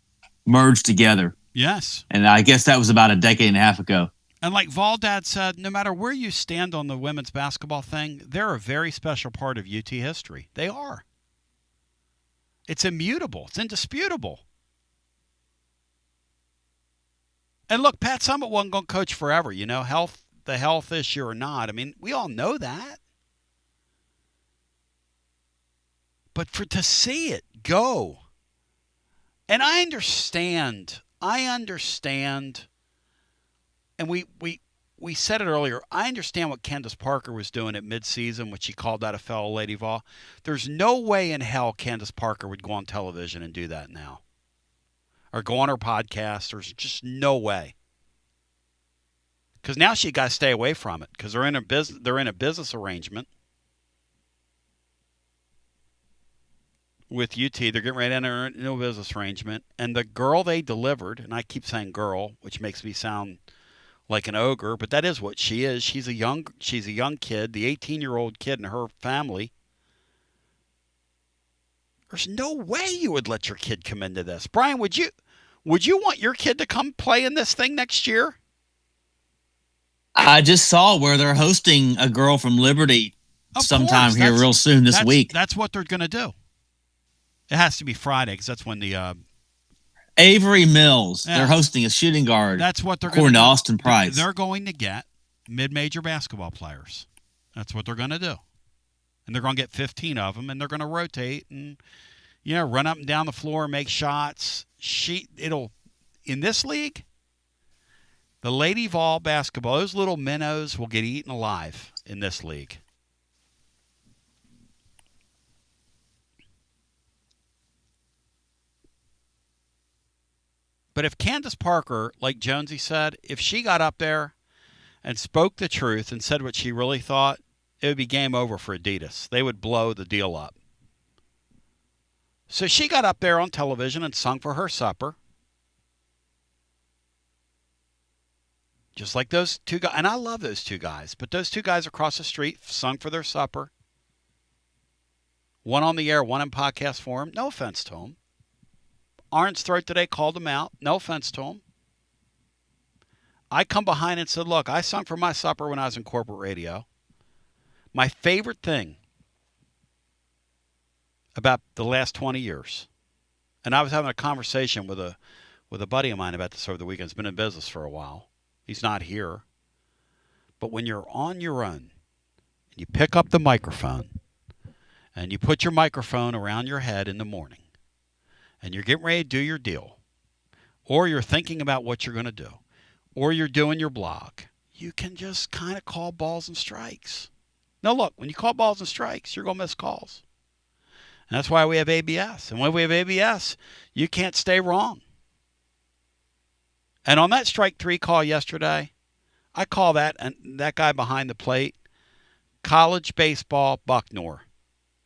merged together. Yes. And I guess that was about a decade and a half ago. And like Valdad said, no matter where you stand on the women's basketball thing, they're a very special part of UT history. They are. It's immutable. It's indisputable. And look, Pat Summitt wasn't going to coach forever, you know, the health issue or not. I mean, we all know that. But to see it go And I understand, and we said it earlier, I understand what Candace Parker was doing at midseason when she called out a fellow Lady Vol. There's no way in hell Candace Parker would go on television and do that now. Or go on her podcast. There's just no way. Because now she got to stay away from it because they're in a business arrangement with UT. They're getting ready to enter into a business arrangement. And the girl they delivered, and I keep saying girl, which makes me sound like an ogre, but that is what she is. She's a young kid, the 18-year-old kid in her family. There's no way you would let your kid come into this. Brian, would you want your kid to come play in this thing next year? I just saw where they're hosting a girl from Liberty sometime here real soon this week. That's what they're going to do. It has to be Friday because that's when the Avery Mills. Yeah. They're hosting a shooting guard. That's what they're according to Austin Price. They're going to get mid-major basketball players. That's what they're going to do. And they're going to get 15 of them, and they're going to rotate and run up and down the floor and make shots. In this league, the Lady Vol basketball, those little minnows will get eaten alive in this league. But if Candace Parker, like Jonesy said, if she got up there and spoke the truth and said what she really thought, it would be game over for Adidas. They would blow the deal up. So she got up there on television and sung for her supper. Just like those two guys. And I love those two guys. But those two guys across the street sung for their supper. One on the air, one in podcast form. No offense to them. Orange Throat today called them out. No offense to them. I come behind and said, look, I sung for my supper when I was in corporate radio. My favorite thing about the last 20 years, and I was having a conversation with a buddy of mine about this over the weekend. He's been in business for a while. He's not here. But when you're on your own, and you pick up the microphone, and you put your microphone around your head in the morning, and you're getting ready to do your deal, or you're thinking about what you're going to do, or you're doing your blog, you can just kind of call balls and strikes. Now, look, when you call balls and strikes, you're going to miss calls. And that's why we have ABS. And when we have ABS, you can't stay wrong. And on that strike three call yesterday, I call that guy behind the plate college baseball Bucknor.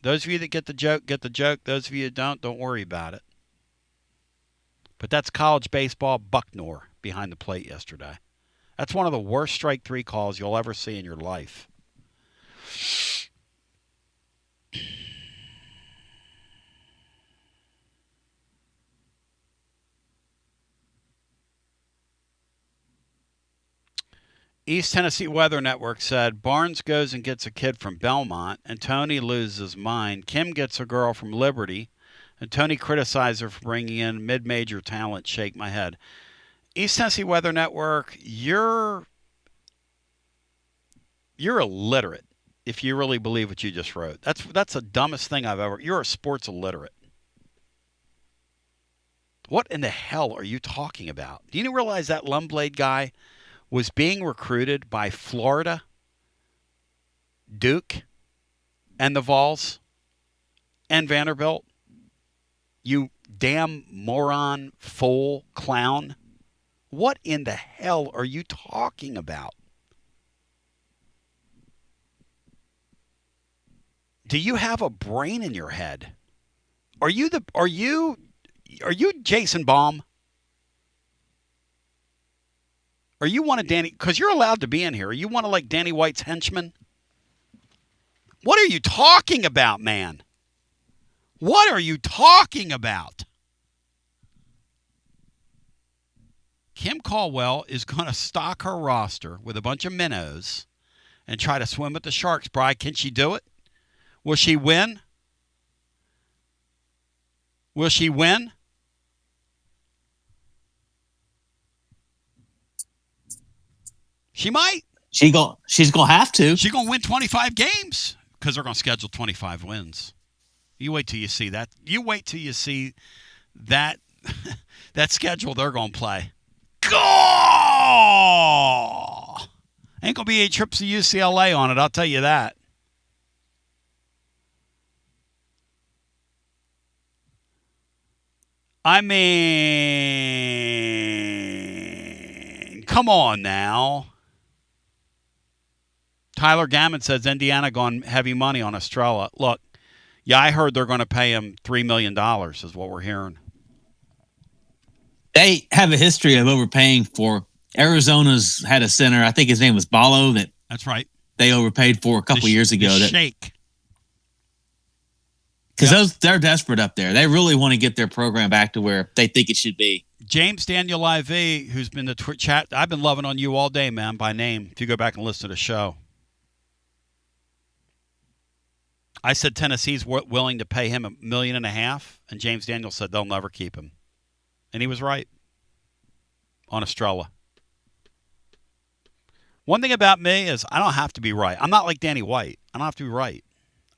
Those of you that get the joke, get the joke. Those of you that don't worry about it. But that's college baseball Bucknor behind the plate yesterday. That's one of the worst strike three calls you'll ever see in your life. East Tennessee Weather Network said Barnes goes and gets a kid from Belmont, and Tony loses his mind. Kim gets a girl from Liberty, and Tony criticizes her for bringing in mid-major talent. Shake my head. East Tennessee Weather Network, you're illiterate if you really believe what you just wrote. That's the dumbest thing I've ever. You're a sports illiterate. What in the hell are you talking about? Do you realize that Lumblade guy was being recruited by Florida, Duke, and the Vols, and Vanderbilt? You damn moron, fool, clown. What in the hell are you talking about? Do you have a brain in your head? Are you Jason Baum? Are you one of Danny? Because you're allowed to be in here. Are you one of like Danny White's henchmen? What are you talking about, man? What are you talking about? Kim Caldwell is going to stock her roster with a bunch of minnows and try to swim with the Sharks. Brian, can she do it? Will she win? Will she win? She might. She's gonna have to. She's gonna win 25 games because they're gonna schedule 25 wins. You wait till you see that. You wait till you see that that schedule they're going to play. Go! Ain't going to be 8 trips to UCLA on it, I'll tell you that. I mean, come on now. Tyler Gammon says Indiana gone heavy money on Estrella. Look, yeah, I heard they're going to pay him $3 million is what we're hearing. They have a history of overpaying for. Arizona's had a center, I think his name was Ballo, that's right. They overpaid for a couple years ago. Shake. Because they're desperate up there. They really want to get their program back to where they think it should be. James Daniel IV, who's been the chat, I've been loving on you all day, man, by name, if you go back and listen to the show. I said Tennessee's willing to pay him $1.5 million, and James Daniel said they'll never keep him. And he was right on Estrella. One thing about me is I don't have to be right. I'm not like Danny White. I don't have to be right.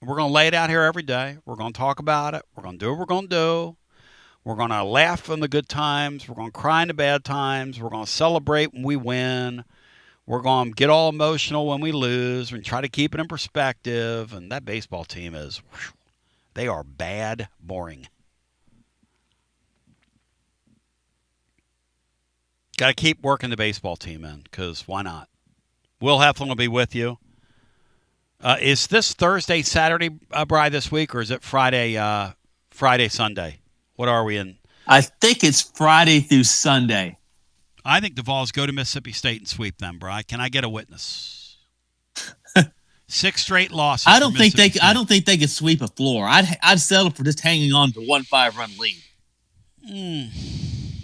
We're going to lay it out here every day. We're going to talk about it. We're going to do what we're going to do. We're going to laugh in the good times. We're going to cry in the bad times. We're going to celebrate when we win. We're going to get all emotional when we lose and try to keep it in perspective. And that baseball team is, they are bad, boring. Got to keep working the baseball team in, because why not? Will Heflin will be with you. Is this Thursday, Saturday, Bri, this week, or is it Friday, Sunday? What are we in? I think it's Friday through Sunday. I think the Vols go to Mississippi State and sweep them, Bri. Can I get a witness? 6 straight losses. I don't think they could sweep a floor. I'd settle for just hanging on to 1 5-run lead.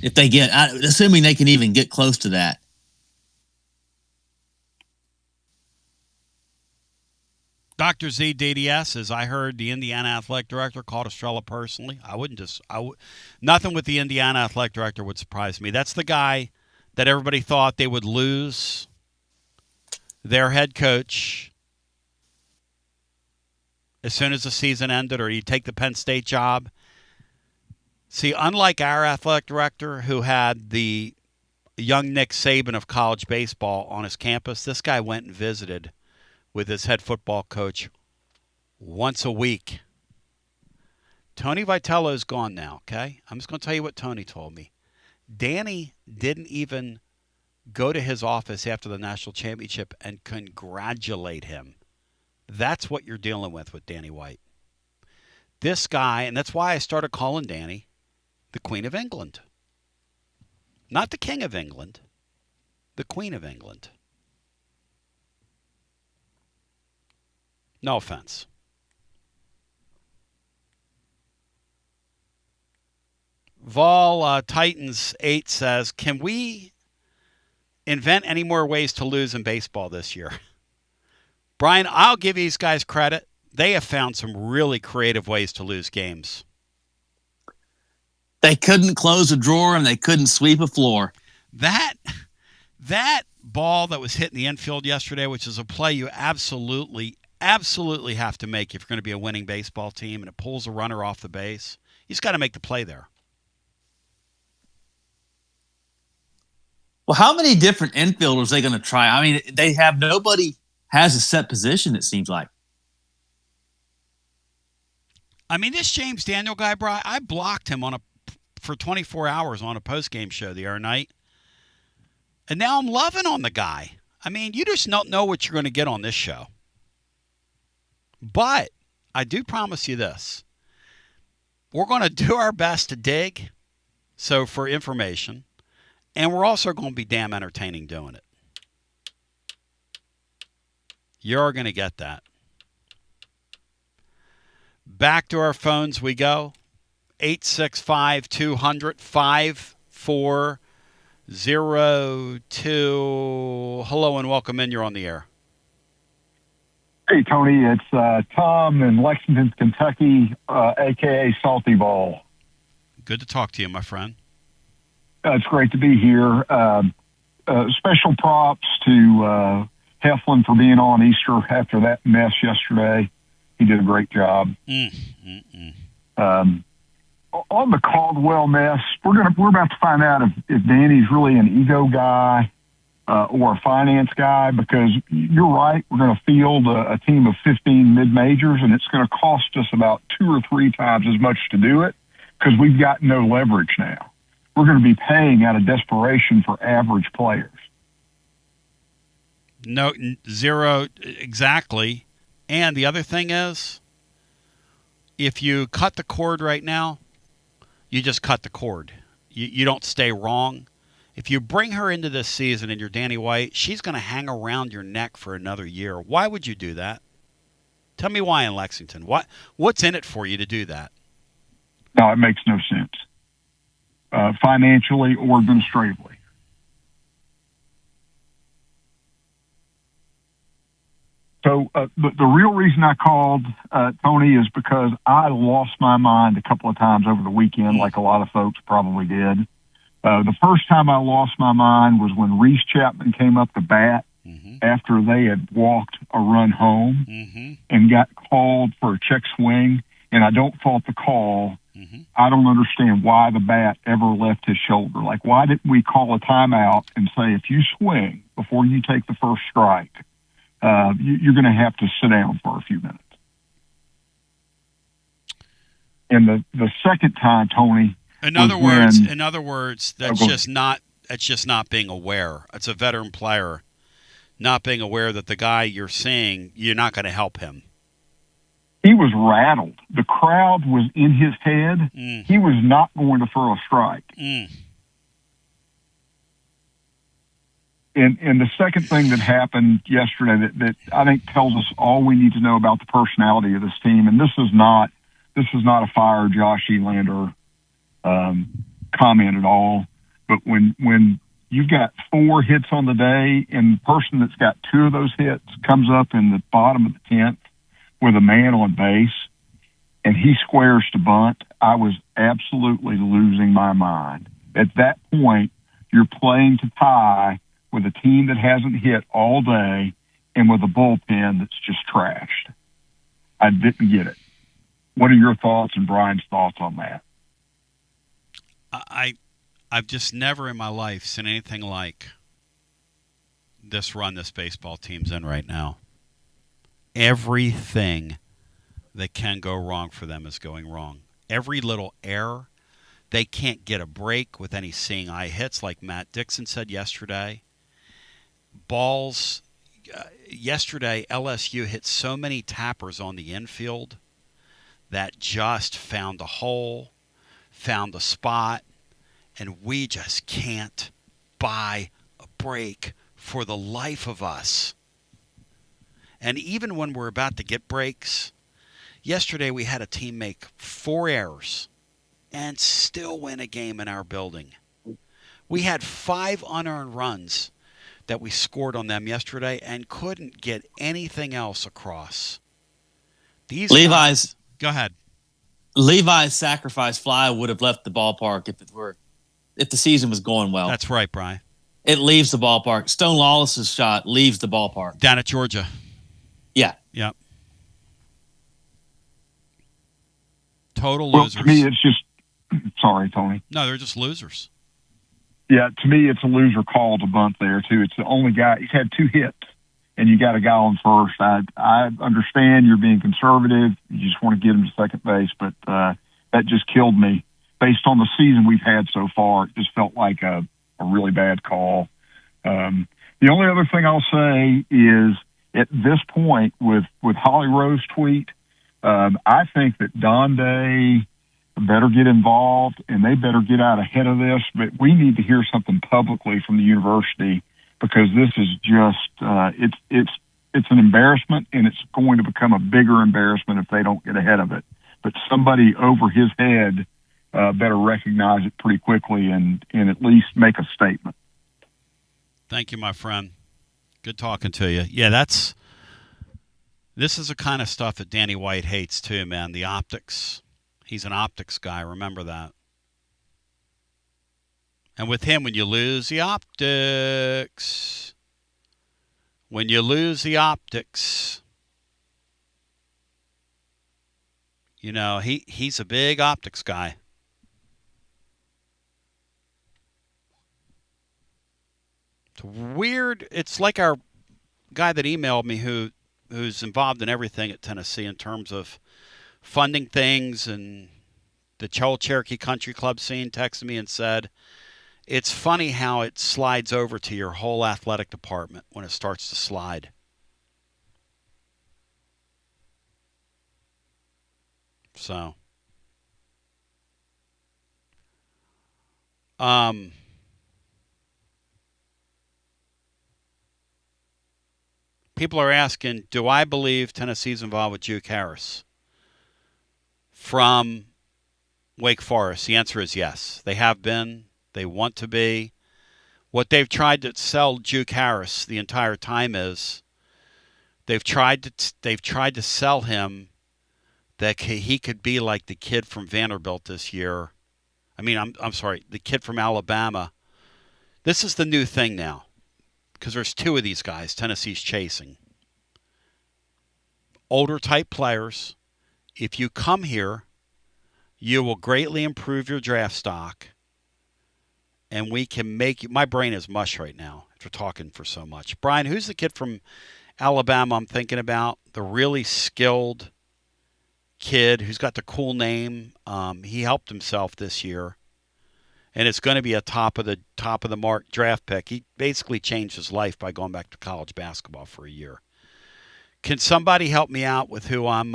If they get, assuming they can even get close to that. Dr. Z DDS, as I heard, the Indiana athletic director called Estrella personally. Nothing with the Indiana athletic director would surprise me. That's the guy that everybody thought they would lose their head coach as soon as the season ended, or he'd take the Penn State job. See, unlike our athletic director who had the young Nick Saban of college baseball on his campus, this guy went and visited with his head football coach once a week. Tony Vitello's gone now, okay? I'm just going to tell you what Tony told me. Danny didn't even go to his office after the national championship and congratulate him. That's what you're dealing with Danny White. This guy, and that's why I started calling Danny the Queen of England. Not the King of England, the Queen of England. No offense. Vol Titans 8 says, can we invent any more ways to lose in baseball this year? Brian, I'll give these guys credit. They have found some really creative ways to lose games. They couldn't close a drawer and they couldn't sweep a floor. That ball that was hit in the infield yesterday, which is a play you absolutely have to make if you're going to be a winning baseball team, and it pulls a runner off the base, you just got to make the play there. Well, how many different infielders are they going to try? I mean, they have nobody has a set position, it seems like. I mean, this James Daniel guy, bro, I blocked him for 24 hours on a post-game show the other night. And now I'm loving on the guy. I mean, you just don't know what you're going to get on this show. But I do promise you this. We're going to do our best to dig, so for information, and we're also going to be damn entertaining doing it. You're going to get that. Back to our phones we go. 865-200-5402. Hello and welcome in. You're on the air. Hey, Tony. It's Tom in Lexington, Kentucky, a.k.a. Salty Ball. Good to talk to you, my friend. It's great to be here. Special props to Heflin for being on Easter after that mess yesterday. He did a great job. on the Caldwell mess, we're about to find out if Danny's really an ego guy or a finance guy, because you're right, we're going to field a team of 15 mid-majors, and it's going to cost us about 2 or 3 times as much to do it because we've got no leverage now. We're going to be paying out of desperation for average players. No, zero, exactly. And the other thing is, if you cut the cord right now, you just cut the cord. You don't stay wrong. If you bring her into this season and you're Danny White, she's going to hang around your neck for another year. Why would you do that? Tell me why in Lexington. What's in it for you to do that? No, it makes no sense, financially or administratively. So the real reason I called, Tony, is because I lost my mind a couple of times over the weekend, like a lot of folks probably did. The first time I lost my mind was when Reese Chapman came up to bat after they had walked a run home and got called for a check swing, and I don't fault the call. I don't understand why the bat ever left his shoulder. Like, why didn't we call a timeout and say, if you swing before you take the first strike, you're going to have to sit down for a few minutes. And the second time, Tony. In other words, that's just not being aware. It's a veteran player not being aware that the guy you're seeing, you're not going to help him. He was rattled. The crowd was in his head. He was not going to throw a strike. And the second thing that happened yesterday that I think tells us all we need to know about the personality of this team, and this is not a fire Josh Elander comment at all, but when you've got 4 hits on the day and the person that's got 2 of those hits comes up in the bottom of the 10th with a man on base and he squares to bunt, I was absolutely losing my mind. At that point, you're playing to tie with a team that hasn't hit all day and with a bullpen that's just trashed. I didn't get it. What are your thoughts and Brian's thoughts on that? I've just never in my life seen anything like this run this baseball team's in right now. Everything that can go wrong for them is going wrong. Every little error. They can't get a break with any seeing eye hits like Matt Dixon said yesterday. Balls. Yesterday, LSU hit so many tappers on the infield that just found a hole, found a spot, and we just can't buy a break for the life of us. And even when we're about to get breaks, yesterday we had a team make 4 errors and still win a game in our building. We had 5 unearned runs that we scored on them yesterday and couldn't get anything else across. Go ahead. Levi's sacrifice fly would have left the ballpark if the season was going well. That's right, Brian. It leaves the ballpark. Stone Lawless's shot leaves the ballpark. Down at Georgia. Yeah. Yep. Total Well, losers. to me, it's just sorry, Tony. No, they're just losers. Yeah, to me, it's a loser call to bunt there, too. It's the only guy. He's had 2 hits, and you got a guy on first. I understand you're being conservative. You just want to get him to second base, but that just killed me. Based on the season we've had so far, it just felt like a really bad call. The only other thing I'll say is at this point with Holly Rowe's tweet, I think that Don Day better get involved and they better get out ahead of this. But we need to hear something publicly from the university because this is just it's an embarrassment and it's going to become a bigger embarrassment if they don't get ahead of it. But somebody over his head better recognize it pretty quickly and at least make a statement. Thank you, my friend. Good talking to you. Yeah, this is the kind of stuff that Danny White hates too, man. The optics. He's an optics guy. Remember that. And with him, when you lose the optics, you know, he's a big optics guy. It's weird. It's like our guy that emailed me who's involved in everything at Tennessee in terms of funding things, and the whole Cherokee Country Club scene texted me and said, it's funny how it slides over to your whole athletic department when it starts to slide. So, people are asking, do I believe Tennessee's involved with Juke Harris from Wake Forest? The answer is yes. They have been. They want to be. What they've tried to sell Juke Harris the entire time is they've tried to sell him that he could be like the kid from Vanderbilt this year. I mean, I'm sorry, the kid from Alabama. This is the new thing now, because there's two of these guys Tennessee's chasing. Older type players. If you come here, you will greatly improve your draft stock, and we can make you. My brain is mush right now after talking for so much. Brian, who's the kid from Alabama I'm thinking about? The really skilled kid who's got the cool name. He helped himself this year, and it's going to be a top of the mark draft pick. He basically changed his life by going back to college basketball for a year. Can somebody help me out with who I'm?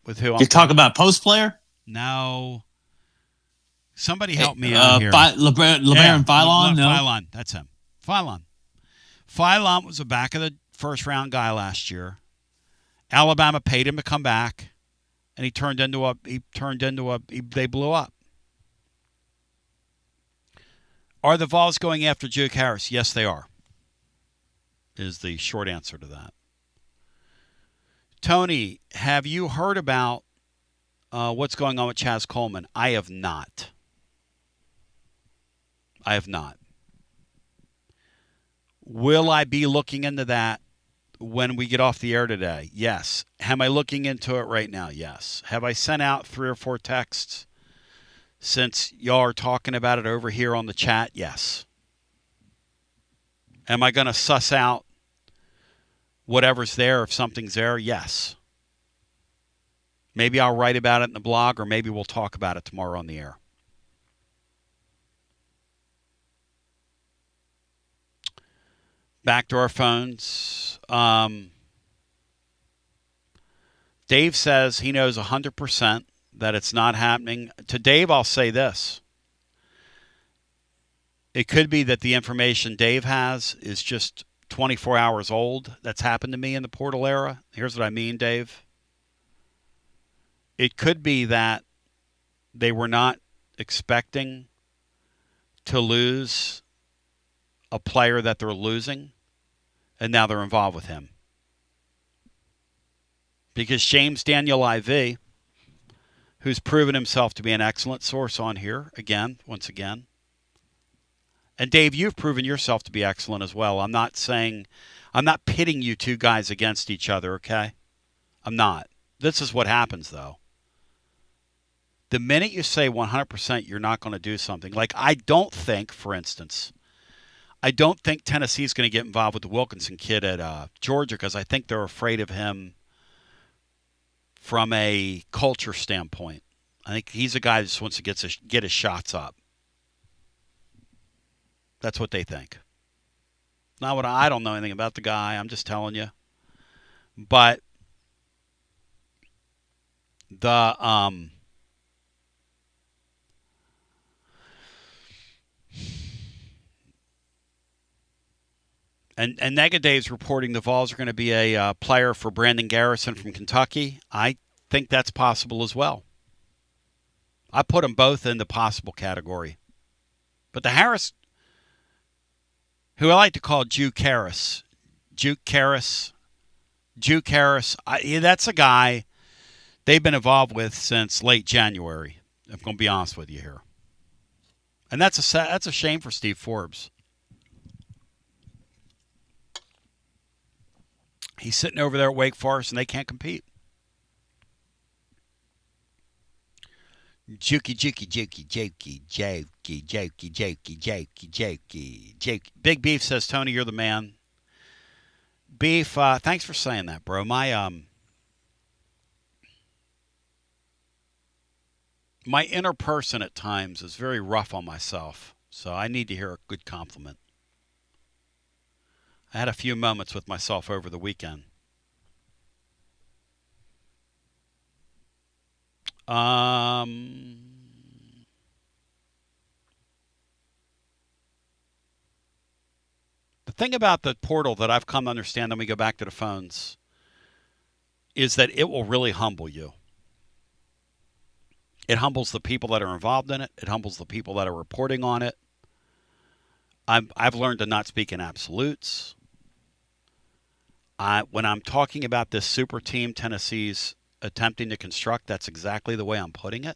You talk about post player? No. Somebody help me out here. LeBaron Philon? No. Philon. That's him. Philon. Philon was a back of the first round guy last year. Alabama paid him to come back, and they blew up. Are the Vols going after Juke Harris? Yes, they are, is the short answer to that. Tony, have you heard about what's going on with Chaz Coleman? I have not. Will I be looking into that when we get off the air today? Yes. Am I looking into it right now? Yes. Have I sent out 3 or 4 texts since y'all are talking about it over here on the chat? Yes. Am I going to suss out whatever's there if something's there? Yes. Maybe I'll write about it in the blog, or maybe we'll talk about it tomorrow on the air. Back to our phones. Dave says he knows 100% that it's not happening. To Dave, I'll say this. It could be that the information Dave has is just 24 hours old. That's happened to me in the portal era. Here's what I mean, Dave. It could be that they were not expecting to lose a player that they're losing, and now they're involved with him. Because James Daniel IV, who's proven himself to be an excellent source on here, once again. And Dave, you've proven yourself to be excellent as well. I'm not pitting you two guys against each other, okay? I'm not. This is what happens, though. The minute you say 100% you're not going to do something, like I don't think, for instance, Tennessee's going to get involved with the Wilkinson kid at Georgia, because I think they're afraid of him from a culture standpoint. I think he's a guy that just wants to get his shots up. That's what they think. Not what I don't know anything about the guy. I'm just telling you. But the And Negadave's reporting the Vols are going to be a player for Brandon Garrison from Kentucky. I think that's possible as well. I put them both in the possible category. But the Harris, who I like to call Juke Harris, that's a guy they've been involved with since late January. I'm going to be honest with you here. And that's a shame for Steve Forbes. He's sitting over there at Wake Forest, and they can't compete. Jokey, jokey, jokey, jokey, jokey, jokey, jokey, jokey, jokey, jokey. Big Beef says, Tony, you're the man. Beef, thanks for saying that, bro. My inner person at times is very rough on myself, so I need to hear a good compliment. I had a few moments with myself over the weekend. The thing about the portal that I've come to understand, then we go back to the phones, is that it will really humble you. It humbles the people that are involved in it. It humbles the people that are reporting on it. I've learned to not speak in absolutes. When I'm talking about this super team Tennessee's attempting to construct, that's exactly the way I'm putting it.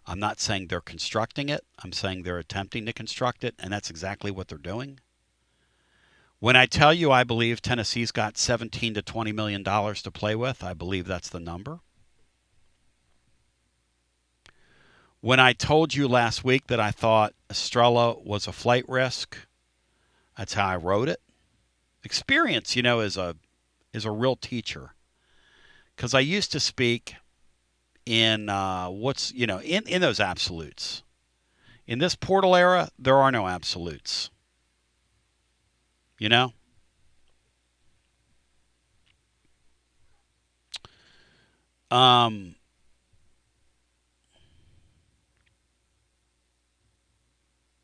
I'm not saying they're constructing it. I'm saying they're attempting to construct it, and that's exactly what they're doing. When I tell you I believe Tennessee's got $17 to $20 million to play with, I believe that's the number. When I told you last week that I thought Estrella was a flight risk, that's how I wrote it. Experience, is a real teacher. Because I used to speak in in those absolutes. In this portal era, there are no absolutes.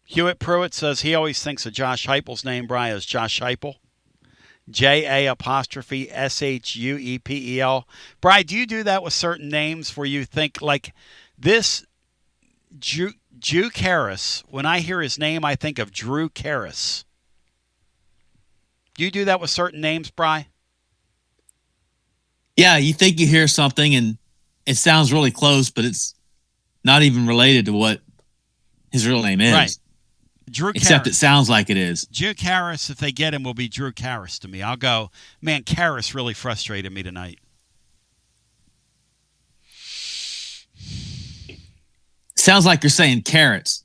Hewitt Pruitt says he always thinks of Josh Heupel's name, Brian, as Josh Heupel. JA''SHUEPEL. Brian, do you do that with certain names where you think like this Drew Karras? When I hear his name, I think of Drew Karras. Do you do that with certain names, Brian? Yeah, you think you hear something and it sounds really close, but it's not even related to what his real name is. Right. Drew Except Karras. It sounds like it is. Drew Karras, if they get him, will be Drew Karras to me. I'll go, man, Karras really frustrated me tonight. Sounds like you're saying carrots.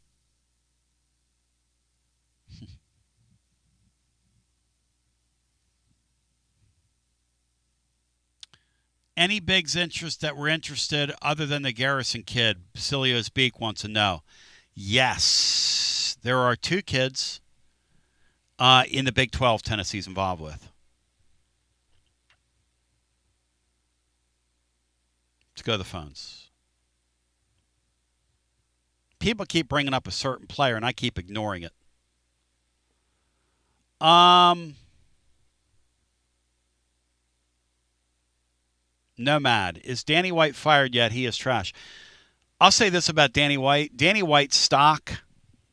Any bigs interest that were interested other than the Garrison kid? Basilio's Beak wants to know. Yes. There are 2 kids in the Big 12 Tennessee's involved with. Let's go to the phones. People keep bringing up a certain player, and I keep ignoring it. Nomad. Is Danny White fired yet? He is trash. I'll say this about Danny White. Danny White's stock,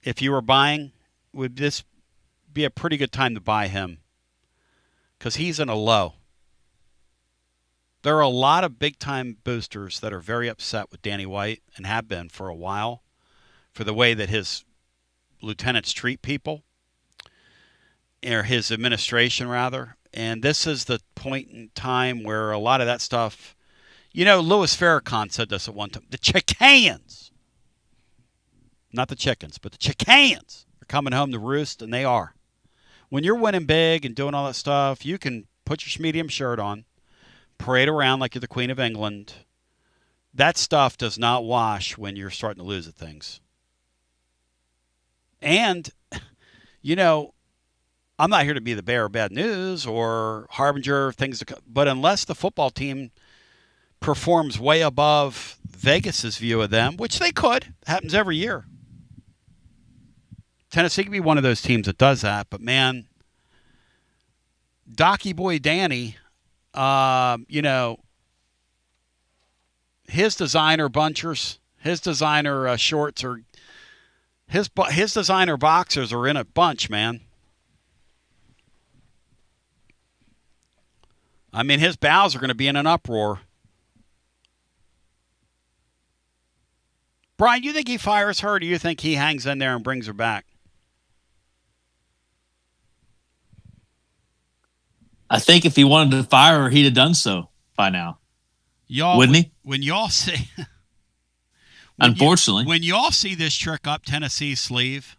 if you were buying, would this be a pretty good time to buy him? Because he's in a low. There are a lot of big-time boosters that are very upset with Danny White and have been for a while for the way that his lieutenants treat people, or his administration, rather. And this is the point in time where a lot of that stuff, Louis Farrakhan said this at one time. The Chicaneans, not the chickens, but the Chicaneans are coming home to roost, and they are. When you're winning big and doing all that stuff, you can put your medium shirt on, parade around like you're the Queen of England. That stuff does not wash when you're starting to lose at things. And, I'm not here to be the bearer of bad news or harbinger of things to come, but unless the football team performs way above Vegas's view of them, which they could, happens every year. Tennessee could be one of those teams that does that, but man, Docky Boy Danny, his designer bunchers, his designer shorts, or his designer boxers are in a bunch, man. I mean, his bows are going to be in an uproar. Brian, you think he fires her, or do you think he hangs in there and brings her back? I think if he wanted to fire her, he'd have done so by now. Wouldn't he? When y'all say Unfortunately. When you all see this trick up Tennessee's sleeve,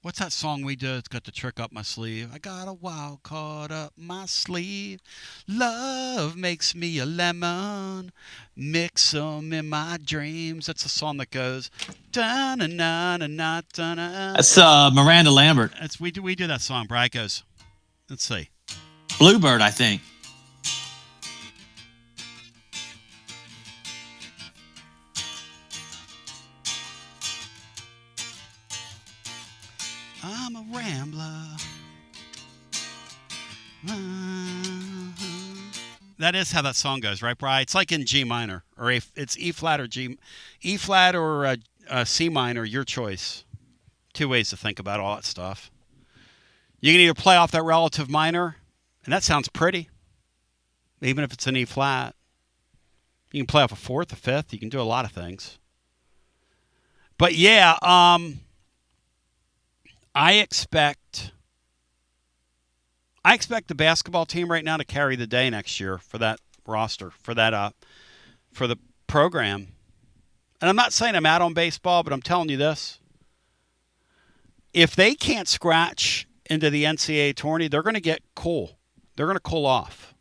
what's that song we did? It's got the trick up my sleeve. I got a wild card up my sleeve. Love makes me a lemon. Mix 'em in my dreams. That's a song that goes. Da-na-na-na-na-na-na. That's Miranda Lambert. We do that song. Brad goes. Let's see. Bluebird, I think. I'm a rambler. That is how that song goes, right, Bri? It's like in G minor, or it's E flat or E flat or C minor, your choice. Two ways to think about all that stuff. You can either play off that relative minor, and that sounds pretty, even if it's an E flat. You can play off a fourth, a fifth. You can do a lot of things. But yeah, I expect the basketball team right now to carry the day next year for that roster, for the program. And I'm not saying I'm out on baseball, but I'm telling you this. If they can't scratch into the NCAA tourney, they're going to get cool. They're going to cool off.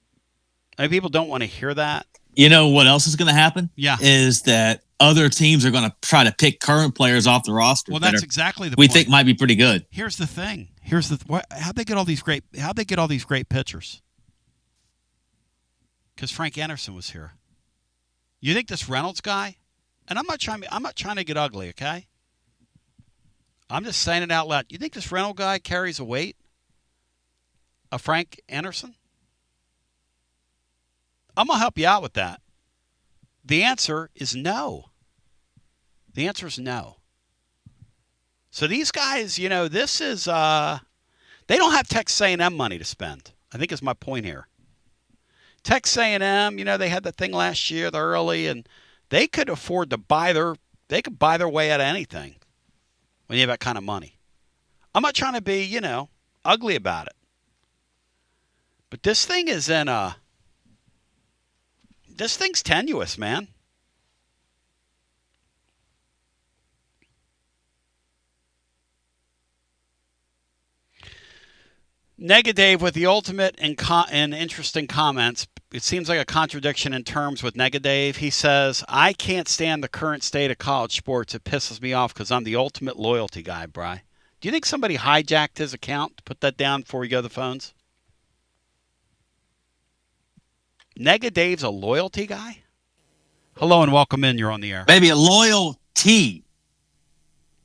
I mean, people don't want to hear that. You know what else is going to happen? Yeah. Is that other teams are going to try to pick current players off the roster. Well, that's exactly the we point. think might be pretty good. Here's the thing. How'd they get all these great pitchers? Because Frank Anderson was here. You think this Reynolds guy? And I'm not trying to get ugly, okay? I'm just saying it out loud. You think this Reynolds guy carries a weight of Frank Anderson? I'm going to help you out with that. The answer is no. The answer is no. So these guys, this is, they don't have Texas A&M money to spend, I think is my point here. Texas A&M, they had the thing last year, the early, and they could afford to buy their way out of anything when you have that kind of money. I'm not trying to be, ugly about it. But this thing is this thing's tenuous, man. Negative with the ultimate and interesting comments. It seems like a contradiction in terms with Negative. He says, I can't stand the current state of college sports. It pisses me off because I'm the ultimate loyalty guy, Bri. Do you think somebody hijacked his account to put that down before we go to the phones? Negative's a loyalty guy? Hello and welcome in. You're on the air. Maybe a loyalty.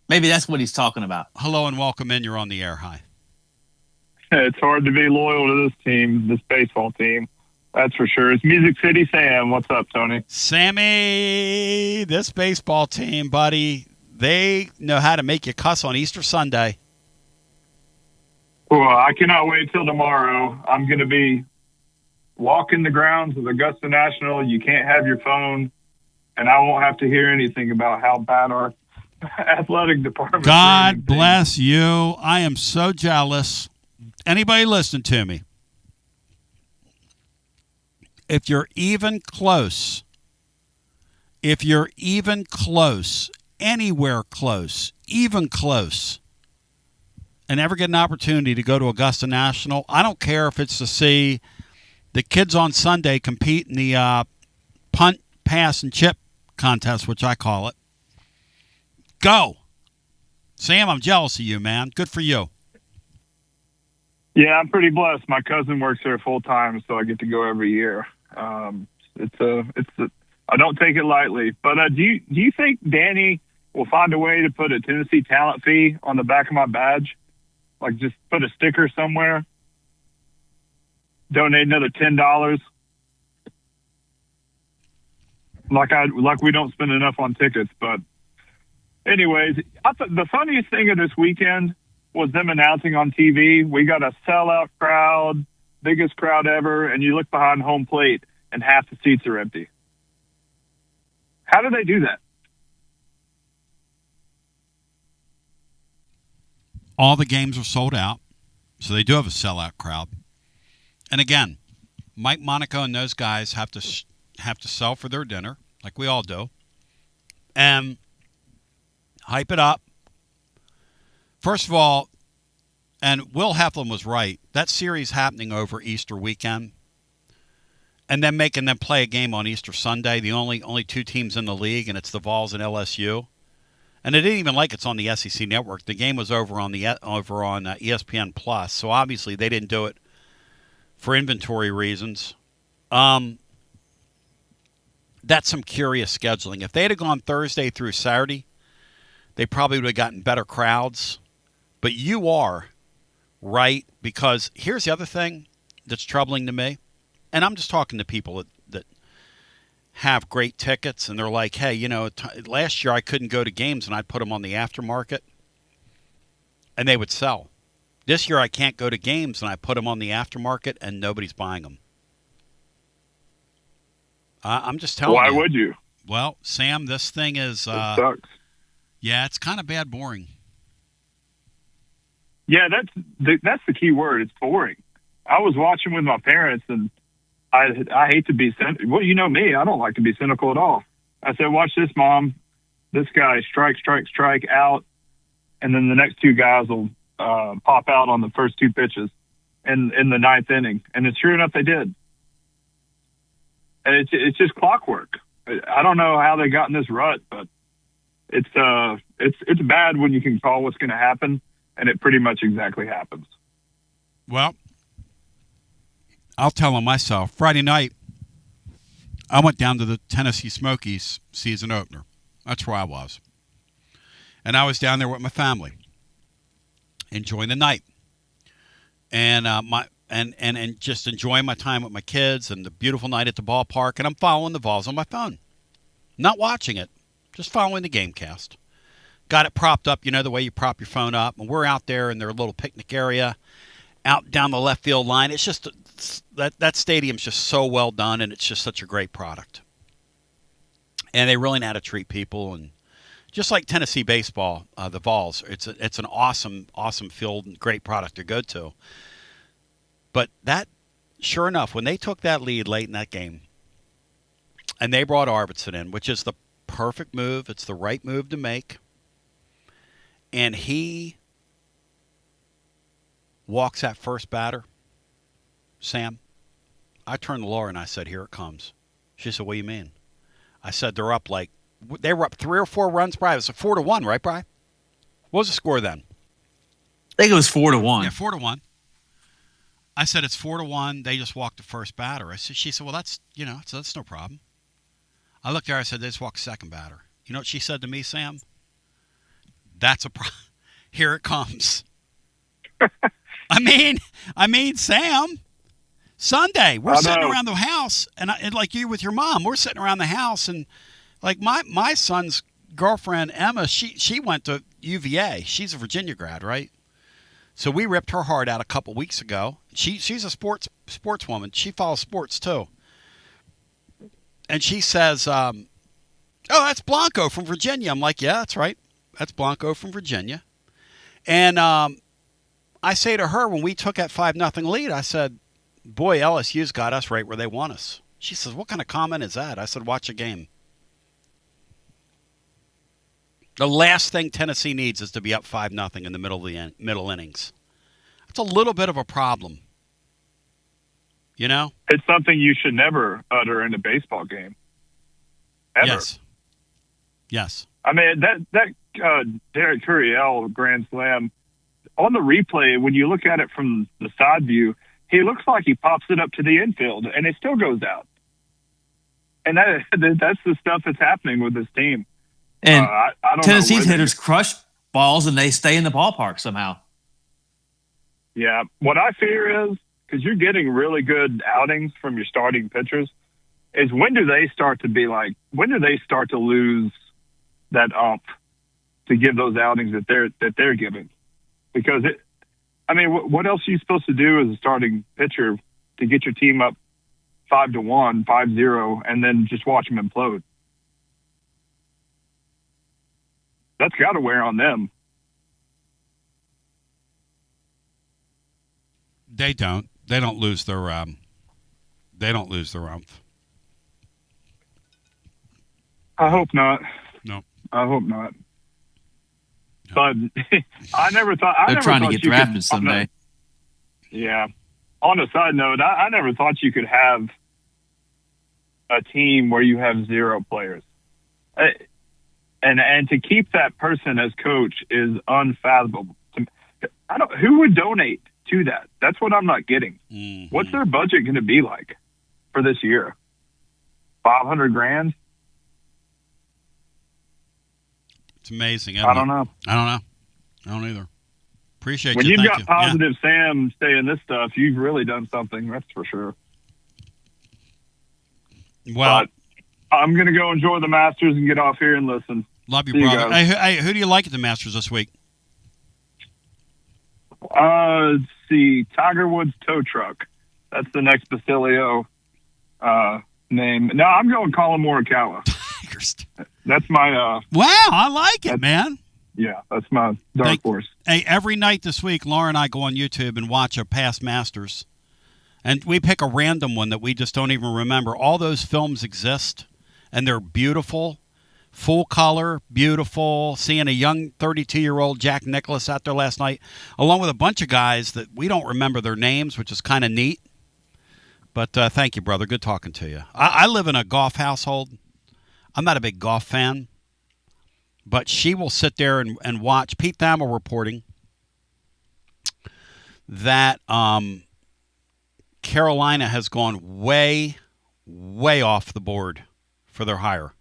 Maybe that's what he's talking about. Hello and welcome in. You're on the air. Hi. It's hard to be loyal to this team, this baseball team. That's for sure. It's Music City Sam. What's up, Tony? Sammy, this baseball team, buddy, they know how to make you cuss on Easter Sunday. Well, I cannot wait till tomorrow. I'm going to be walking the grounds of Augusta National. You can't have your phone, and I won't have to hear anything about how bad our athletic department. God bless you. I am so jealous. Anybody listen to me? If you're even close, anywhere close, even close, and ever get an opportunity to go to Augusta National, I don't care if it's to see the kids on Sunday compete in the punt, pass, and chip contest, which I call it. Go. Sam, I'm jealous of you, man. Good for you. Yeah, I'm pretty blessed. My cousin works there full time, so I get to go every year. I don't take it lightly. But do you think Danny will find a way to put a Tennessee talent fee on the back of my badge? Like just put a sticker somewhere? Donate another $10? Like we don't spend enough on tickets. But anyways, the funniest thing of this weekend was them announcing on TV, we got a sellout crowd, biggest crowd ever, and you look behind home plate and half the seats are empty. How do they do that? All the games are sold out, so they do have a sellout crowd. And again, Mike Monaco and those guys have to sell for their dinner, like we all do, and hype it up. First of all, and Will Heflin was right, that series happening over Easter weekend, and then making them play a game on Easter Sunday, the only two teams in the league, and it's the Vols and LSU. And they didn't even like it's on the SEC network. The game was over on ESPN Plus, so obviously they didn't do it for inventory reasons. That's some curious scheduling. If they had gone Thursday through Saturday, they probably would have gotten better crowds. But you are right, because here's the other thing that's troubling to me, and I'm just talking to people that have great tickets, and they're like, hey, last year I couldn't go to games, and I'd put them on the aftermarket, and they would sell. This year I can't go to games, and I put them on the aftermarket, and nobody's buying them. I'm just telling you. Why would you? Well, Sam, this thing is... it sucks. Yeah, it's kind of bad boring. Yeah, that's the key word. It's boring. I was watching with my parents, and I hate to be cynical. Well, you know me. I don't like to be cynical at all. I said, watch this, Mom. This guy strike out, and then the next two guys will pop out on the first two pitches in the ninth inning. And it's sure enough, they did. And it's just clockwork. I don't know how they got in this rut, but it's bad when you can call what's going to happen, and it pretty much exactly happens. Well, I'll tell them myself. Friday night, I went down to the Tennessee Smokies season opener. That's where I was. And I was down there with my family, enjoying the night. And and just enjoying my time with my kids and the beautiful night at the ballpark. And I'm following the Vols on my phone. Not watching it, just following the game cast. Got it propped up, the way you prop your phone up. And we're out there in their little picnic area, out down the left field line. It's just that stadium's just so well done, and it's just such a great product. And they really know how to treat people. And just like Tennessee baseball, the Vols, it's an awesome field and great product to go to. But that, sure enough, when they took that lead late in that game, and they brought Arvidsson in, which is the perfect move, it's the right move to make, and he walks that first batter, Sam, I turned to Laura and I said, here it comes. She said, what do you mean? I said, they were up 3 or 4 runs, Bri. It was 4-1, right, Bri? What was the score then? I think it was 4-1. Yeah, 4-1. I said, it's 4-1. They just walked the first batter. She said, well, that's no problem. I looked at her, I said, they just walked second batter. You know what she said to me, Sam? That's a problem. Here it comes. I mean, Sam, Sunday, we're sitting around the house, and like you with your mom, we're sitting around the house, and like my son's girlfriend, Emma, she went to UVA. She's a Virginia grad, right? So we ripped her heart out a couple weeks ago. She's a sportswoman. She follows sports too. And she says, oh, that's Blanco from Virginia. I'm like, yeah, that's right. That's Blanco from Virginia. And I say to her, when we took that 5-0 lead, I said, boy, LSU's got us right where they want us. She says, what kind of comment is that? I said, watch a game. The last thing Tennessee needs is to be up 5-0 in the middle innings. That's a little bit of a problem. It's something you should never utter in a baseball game. Ever. Yes. I mean, that Derek Curiel grand slam, on the replay, when you look at it from the side view, he looks like he pops it up to the infield, and it still goes out. And that's the stuff that's happening with this team. And I don't Tennessee's know hitters crush balls, and they stay in the ballpark somehow. Yeah. What I fear is, because you're getting really good outings from your starting pitchers, is when do they start to lose that ump to give those outings that they're giving? Because what else are you supposed to do as a starting pitcher to get your team up 5-1, 5-0, and then just watch them implode? That's got to wear on them. They don't lose their They don't lose their umph. I hope not. No. I hope not. But I never thought They're trying to get drafted someday. Yeah. On a side note, I never thought you could have a team where you have 0 players. And to keep that person as coach is unfathomable. Who would donate to that? That's what I'm not getting. Mm-hmm. What's their budget going to be like for this year? $500,000? It's amazing. I don't know. I don't either. Appreciate when you. When you've Thank got you. positive Sam saying this stuff, you've really done something. That's for sure. Well, but I'm going to go enjoy the Masters and get off here and listen. Love you, See brother. guys. Hey, who do you like at the Masters this week? Let's see. Tiger Woods tow truck. That's the next Basilio name. No, I'm going Colin Morikawa. That's my. Wow, I like it, man. Yeah, that's my dark horse. Hey, every night this week, Laura and I go on YouTube and watch a past Masters. And we pick a random one that we just don't even remember. All those films exist, and they're beautiful, full color, beautiful. Seeing a young 32-year-old Jack Nicklaus out there last night, along with a bunch of guys that we don't remember their names, which is kind of neat. But thank you, brother. Good talking to you. I live in a golf household. I'm not a big golf fan, but she will sit there and watch. Pete Thamel reporting that Carolina has gone way, way off the board for their hire.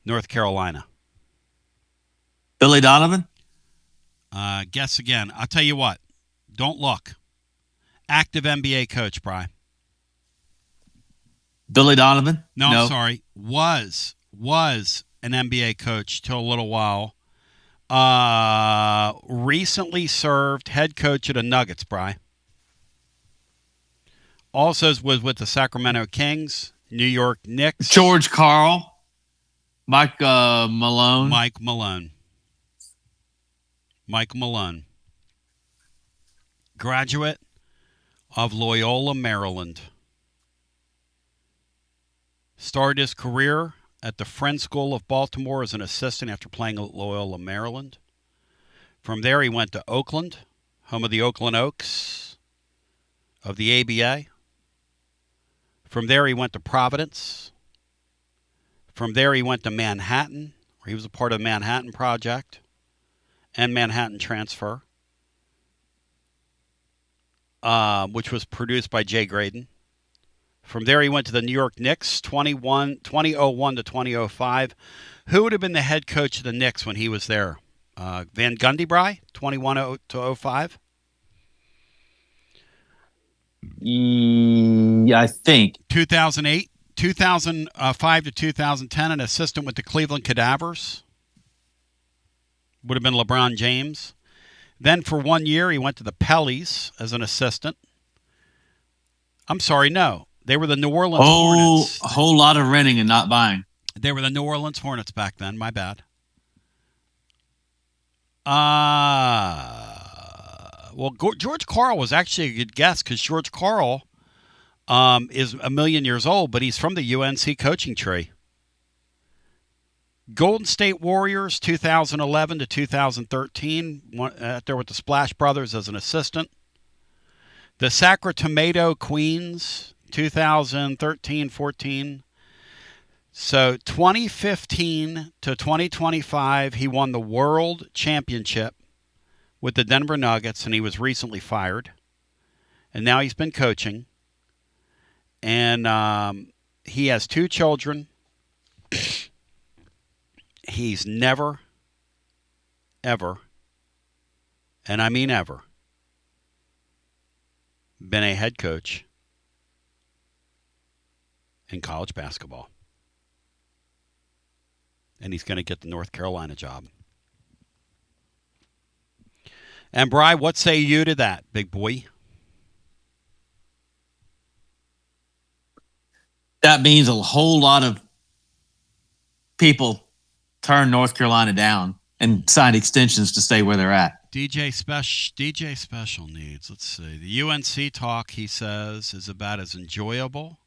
North Carolina. Billy Donovan? Guess again. I'll tell you what. Don't look. Active NBA coach, Bri. Billy Donovan? No, I'm sorry. Was an NBA coach till a little while. Recently served head coach of the Nuggets, Bri. Also was with the Sacramento Kings, New York Knicks. George Karl. Mike Malone. Mike Malone. Graduate of Loyola, Maryland. Started his career at the Friends School of Baltimore as an assistant after playing at Loyola, Maryland. From there, he went to Oakland, home of the Oakland Oaks of the ABA. From there, he went to Providence. From there, he went to Manhattan, where he was a part of the Manhattan Project and Manhattan Transfer, which was produced by Jay Graydon. From there, he went to the New York Knicks, 2001 to 2005. Who would have been the head coach of the Knicks when he was there? Van Gundy, Bri, 21 to 05? Yeah, I think. 2008, 2005 to 2010, an assistant with the Cleveland Cadavers. Would have been LeBron James. Then for 1 year, he went to the Pellies as an assistant. I'm sorry, no. They were the New Orleans Hornets. A whole lot of renting and not buying. They were the New Orleans Hornets back then. My bad. Well, George Karl was actually a good guess because George Karl is a million years old, but he's from the UNC coaching tree. Golden State Warriors, 2011 to 2013, out there with the Splash Brothers as an assistant. The Sacramento Queens, 2013-14. So 2015 to 2025, he won the World Championship with the Denver Nuggets, and he was recently fired. And now he's been coaching. And he has 2 children. He's never, ever, and I mean ever, been a head coach in college basketball. And he's going to get the North Carolina job. And, Bri, what say you to that, big boy? That means a whole lot of people turn North Carolina down and sign extensions to stay where they're at. DJ special needs. Let's see. The UNC talk, he says, is about as enjoyable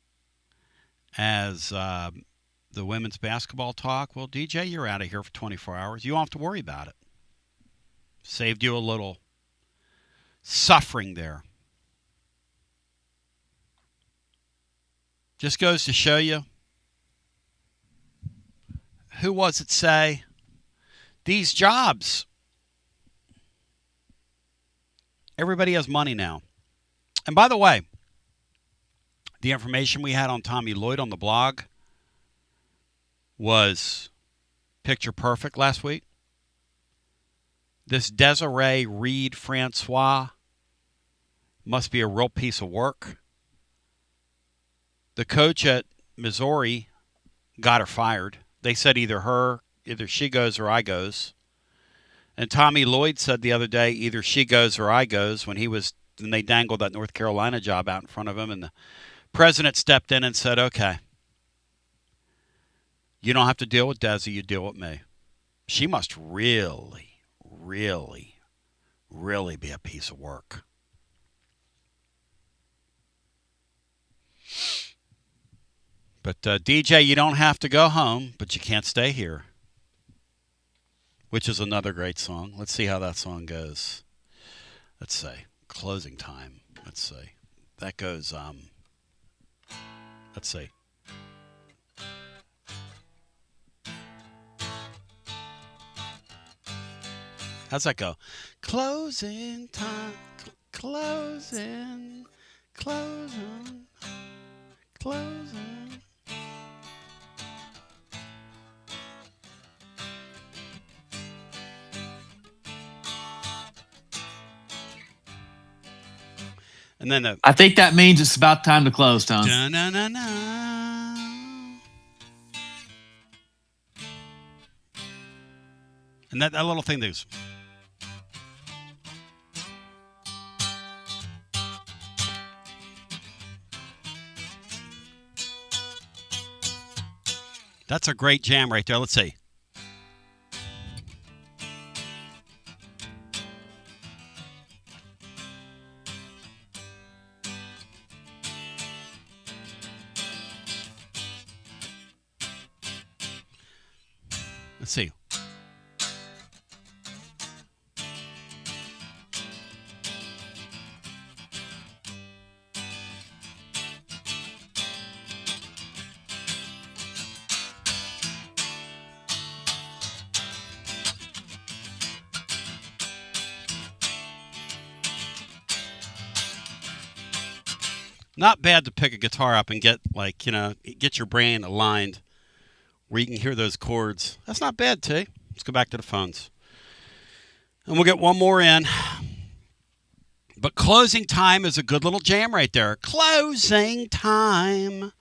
as the women's basketball talk. Well, DJ, you're out of here for 24 hours. You don't have to worry about it. Saved you a little suffering there. Just goes to show you. Who was it say? These jobs. Everybody has money now. And by the way, the information we had on Tommy Lloyd on the blog was picture perfect last week. This Desiree Reed Francois must be a real piece of work. The coach at Missouri got her fired. They said either she goes or I goes. And Tommy Lloyd said the other day, either she goes or I goes, when they dangled that North Carolina job out in front of him, and the president stepped in and said, okay, you don't have to deal with Desi, you deal with me. She must really, really, really be a piece of work. But DJ, you don't have to go home, but you can't stay here. Which is another great song. Let's see how that song goes. Let's say closing time. Let's see. That goes, let's see. How's that go? Closing time. Closing. And then I think that means it's about time to close, Tom. And that little thing there's. That's a great jam right there. Let's see. Let's see. Not bad to pick a guitar up and get, get your brain aligned where you can hear those chords. That's not bad, T. Let's go back to the phones. And we'll get one more in. But closing time is a good little jam right there. Closing time.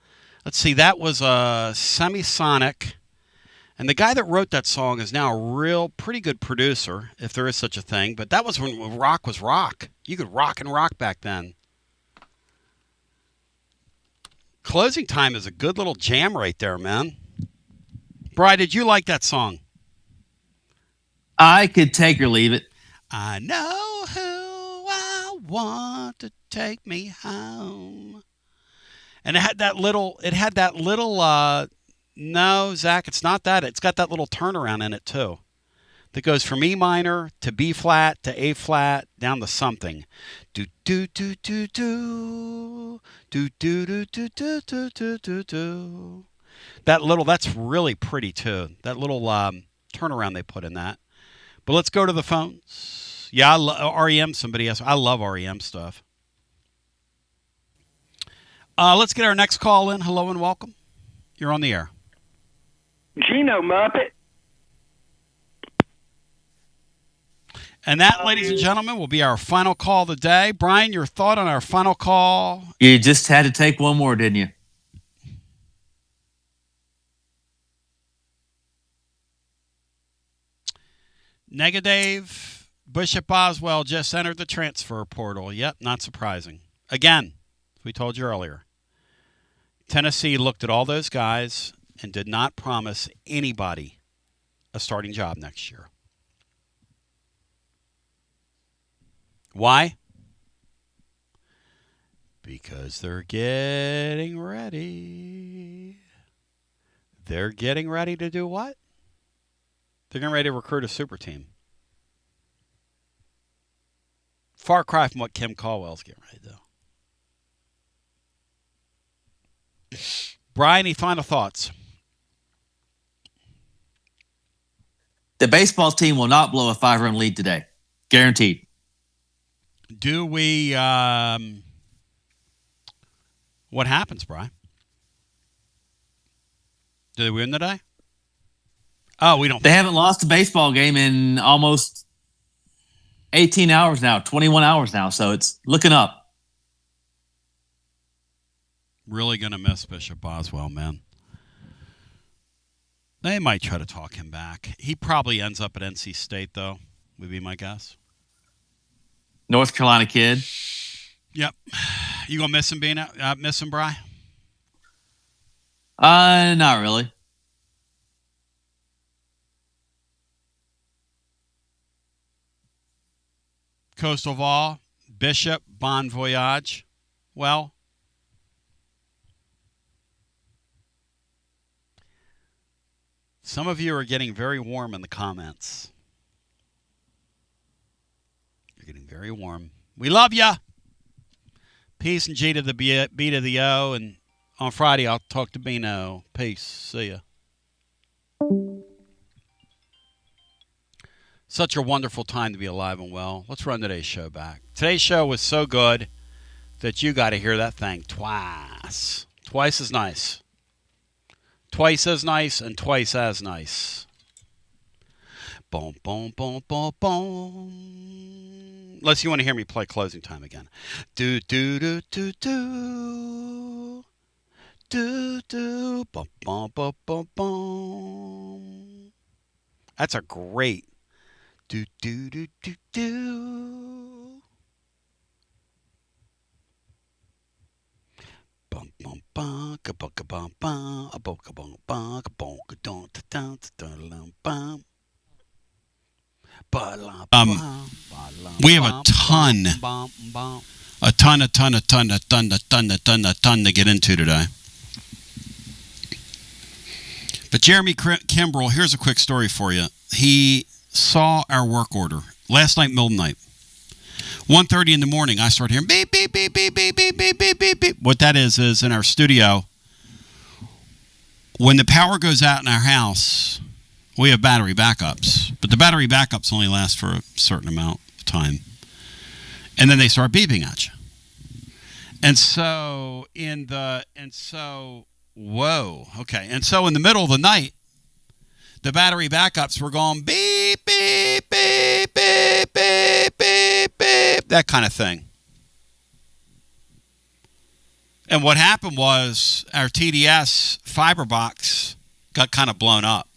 Let's see, that was a Semisonic. And the guy that wrote that song is now a pretty good producer, if there is such a thing. But that was when rock was rock. You could rock and rock back then. Closing time is a good little jam right there, man. Bri, did you like that song? I could take or leave it. I know who I want to take me home. And it had that little, no, Zach, it's not that. It's got that little turnaround in it, too. That goes from E minor to B flat to A flat down to something. Do do do do do do do do do do do do do do. That's really pretty too. That little turnaround they put in that. But let's go to the phones. Yeah, REM. Somebody else. I love REM stuff. Let's get our next call in. Hello and welcome. You're on the air. Gino Muppet. And that, ladies and gentlemen, will be our final call of the day. Brian, your thought on our final call? You just had to take one more, didn't you? Negative. Bishop Boswell just entered the transfer portal. Yep, not surprising. Again, as we told you earlier, Tennessee looked at all those guys and did not promise anybody a starting job next year. Why? Because they're getting ready. They're getting ready to do what? They're getting ready to recruit a super team. Far cry from what Kim Caldwell's getting ready to do. Brian, any final thoughts? The baseball team will not blow a 5-run lead today. Guaranteed. Do we, what happens, Brian? Do they win today? Oh, we don't. They haven't lost a baseball game in almost 18 hours now, 21 hours now, so it's looking up. Really going to miss Bishop Boswell, man. They might try to talk him back. He probably ends up at NC State, though, would be my guess. North Carolina kid. Yep. You going to miss him being out? Miss him, Bri? Not really. Coastal Vol, Bishop, Bon Voyage. Well, some of you are getting very warm in the comments. You're getting very warm. We love ya. Peace and G to the B to the O. And on Friday, I'll talk to Bino. Peace. See ya. Such a wonderful time to be alive and well. Let's run today's show back. Today's show was so good that you got to hear that thing twice. Twice as nice. Twice as nice and twice as nice. Boom, boom, boom, boom, boom. Unless you want to hear me play closing time again. Do, do, do, do, do. Do, do, boom, boom, boom, boom, boom. That's a great do, do, do, do, do. Bum, bum, bum, ka, bum, ka, bum, bum, a bum, ka, bum, bum, ka, bum, ka, dun, ta, dun, ta, dun, lum, bum. We have a ton to get into today. But Jeremy Kimbrell, here's a quick story for you. He saw our work order last night, middle of the night. 1:30 in the morning, I start hearing beep, beep, beep, beep, beep, beep, beep, beep, beep, beep. What that is in our studio, when the power goes out in our house, we have battery backups, but the battery backups only last for a certain amount of time. And then they start beeping at you. And so whoa, okay. And so in the middle of the night, the battery backups were going beep, beep, beep, beep, beep, beep, beep, that kind of thing. And what happened was our TDS fiber box got kind of blown up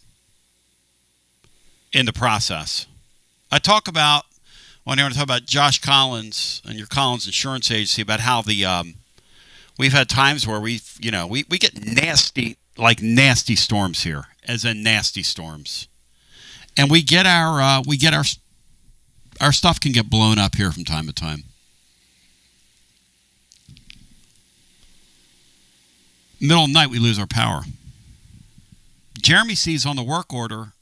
in the process. I talk about, when I want to talk about Josh Collins and your Collins Insurance Agency, about how the we've had times where we get nasty storms here, as in nasty storms, and we get our stuff can get blown up here from time to time. Middle of the night, we lose our power. Jeremy sees on the work order,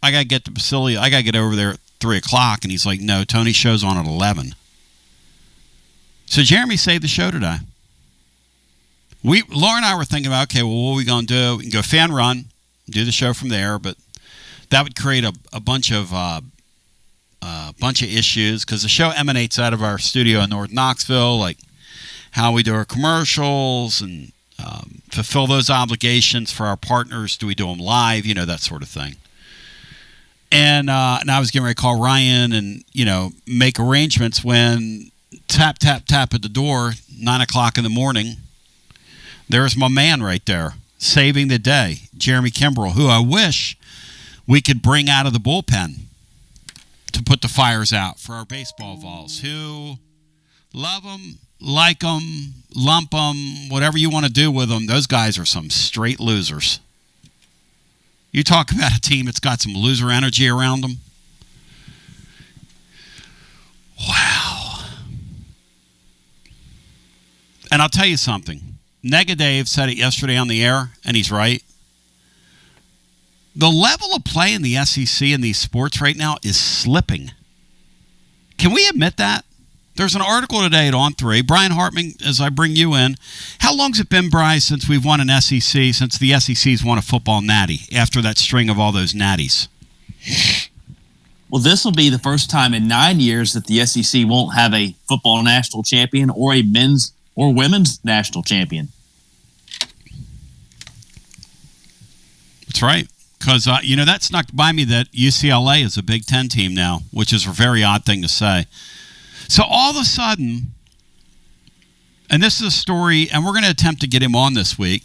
I got to get to Basilio. I got to get over there at 3 o'clock. And he's like, no, Tony's show's on at 11. So Jeremy saved the show today. Laura and I were thinking about, okay, well, what are we going to do? We can go fan run, do the show from there, but that would create a bunch of issues because the show emanates out of our studio in North Knoxville, like how we do our commercials and fulfill those obligations for our partners. Do we do them live? That sort of thing. And I was getting ready to call Ryan and, make arrangements when tap, tap, tap at the door, 9 o'clock in the morning. There's my man right there, saving the day, Jeremy Kimbrell, who I wish we could bring out of the bullpen to put the fires out for our baseball Vols, who love them, like them, lump them, whatever you want to do with them. Those guys are some straight losers. You talk about a team that's got some loser energy around them. Wow. And I'll tell you something. Dave said it yesterday on the air, and he's right. The level of play in the SEC in these sports right now is slipping. Can we admit that? There's an article today at On 3. Brian Hartman, as I bring you in, how long's it been, Bryce, since we've won an SEC, since the SEC's won a football natty after that string of all those natties? Well, this will be the first time in 9 years that the SEC won't have a football national champion or a men's or women's national champion. That's right. Because, that snuck by me that UCLA is a Big Ten team now, which is a very odd thing to say. So all of a sudden, and this is a story, and we're going to attempt to get him on this week,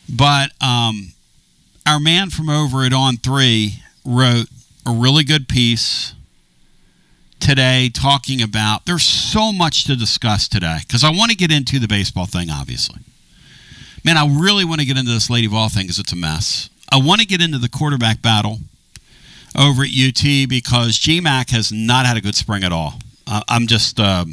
but our man from over at On 3 wrote a really good piece today talking about, there's so much to discuss today, because I want to get into the baseball thing, obviously. Man, I really want to get into this Lady Vol thing because it's a mess. I want to get into the quarterback battle over at UT because GMAC has not had a good spring at all. I'm just, I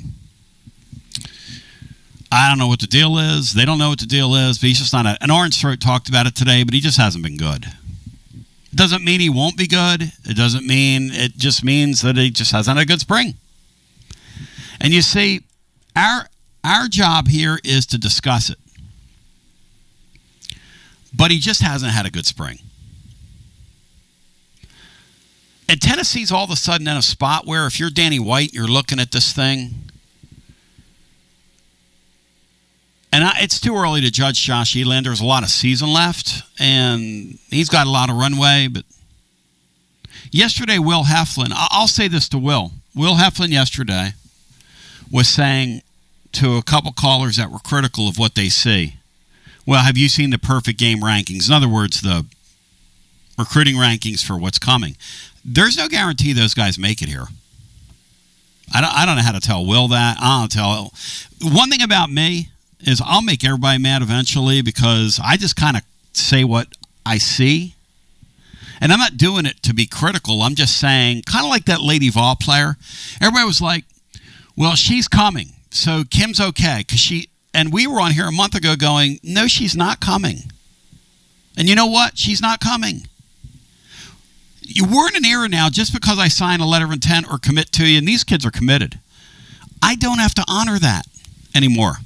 don't know what the deal is. They don't know what the deal is, but he's just not an Orange Throat talked about it today, but he just hasn't been good. It doesn't mean he won't be good. It just means that he just hasn't had a good spring. And you see, our job here is to discuss it. But he just hasn't had a good spring. And Tennessee's all of a sudden in a spot where if you're Danny White, you're looking at this thing. And it's too early to judge Josh Eland. There's a lot of season left, and he's got a lot of runway. But yesterday, Will Heflin, I'll say this to Will. Will Heflin yesterday was saying to a couple callers that were critical of what they see, well, have you seen the perfect game rankings? In other words, the recruiting rankings for what's coming. There's no guarantee those guys make it here. I don't know how to tell Will that. I'll tell. One thing about me is I'll make everybody mad eventually because I just kind of say what I see. And I'm not doing it to be critical. I'm just saying, kind of like that Lady Vol player. Everybody was like, well, she's coming, so Kim's okay because she. And we were on here a month ago going, no, she's not coming. And you know what? She's not coming. We're in an era now, just because I sign a letter of intent or commit to you, and these kids are committed, I don't have to honor that anymore.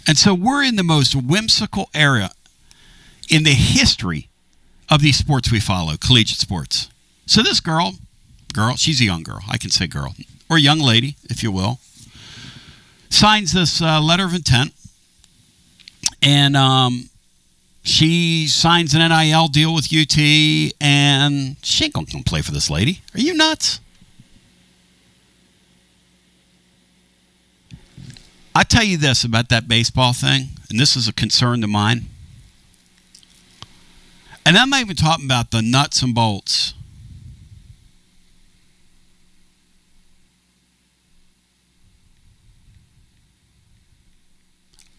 And so we're in the most whimsical era in the history of these sports we follow, collegiate sports. So this girl, she's a young girl. I can say girl. Or young lady, if you will. Signs this letter of intent, and she signs an NIL deal with UT, and she ain't going to play for this lady. Are you nuts? I tell you this about that baseball thing, and this is a concern to mine. And I'm not even talking about the nuts and bolts.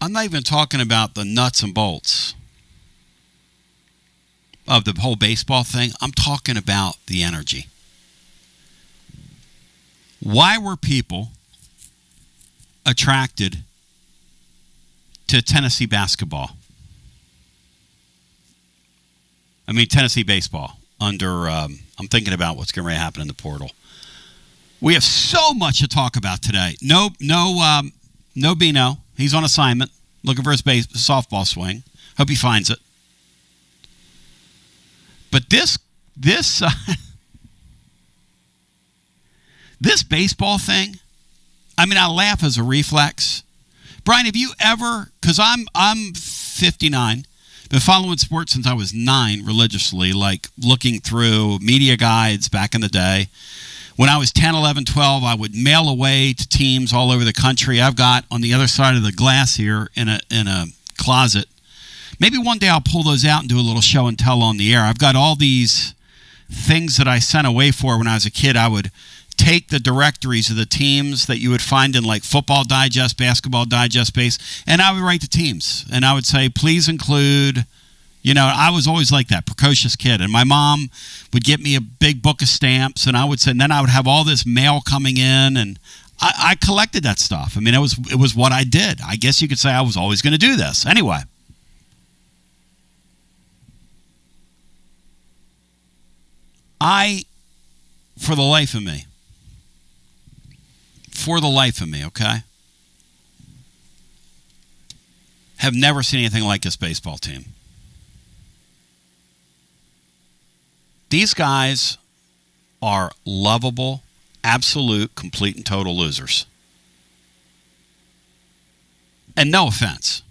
I'm not even talking about the nuts and bolts of the whole baseball thing. I'm talking about the energy. Why were people attracted to Tennessee basketball? I mean, Tennessee baseball under, I'm thinking about what's going to happen in the portal. We have so much to talk about today. No Bino. He's on assignment, looking for his softball swing. Hope he finds it. But this baseball thing, I mean, I laugh as a reflex. Brian, have you ever, because I'm 59, been following sports since I was 9 religiously, like looking through media guides back in the day. When I was 10, 11, 12, I would mail away to teams all over the country. I've got on the other side of the glass here in a closet. Maybe one day I'll pull those out and do a little show and tell on the air. I've got all these things that I sent away for when I was a kid. I would take the directories of the teams that you would find in like Football Digest, Basketball Digest base, and I would write the teams. And I would say, please include... You know, I was always like that, precocious kid. And my mom would get me a big book of stamps, and I would say, and then I would have all this mail coming in, and I collected that stuff. I mean, it was what I did. I guess you could say I was always going to do this. Anyway. For the life of me, okay, have never seen anything like this baseball team. These guys are lovable, absolute, complete, and total losers. And no offense.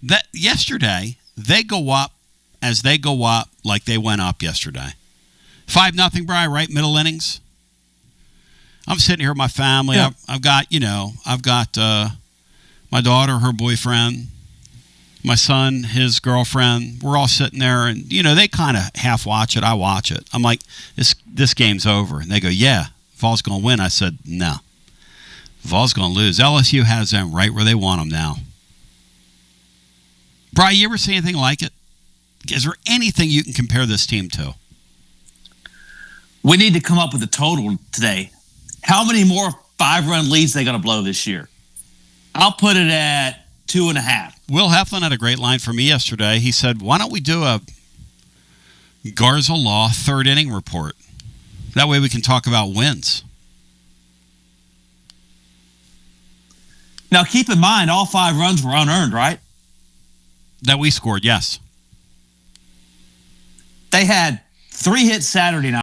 That yesterday, they go up as they go up like they went up yesterday. 5-0, Bri, right? Middle innings. I'm sitting here with my family. Yeah. I've got my daughter, her boyfriend, my son, his girlfriend. We're all sitting there, and they kind of half watch it. I watch it. I'm like, this game's over, and they go, yeah, Vols going to win. I said, no, Vols going to lose. LSU has them right where they want them now. Bri, you ever see anything like it? Is there anything you can compare this team to? We need to come up with a total today. How many more 5-run leads are they going to blow this year? I'll put it at 2.5. Will Heflin had a great line for me yesterday. He said, why don't we do a Garza Law third inning report? That way we can talk about wins. Now, keep in mind, all 5 runs were unearned, right? That we scored, yes. They had 3 hits Saturday night.